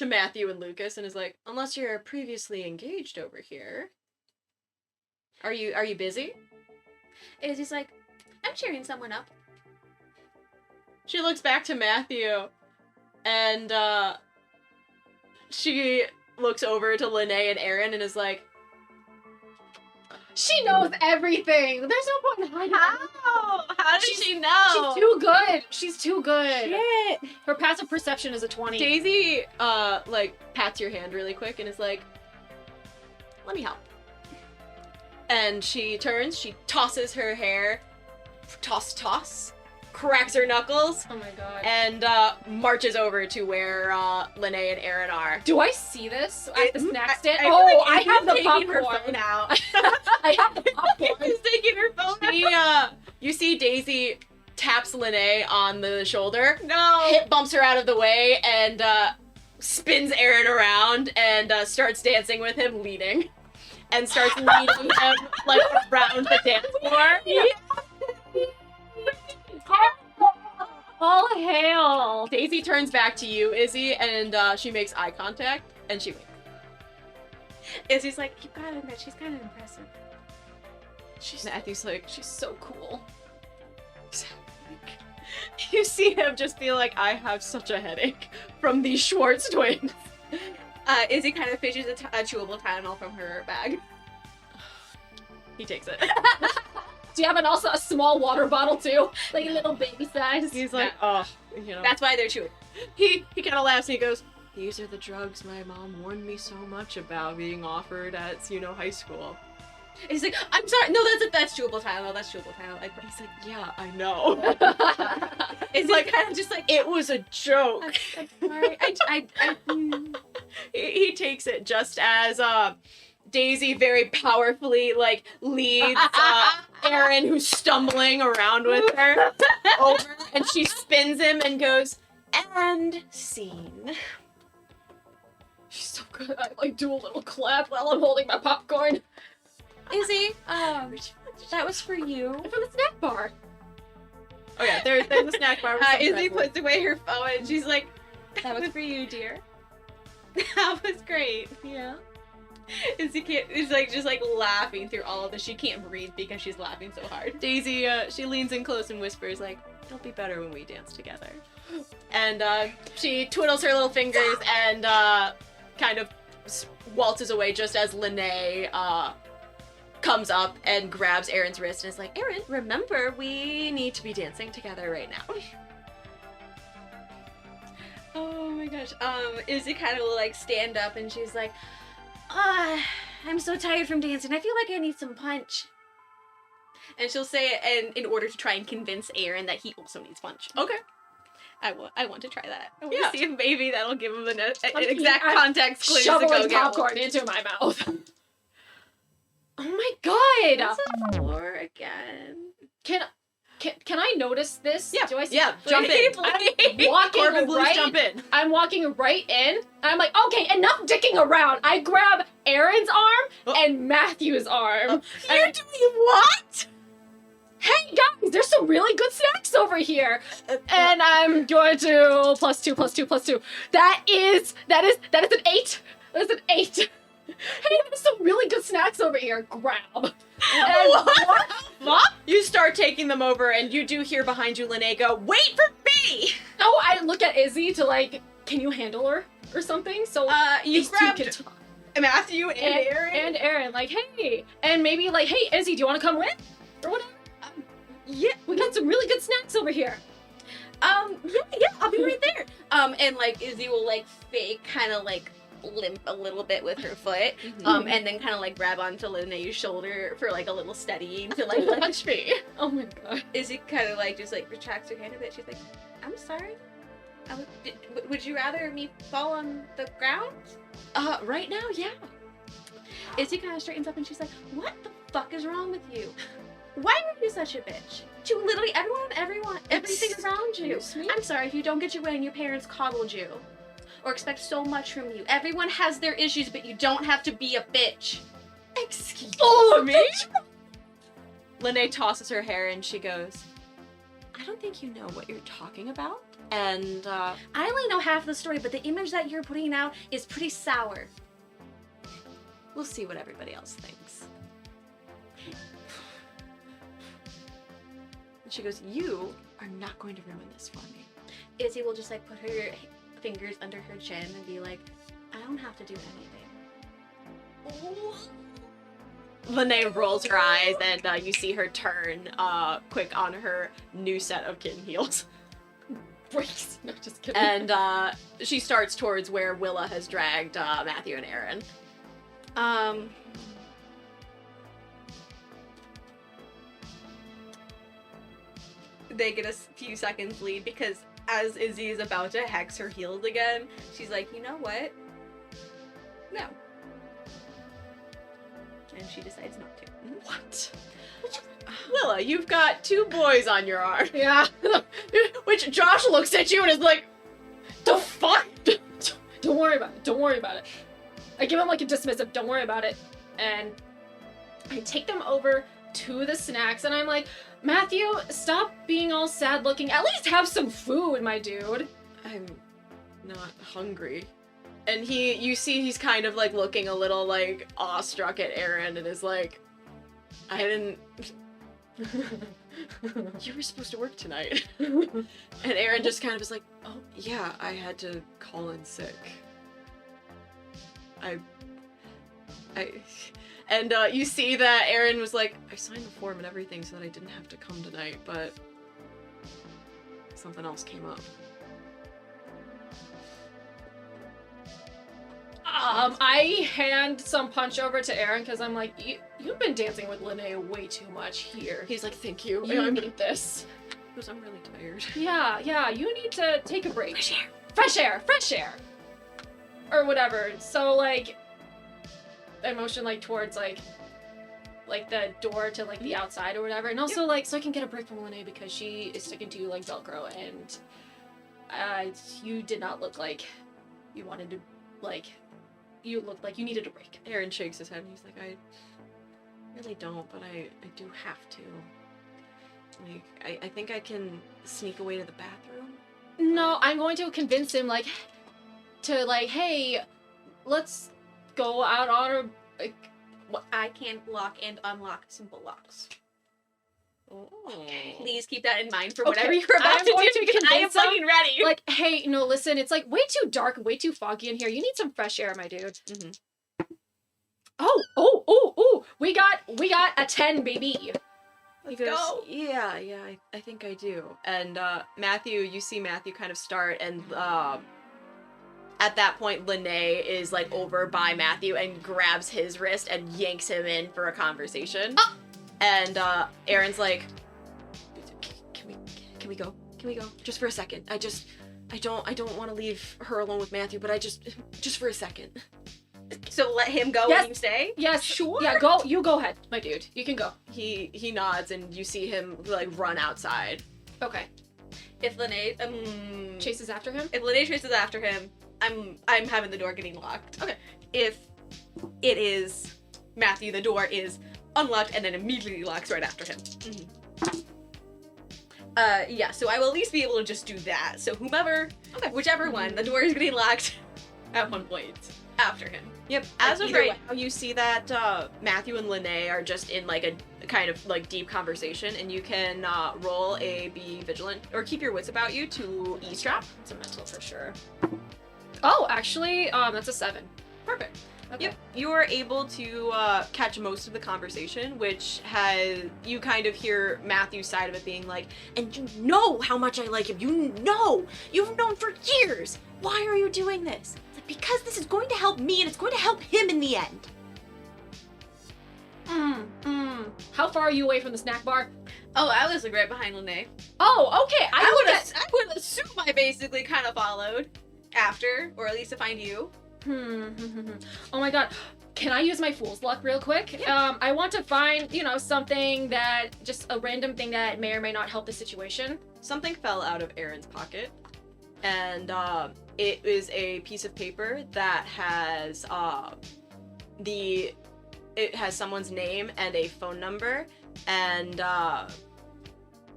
Matthew and Lucas and is like, "Unless you're previously engaged over here. Are you busy?" Izzy's like, I'm cheering someone up. She looks back to Matthew, and she looks over to Lene and Aaron and is like, She knows everything. There's no point in hiding. How does she know? She's too good. She's too good. Shit. Her passive perception is a 20. Daisy, like, pats your hand really quick and is like, let me help. And she turns, she tosses her hair, toss, cracks her knuckles, Oh my god. and marches over to where Lene and Aaron are. Do I see this at the snack stand? feel Oh, like I Izzy's have the taking her popcorn. phone out. I have the popcorn. She's taking her phone out. She, you see Daisy taps Lene on the shoulder, No. hip bumps her out of the way, and spins Aaron around and starts dancing with him, leading. And starts leading him like around the dance floor. All hail. Daisy turns back to you, Izzy, and she makes eye contact, and she winks. Izzy's like, you gotta admit, she's kind of impressive. Matthew's like, She's so cool. you see him just be like, I have such a headache from these Schwartz twins. Izzy kind of fishes a chewable Tylenol from her bag. He takes it. Do you have also a small water bottle too? Like a little baby size? He's like, oh, you know. That's why they're chewing. He kind of laughs and he goes, these are the drugs my mom warned me so much about being offered at, high school. He's like, I'm sorry. No, that's chewable Tylenol. That's chewable Tylenol. He's like, yeah, I know. It's like kind of just like, It was a joke. I'm sorry. He takes it just as Daisy very powerfully like leads Aaron, who's stumbling around with her, over, and she spins him and goes, and scene. She's so good. I like do a little clap while I'm holding my popcorn. Izzy, that was for you. From the snack bar. Oh yeah, there's a snack bar. With some Izzy pretzels. puts away her phone and she's like, that was for you, dear. That was great. Yeah. Izzy is like just like laughing through all of this. She can't breathe because she's laughing so hard. Daisy, she leans in close and whispers like, it'll be better when we dance together. And she twiddles her little fingers and kind of waltzes away just as Lene comes up and grabs Aaron's wrist and is like, Aaron, remember, we need to be dancing together right now. Oh my gosh. Izzy kind of will like stand up and she's like, I'm so tired from dancing. I feel like I need some punch. And she'll say it and in order to try and convince Aaron that he also needs punch. Okay. I want to try that. I want Yeah. to see if maybe that'll give him an I'm exact context clue to Shoveling go get popcorn one. into my mouth. Oh my god! What's the floor again? Can I notice this? Yeah, Do I see? yeah, jump in. I'm walking Corbin, please right. jump in. I'm walking right in, and I'm like, okay, enough dicking around. I grab Aaron's arm and Matthew's arm. You're and- doing what? Hey guys, there's some really good snacks over here, and I'm going to +2. That is an 8. That is an 8. Hey, there's some really good snacks over here. Grab. And What? You start taking them over, and you do hear behind you Lene go, wait for me! Oh, I look at Izzy to like, can you handle her or something? So You these two grabbed can talk. Matthew and Aaron. And Aaron, like, hey, and maybe like, hey, Izzy, do you want to come with or whatever? Yeah, We got some really good snacks over here. yeah, I'll be right there. And like Izzy will like fake kind of like limp a little bit with her foot, and then kind of like grab onto Lene's shoulder for like a little steadying to like Touch me. Oh my god. Izzy kind of like just like retracts her hand a bit. She's like, I'm sorry. Would you rather me fall on the ground? Right now, yeah. Izzy kind of straightens up and she's like, what the fuck is wrong with you? Why are you such a bitch? To literally everyone, everything around you. Excuse me? I'm sorry if you don't get your way and your parents coddled you. Or expect so much from you. Everyone has their issues, but you don't have to be a bitch. Excuse Oh, me? Lene tosses her hair and she goes, I don't think you know what you're talking about. And, I only know half the story, but the image that you're putting out is pretty sour. we'll see what everybody else thinks. And she goes, you are not going to ruin this for me. Izzy will just like put her fingers under her chin and be like, I don't have to do anything. Lene rolls her eyes, and you see her turn quick on her new set of kitten heels. Breaks. No, just kidding. And she starts towards where Willa has dragged Matthew and Aaron. They get a few seconds lead because as Izzy is about to hex her heels again, she's like, you know what? No. And she decides not to. What? Willa, you've got 2 boys on your arm. Yeah. Which Josh looks at you and is like, the fuck? Don't worry about it. Don't worry about it. I give him like a dismissive, don't worry about it. And I take them over to the snacks and I'm like, Matthew, stop being all sad looking. At least have some food, my dude. I'm not hungry. And you see he's kind of like looking a little like awestruck at Aaron and is like, I didn't... You were supposed to work tonight. And Aaron just kind of is like, oh yeah, I had to call in sick. And you see that Aaron was like, I signed the form and everything so that I didn't have to come tonight, but something else came up. I hand some punch over to Aaron because I'm like, you've been dancing with Lene way too much here. He's like, thank you. You need this. Because I'm really tired. Yeah, you need to take a break. Fresh air. Fresh air. Or whatever. So like, I motion like towards like the door to like the outside or whatever, and also like so I can get a break from Lene because she is sticking to like Velcro, and you did not look like you wanted to like. You looked like you needed a break. Aaron shakes his head and he's like, I really don't, but I do have to. Like, I think I can sneak away to the bathroom. No, I'm going to convince him like to like, hey, let's go out on a like, I can lock and unlock simple locks. Oh. Please keep that in mind for Okay, whatever you're about I'm to going do to because I am convince him, fucking ready. like, hey, no, listen, it's like way too dark, way too foggy in here. You need some fresh air, my dude. Mm-hmm. Oh, we got a 10, baby. He Let's goes, go. yeah, I think I do. And Matthew, you see Matthew kind of start, and at that point, Lene is like over by Matthew and grabs his wrist and yanks him in for a conversation. Ah! And Aaron's like, can we go? Can we go? Just for a second. I don't want to leave her alone with Matthew, but just for a second. So let him go Yes. and you stay? Yes, Sure. Yeah, you go ahead, my dude. You can go. He nods, and you see him like run outside. Okay. If Lene Chases after him? if Lene chases after him, I'm having the door getting locked. Okay. If it is Matthew, the door is unlocked and then immediately locks right after him. Yeah, so I will at least be able to just do that. So whichever one, the door is getting locked at one point after him. Yep. As of either right way. now, you see that Matthew and Lene are just in like a kind of like deep conversation, and you can roll a be vigilant or keep your wits about you to eavesdrop. It's a mental for sure. Oh, actually, that's a 7. Perfect. Okay. Yep. You are able to catch most of the conversation, which has you kind of hear Matthew's side of it being like, and you know how much I like him. You know, you've known for years. Why are you doing this? It's like, because this is going to help me, and it's going to help him in the end. How far are you away from the snack bar? Oh, I was like right behind Lene. Oh, okay. I would assume I basically kind of followed after, or at least to find you. Oh my god. Can I use my fool's luck real quick? Yeah. I want to find, something that, just a random thing that may or may not help the situation. Something fell out of Aaron's pocket, and it is a piece of paper that has it has someone's name and a phone number and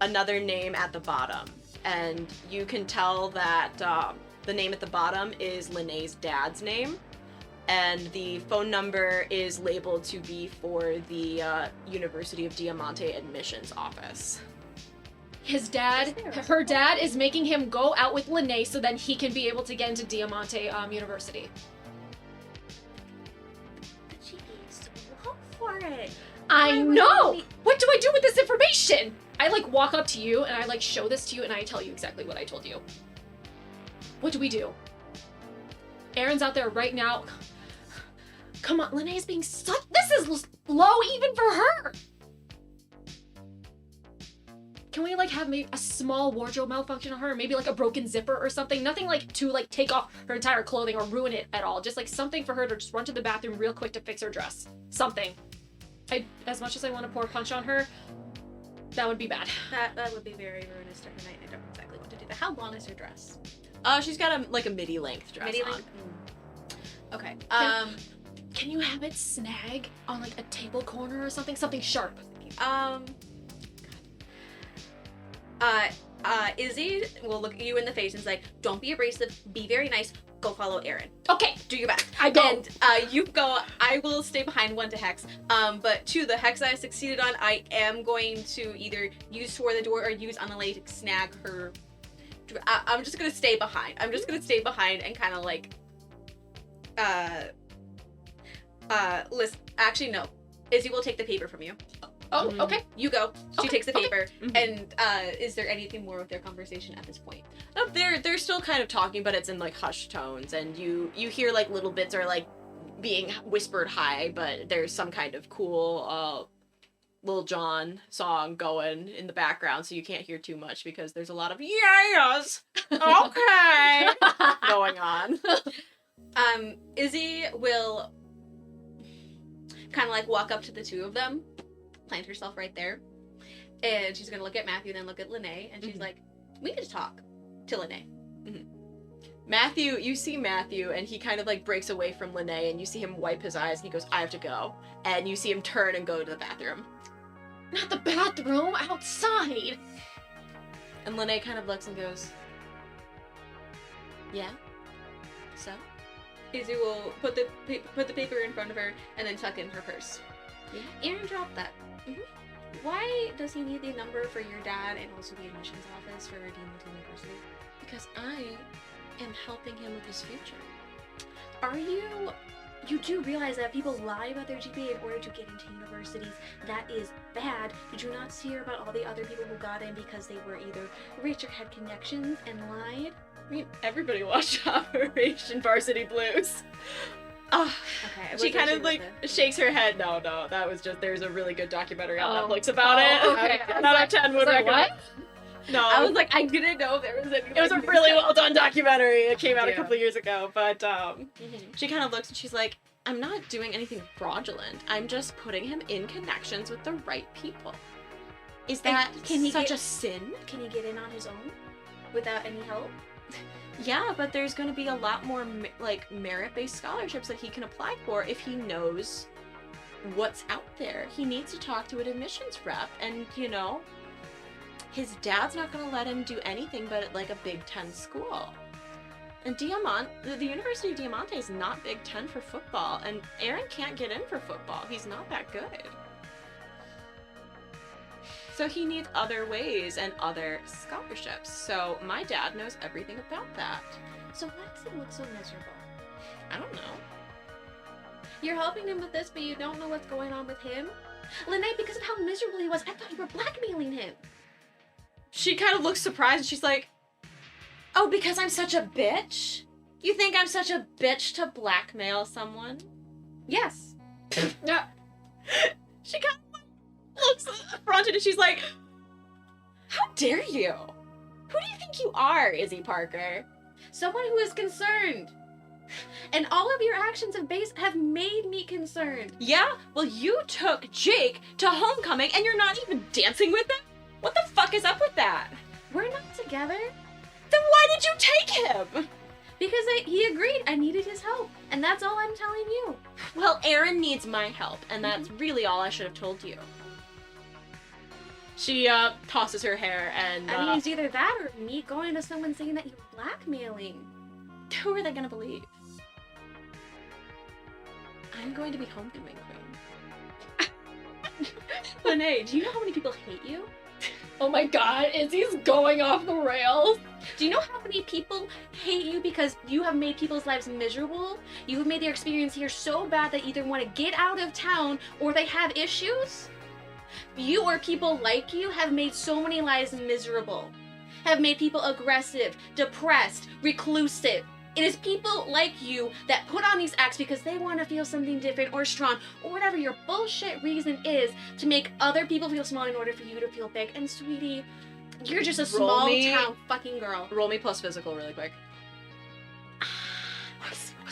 another name at the bottom, and you can tell that the name at the bottom is Lene's dad's name, and the phone number is labeled to be for the University of Diamante admissions office. Her dad is making him go out with Lene so then he can be able to get into Diamante University. But she needs to look for it. I Why would know! we- What do I do with this information? I like walk up to you and I like show this to you and I tell you exactly what I told you. What do we do? Aaron's out there right now. Come on, Linnea's being such. This is low even for her. Can we like have maybe a small wardrobe malfunction on her? Maybe like a broken zipper or something? Nothing like to like take off her entire clothing or ruin it at all. Just like something for her to just run to the bathroom real quick to fix her dress. Something. As much as I want to pour punch on her, that would be bad. That would be very ruinous to her night. I don't exactly want to do that. How long is her dress? She's got a midi length dress Midi on. length? Okay. Can you have it snag on like a table corner or something? Something sharp. Izzy will look you in the face and is like, don't be abrasive, be very nice, go follow Aaron. Okay, Do your best. I go. And you go, I will stay behind 1 to hex. But 2, the hex I succeeded on, I am going to either use toward the door or use on the lady to snag her. I'm just gonna stay behind. I'm just gonna stay behind and kind of like, listen, actually no. Izzy will take the paper from you. Oh, okay. You go. She Okay, takes the okay. paper. Mhm. And is there anything more with their conversation at this point? No, they're still kind of talking, but it's in like hushed tones, and you hear like little bits are like being whispered high, but there's some kind of cool Lil Jon song going in the background, so you can't hear too much because there's a lot of yes, okay going on. Izzy will kind of like walk up to the 2 of them, plant herself right there, and she's gonna look at Matthew, then look at Linnea, and she's like, we need to talk to Linnea. Matthew, you see Matthew, and he kind of like breaks away from Linnea, and you see him wipe his eyes, and he goes, I have to go. And you see him turn and go to the bathroom. Not the bathroom, outside. And Linnea kind of looks and goes, yeah? So? Izzy will put the paper in front of her and then tuck in her purse. Aaron dropped that. Why does he need the number for your dad and also the admissions office for Redeeming University? Because I am helping him with his future. Are you... You do realize that people lie about their GPA in order to get into universities. That is bad. Did you not hear about all the other people who got in because they were either rich or had connections and lied? I mean, everybody watched Operation Varsity Blues. Oh, Okay. she kind of like shakes her head. No, that was just, there's a really good documentary on Netflix about it. Okay. Out of 10 would recommend. What? No, I was like, I didn't know if there was any. it was a really well done documentary. It came out a Yeah. couple years ago, but she kind of looks and she's like, I'm not doing anything fraudulent. I'm just putting him in connections with the right people. Is And that can he such get- a sin? Can he get in on his own without any help? Yeah, but there's going to be a lot more merit-based scholarships that he can apply for if he knows what's out there. He needs to talk to an admissions rep, and his dad's not going to let him do anything but at like a Big Ten school. And the University of Diamante is not Big Ten for football, and Aaron can't get in for football. He's not that good. So he needs other ways and other scholarships. So my dad knows everything about that. So why does he look so miserable? I don't know. You're helping him with this, but you don't know what's going on with him? Linnea, because of how miserable he was, I thought you were blackmailing him. She kind of looks surprised and she's like, oh, because I'm such a bitch? You think I'm such a bitch to blackmail someone? Yes. Yeah. She kind of looks affronted and she's like, how dare you? Who do you think you are, Izzy Parker? Someone who is concerned. And all of your actions have made me concerned. Yeah? Well, you took Jake to homecoming and you're not even dancing with him? What the fuck is up with that? We're not together. Then why did you take him? Because he agreed I needed his help. And that's all I'm telling you. Well, Aaron needs my help, and that's really all I should have told you. She tosses her hair and I mean, it's either that or me going to someone saying that you're blackmailing. who are they gonna believe? I'm going to be homecoming queen. Linnea, do you know how many people hate you? Oh my god, Izzy's going off the rails. Do you know how many people hate you because you have made people's lives miserable? You have made their experience here so bad that either want to get out of town or they have issues? You or people like you have made so many lives miserable. Have made people aggressive, depressed, reclusive. It is people like you that put on these acts because they want to feel something different or strong or whatever your bullshit reason is to make other people feel small in order for you to feel big. And sweetie, you're just a small town fucking girl. Roll me plus physical really quick.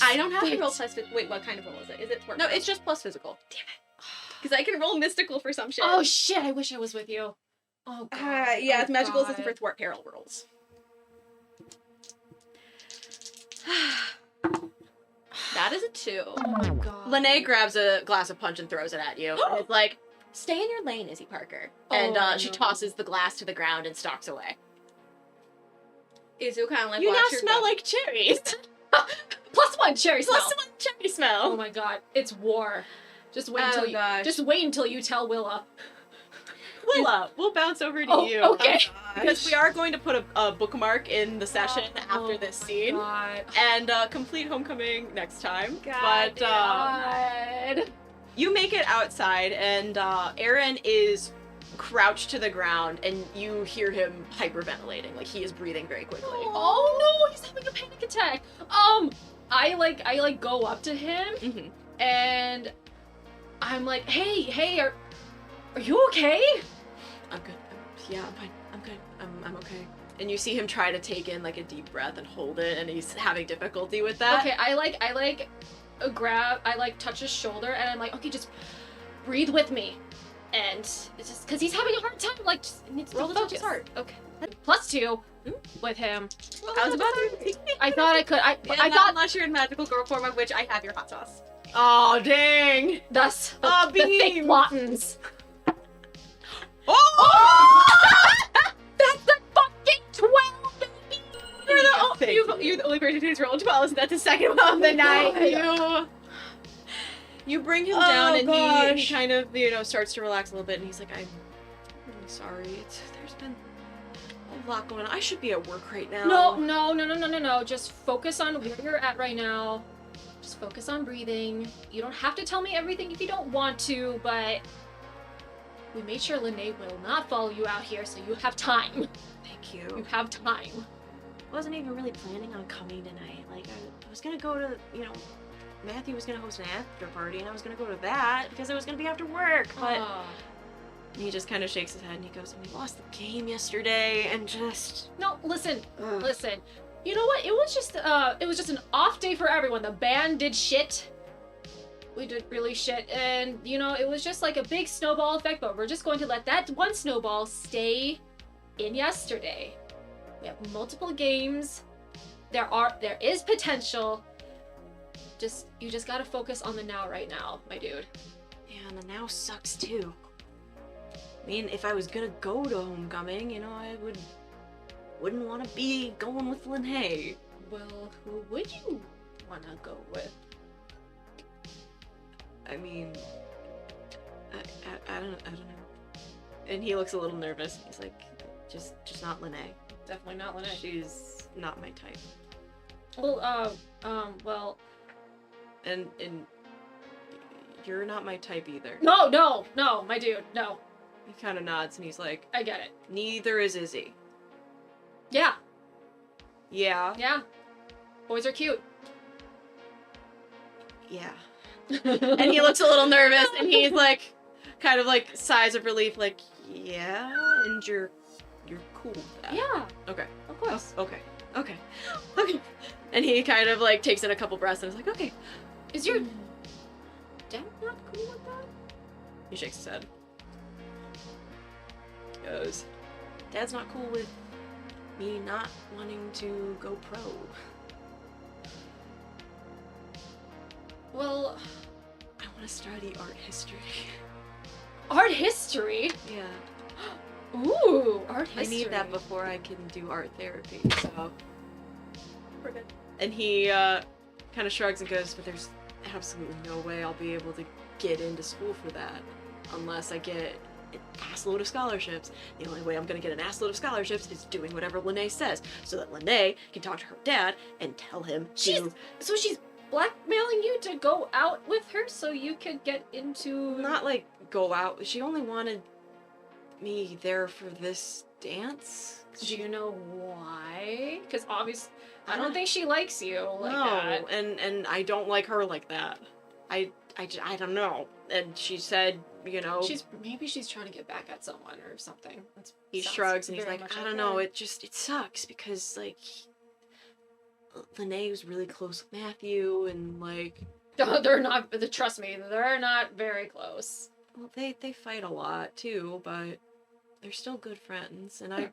I don't have to roll plus. Wait, what kind of roll is it? Is it No, it's just plus physical. because I can roll mystical for some shit. Oh shit, I wish I was with you. Oh god. Yeah, oh, magical god. is for thwart peril rolls. That is a 2. Oh my god. Lene grabs a glass of punch and throws it at you. And it's like, Stay in your lane, Izzy Parker. and Oh, she no. tosses the glass to the ground and stalks away. Izzy kind of like You now watch her smell go. like cherries. +1 cherry smell. Plus 1 cherry smell. Oh my god, it's war. Just wait until gosh. just wait until you tell Willa. Willa, we'll bounce over to Oh, you. okay. Because we are going to put a bookmark in the session Oh after this my scene. God. And complete homecoming next time. God but God. you make it outside, and Aaron is crouched to the ground, and you hear him hyperventilating. Like, he is breathing very quickly. Oh no, he's having a panic attack. I go up to him Mhm. and I'm like, hey, are you okay? I'm good. Yeah, I'm fine. I'm good. I'm okay. And you see him try to take in like a deep breath and hold it, and he's having difficulty with that. Okay, I touch his shoulder and I'm like, okay, just breathe with me. And it's just because he's having a hard time, like, just needs Roll to the focus. touch heart. Okay. +2 with him. I was about to. I thought I could. I Not thought unless you're in magical girl form, of which I have your hot sauce. Oh, dang! thus the, Oh, the thick beam. Lottens. Oh! That's the fucking 12, baby. Thank You're the only person who's rolled 12, so that's the second one of the night. You bring him Oh, down, and he gosh. kind of, starts to relax a little bit, and he's like, I'm really sorry. There's been a lot going on. I should be at work right now. No. Just focus on where you're at right now. Just focus on breathing. You don't have to tell me everything if you don't want to, but we made sure Lene will not follow you out here, so you have time. Thank You you. have time. I wasn't even really planning on coming tonight. Like, I was gonna go to, Matthew was gonna host an after party, and I was gonna go to that because it was gonna be after work. But Ah. he just kind of shakes his head, and he goes, we lost the game yesterday, and just... No, listen. Ugh. Listen. You know what? It was just an off day for everyone. The band did shit. We did really shit, and it was just like a big snowball effect, but we're just going to let that one snowball stay in yesterday. We have multiple games. There is potential. You just gotta focus on the now right now, my dude. Yeah, and the now sucks too. I mean, if I was gonna go to homecoming, I wouldn't want to be going with Lene. Well, who would you wanna go with? I mean, I don't know. And he looks a little nervous. He's like, just not Lene. Definitely not Lene. She's not my type. Well, And you're not my type either. no, my dude, no. He kind of nods, and he's like, I get it. neither is Izzy. Yeah, Yeah. yeah. Boys are cute. Yeah. And he looks a little nervous, and he's like, kind of like sighs of relief, like, yeah, and you're cool with that. Yeah, Okay. of course. Okay. And he kind of like takes in a couple breaths and is like, okay. Is your dad not cool with that? He shakes his head. Goes, Dad's not cool with me not wanting to go pro. Well, I want to study art history. art history. Yeah. Ooh, art history. I need that before I can do art therapy, so. We're good. And he kind of shrugs and goes, but there's absolutely no way I'll be able to get into school for that unless I get an assload of scholarships. The only way I'm gonna get an assload of scholarships is doing whatever Lene says, so that Lene can talk to her dad and tell him to So she's blackmailing you to go out with her so you could get into... not like go out. She only wanted me there for this dance. Do you know why? Because obviously, I don't think she likes you like no, that. and I don't like her like that. I don't know. And she said, you know, Maybe she's trying to get back at someone or something. he Sounds shrugs and he's very like, much I don't know, it sucks because like Lene was really close with Matthew and like They're not. Trust me, they're not very close. well they fight a lot too, but they're still good friends and I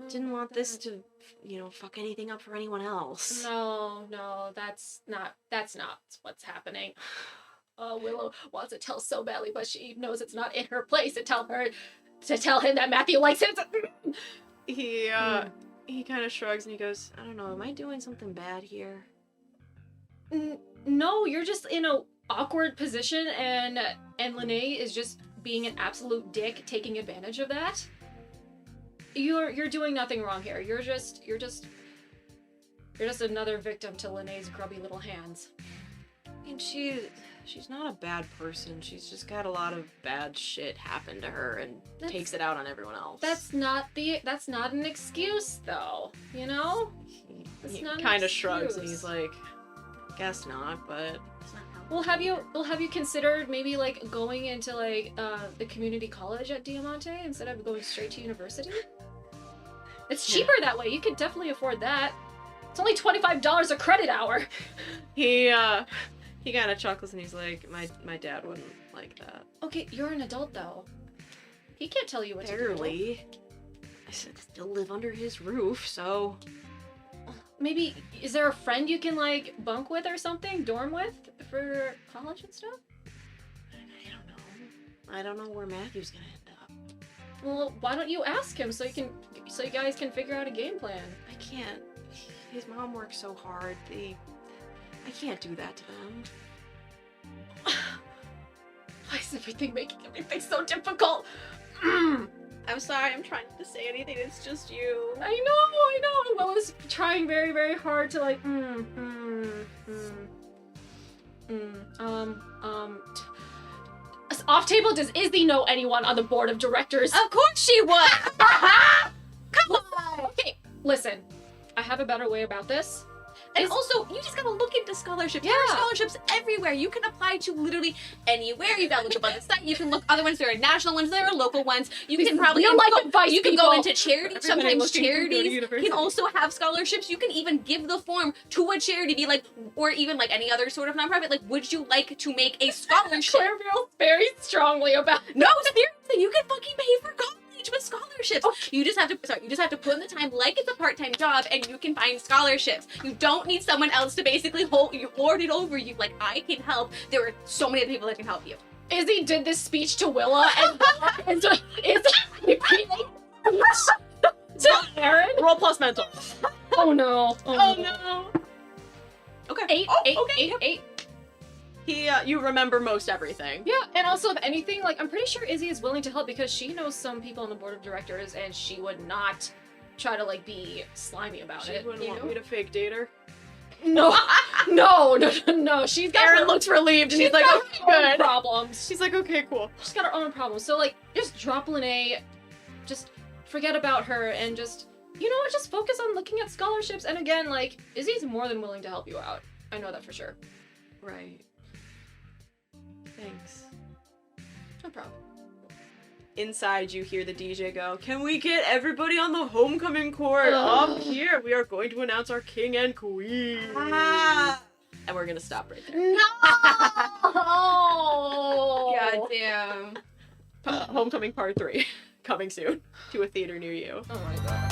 didn't want this to, you know, fuck anything up for anyone else. No, that's not what's happening. Willow wants to tell so badly, but she knows it's not in her place to tell him that Matthew likes him. He kind of shrugs and he goes, I don't know, am I doing something bad here? No, you're just in a awkward position, and Lene is just being an absolute dick, taking advantage of that. You're doing nothing wrong here. You're just another victim to Lene's grubby little hands. And she's not a bad person. She's just got a lot of bad shit happen to her and takes it out on everyone else. That's not an excuse, though. You know? He kind of shrugs and he's like, guess not, but Well, have you considered maybe like going into like the community college at Diamante instead of going straight to university? It's cheaper that way. You could definitely afford that. It's only $25 a credit hour. He kind of chuckles and he's like, my dad wouldn't like that. Okay, you're an adult though. He can't tell you what to do. Barely. I said still live under his roof, so Maybe, is there a friend you can like bunk with or something, dorm with for college and stuff? I don't know where Matthew's gonna end up. Well, why don't you ask him so you guys can figure out a game plan? I can't. His mom works so hard. I can't do that to them. Why is everything making everything so difficult? I'm sorry, I'm trying not to say anything, it's just you. I know. Willa's trying very, very hard to like, Off table, does Izzy know anyone on the board of directors? Of course she would! Come on! Okay, listen. I have a better way about this. And also, you just gotta look into scholarships. There are scholarships everywhere. You can apply to literally anywhere. You gotta look up on the site. You can look other ones. There are national ones. There are local ones. You can probably advice. You can go into charity. Everybody Sometimes looking to go to charities university. can also have scholarships. You can even give the form to a charity, be like, or even like any other sort of nonprofit. Like, would you like to make a scholarship? Claire feels very strongly about No, seriously, you can fucking pay for college with scholarships. You just have to put in the time like it's a part-time job and you can find scholarships. You don't need someone else to basically lord it over you. Like, I can help. There are so many other people that can help you. Izzy did this speech to Willa and is repeating to Aaron. Roll plus mental. Oh no. Oh no. Okay. Eight. You remember most everything. Yeah, and also if anything, like I'm pretty sure Izzy is willing to help because she knows some people on the board of directors and she would not try to like be slimy about She it. wouldn't you want know? me to fake date her. No. She's got Aaron her, looks relieved and he's like, got okay, her own good. problems. She's like, okay, cool. She's got her own problems. So like just drop Lene, just forget about her and just, you know what, just focus on looking at scholarships. And again, like Izzy's more than willing to help you out. I know that for sure. Right. Thanks. No problem. Inside, you hear the DJ go, can we get everybody on the homecoming court up here? We are going to announce our king and queen. And we're gonna stop right there. No! Goddamn. Homecoming part 3 coming soon to a theater near you. Oh my god.